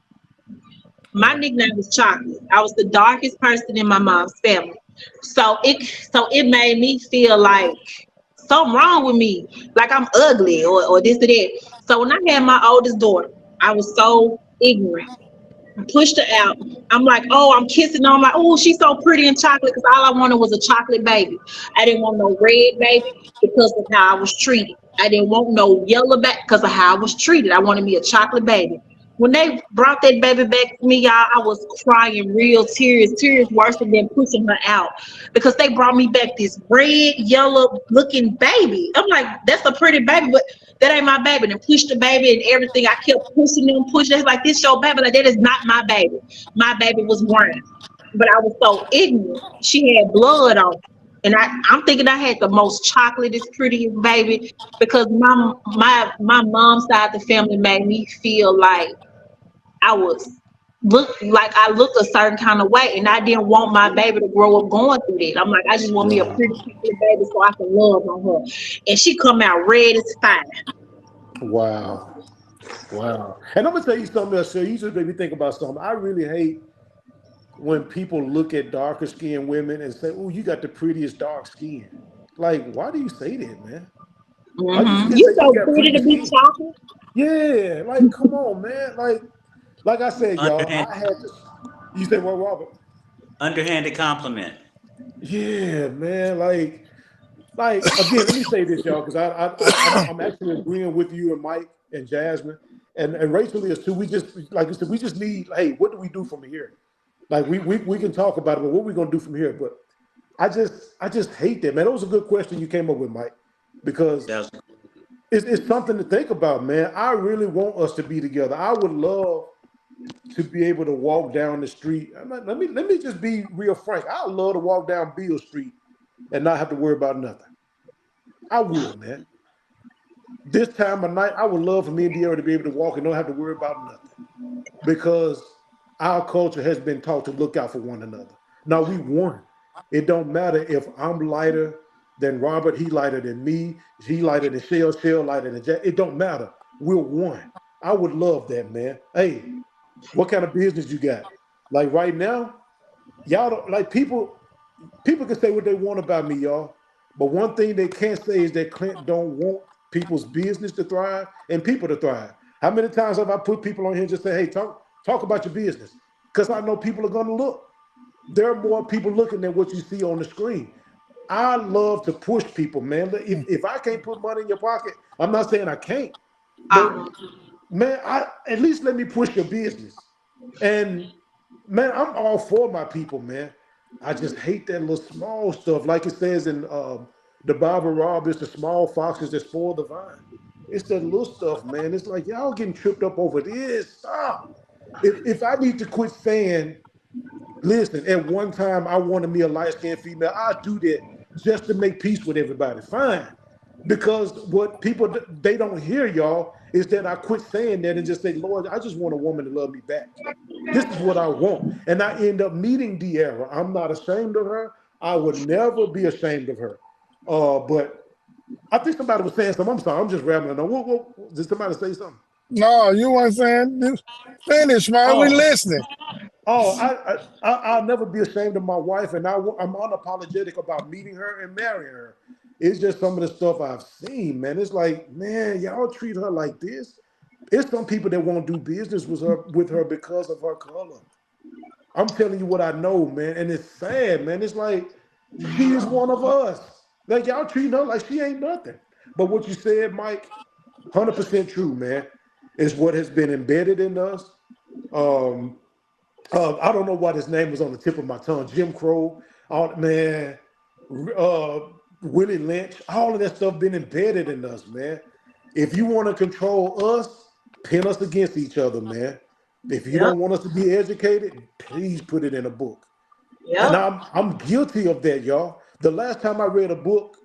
My nickname was Chocolate. I was the darkest person in my mom's family. So it made me feel like something wrong with me, like I'm ugly or this or that. So when I had my oldest daughter, I was so ignorant. I pushed her out. I'm like, oh, I'm kissing her. I'm like, oh, she's so pretty and chocolate because all I wanted was a chocolate baby. I didn't want no red baby because of how I was treated. I didn't want no yellow baby because of how I was treated. I wanted me a chocolate baby. When they brought that baby back to me, y'all, I was crying real tears worse than pushing her out because they brought me back this red, yellow looking baby. I'm like, that's a pretty baby, but that ain't my baby. And pushed the baby and everything. I kept pushing them, pushing. It's like, this your baby. Like, that is not my baby. My baby was brown. But I was so ignorant. She had blood on her. And I'm thinking I had the most chocolatest, prettiest baby because my mom's side of the family made me feel like I looked a certain kind of way, and I didn't want my baby to grow up going through that. I'm like, I just want me a pretty chocolate baby so I can love on her. And she come out red as fire. Wow. And I'm gonna tell you something else. So you just made me think about something. I really hate when people look at darker skinned women and say, "Oh, you got the prettiest dark skin." Like, why do you say that, man? Why Mm-hmm. you You say so you got pretty pretty to be skin? chocolate. Yeah, like, come on, man. Like I said, y'all, Underhand, I had to. You said what, Robert? underhanded compliment. Yeah, man. Like again, let me say this, y'all, because I'm actually agreeing with you and Mike and Jasmine and Rachel is too. We just, like I said, we just need. Hey, what do we do from here? Like we can talk about it, but what we gonna do from here? But I just hate that, man. That was a good question you came up with, Mike, because That was, it's something to think about, man. I really want us to be together. I would love to be able to walk down the street. Let me just be real frank. I love to walk down Beale Street and not have to worry about nothing. I would, man. This time of night, I would love for me and De'Ara to be able to walk and not have to worry about nothing. Because our culture has been taught to look out for one another. Now we won. It don't matter if I'm lighter than Robert, he lighter than me, he lighter than Shell lighter than Jack. It don't matter. We're one. I would love that, man. Hey, what kind of business you got? Like right now, y'all don't like people can say what they want about me, y'all. But one thing they can't say is that Clint don't want people's business to thrive and people to thrive. How many times have I put people on here and just say, hey, talk about your business? Because I know people are gonna look. There are more people looking than what you see on the screen. I love to push people, man. If I can't put money in your pocket, I'm not saying I can't, But man, at least let me push your business. And man, I'm all for my people, man. I just hate that little small stuff. Like it says in the Bible, Rob, it's the small foxes that spoil the vine. It's that little stuff, man. It's like y'all getting tripped up over this. Stop. If I need to quit saying, listen, at one time I wanted me a light-skinned female, I'll do that just to make peace with everybody. Fine. Because what people they don't hear, y'all, is that I quit saying that and just say, Lord, I just want a woman to love me back. This is what I want. And I end up meeting De'Ara. I'm not ashamed of her. I would never be ashamed of her. But I think somebody was saying something. I'm sorry, I'm just rambling on. Did somebody say something? No, you weren't saying. Finish, man. We Oh, listening. I'll never be ashamed of my wife, and I'm unapologetic about meeting her and marrying her. It's just some of the stuff I've seen, man. It's like, man, y'all treat her like this. It's some people that won't do business with her because of her color. I'm telling you what I know, man, and it's sad, man. It's like she is one of us. Like y'all treat her like she ain't nothing. But what you said, Mike, 100% true, man. Is what has been embedded in us. I don't know why his name was on the tip of my tongue. Jim Crow, man, Willie Lynch, all of that stuff been embedded in us, man. If you want to control us, pin us against each other, man. If you don't want us to be educated, please put it in a book. And I'm guilty of that, y'all. The last time I read a book,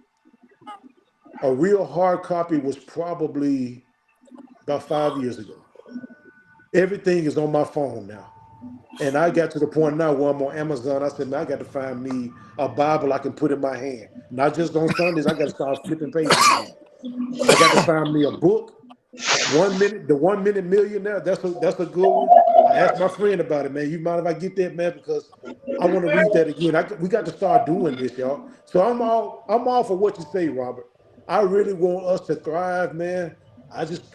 a real hard copy, was probably about 5 years ago. Everything is on my phone now. And I got to the point now where I'm on Amazon. I said, man, I got to find me a Bible I can put in my hand. Not just on Sundays. I got to start flipping pages. I got to find me a book. The 1 Minute Millionaire. That's a good one. I asked my friend about it, man. You mind if I get that, man? Because I want to read that again. We got to start doing this, y'all. So I'm all for what you say, Robert. I really want us to thrive, man.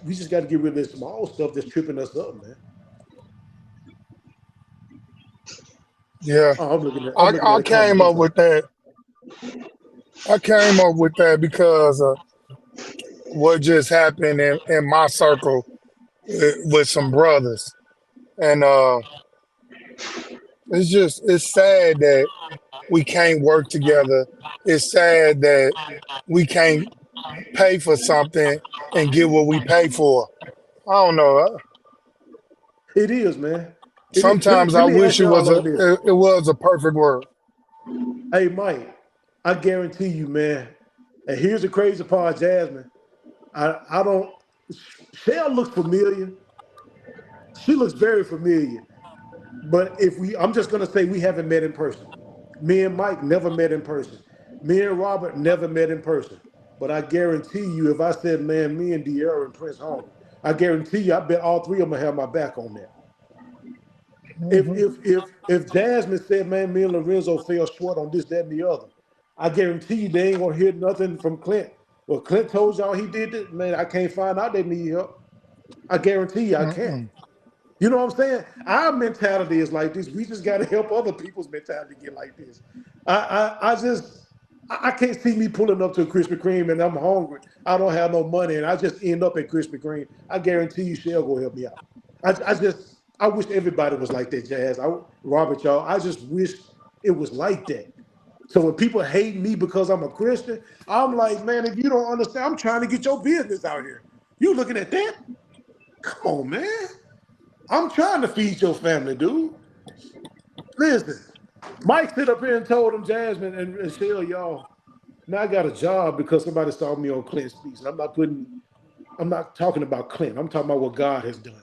We just got to get rid of this small stuff that's tripping us up, man. Yeah. I came up with that. I came up with that because of what just happened in my circle with some brothers. And it's sad that we can't work together. It's sad that we can't pay for something and get what we pay for. I don't know. It is, man. Sometimes I wish it was a perfect world. Hey, Mike, I guarantee you, man. And here's the crazy part, Jasmine. I don't. Shell looks familiar. She looks very familiar. But I'm just gonna say we haven't met in person. Me and Mike never met in person. Me and Robert never met in person. But I guarantee you, if I said, man, me and De'Ara and Prince home, I guarantee you, I bet all three of them have my back on that. If Jasmine said, man, me and Lorenzo fell short on this, that, and the other, I guarantee you they ain't gonna hear nothing from Clint. Well, Clint told y'all he did it, man. I can't find out they need help. I guarantee you I can't. You know what I'm saying? Our mentality is like this. We just gotta help other people's mentality get like this. I can't see me pulling up to a Krispy Kreme and I'm hungry. I don't have no money and I just end up at Krispy Kreme. I guarantee you Shell go help me out. I wish everybody was like that, Jazz. Robert, y'all, I just wish it was like that. So when people hate me because I'm a Christian, I'm like, man, if you don't understand, I'm trying to get your business out here. You looking at that? Come on, man. I'm trying to feed your family, dude. Listen, Mike sit up here and told him, Jasmine and Shell, y'all, now I got a job because somebody saw me on Clint's speech. I'm not talking about Clint. I'm talking about what God has done.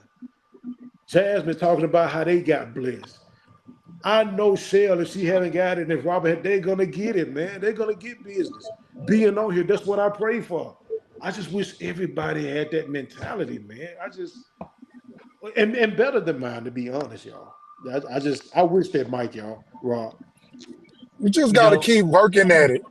Jasmine talking about how they got blessed. I know Shell, if she haven't got it, and if Robert, they're going to get it, man. They're going to get business. Being on here, that's what I pray for. I just wish everybody had that mentality, man. And better than mine, to be honest, y'all. I wish that Mike, y'all, Rob. We just got to keep working at it.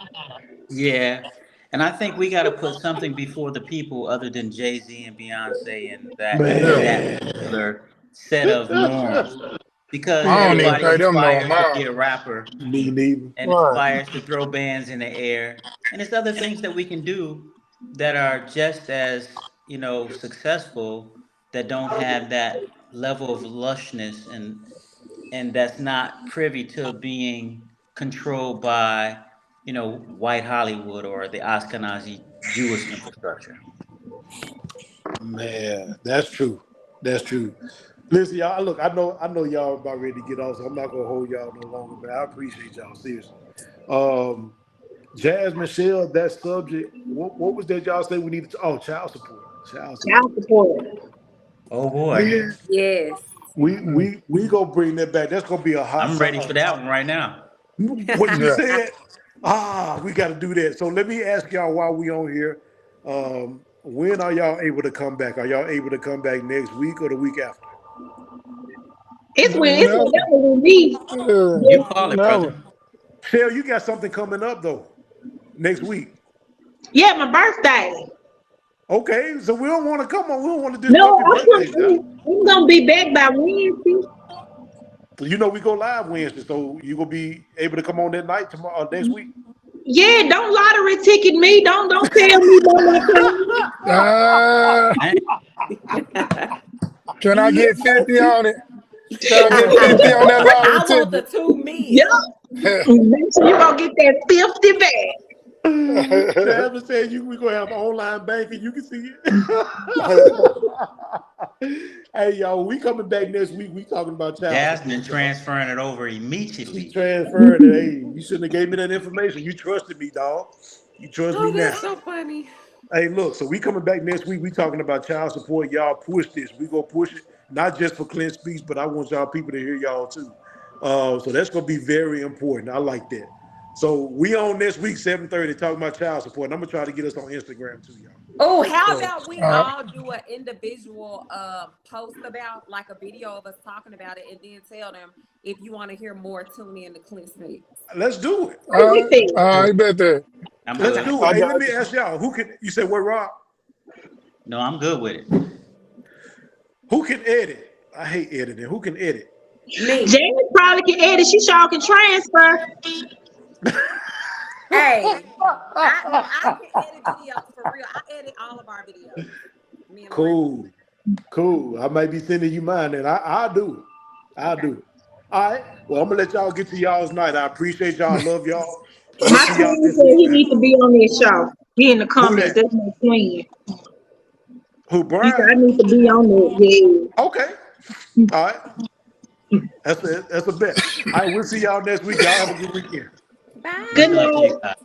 Yeah. And I think we got to put something before the people other than Jay-Z and Beyonce and that particular set of norms. Because everybody aspires to be a rapper. Me neither. And aspires to throw bands in the air. And it's other things that we can do that are just as successful that don't have that level of lushness and that's not privy to being controlled by, white Hollywood or the Ashkenazi Jewish infrastructure. Man, that's true. That's true. Listen, y'all. Look, I know y'all about ready to get off, so I'm not gonna hold y'all no longer. But I appreciate y'all seriously. Jazz, Michelle, that subject. What was that y'all say we needed? Child support. Child support. Child support. Oh boy, Yeah, Yes. we gonna bring that back. That's gonna be a hot. I'm ready for that one right now. What you Yeah. said? We got to do that. So let me ask y'all while we on here. When are y'all able to come back? Are y'all able to come back next week or the week after? It's Never. whenever with me. You call it, brother. Shell, you got something coming up though next week. Yeah, my birthday. Okay, so we don't want to come on. We don't want to No, disrupt your birthday. I'm gonna be back by Wednesday. You know we go live Wednesday, so you gonna be able to come on that night tomorrow next week. Yeah, don't lottery ticket me. Don't tell me about my Can I get 50 on it? Can I get 50 on that I lottery want the ticket? 2 million. Yeah. Make sure you gonna get that 50 back. Travis said we gonna have online banking. You can see it. Hey y'all, we coming back next week. We talking about child Jasmine support. transferring it over She immediately. transferred it. Hey, you shouldn't have gave me that information. You trusted me, dog. You trust me Oh, now. that's so funny. Hey, look, so we coming back next week. We talking about child support. Y'all push this. We gonna push it, not just for Clint Speaks, but I want y'all people to hear y'all too. So that's gonna be very important. I like that. So we on next week, 7:30, talking about child support. And I'm gonna try to get us on Instagram too, y'all. Oh, how So, about we Uh, all do an individual post about like a video of us talking about it, and then tell them if you want to hear more, tune in to Clint Speaks. let's do it. I bet that. I'm Let's good. do I it. Hey, got let me you. ask y'all, who can you say what, Rob? No, I'm good with it. Who can edit? I hate editing. Who can edit? Me. Jamie probably can edit. She sure can transfer. Hey, I can edit videos for real. I edit all of our videos. Me and Lorenzo. Cool. I might be sending you mine, and I'll do it. I'll do it. All right. Well, I'm gonna let y'all get to y'all's night. I appreciate y'all. I love y'all. We'll My see y'all twin this said week, he man. needs to be on this show. He in the Who comments. that? That's my twin. Who, He said I Brian? need to be on it. Okay. All right. That's a bet. All right. We'll see y'all next week. Y'all have a good weekend. Yeah. Good Much love to night. you guys.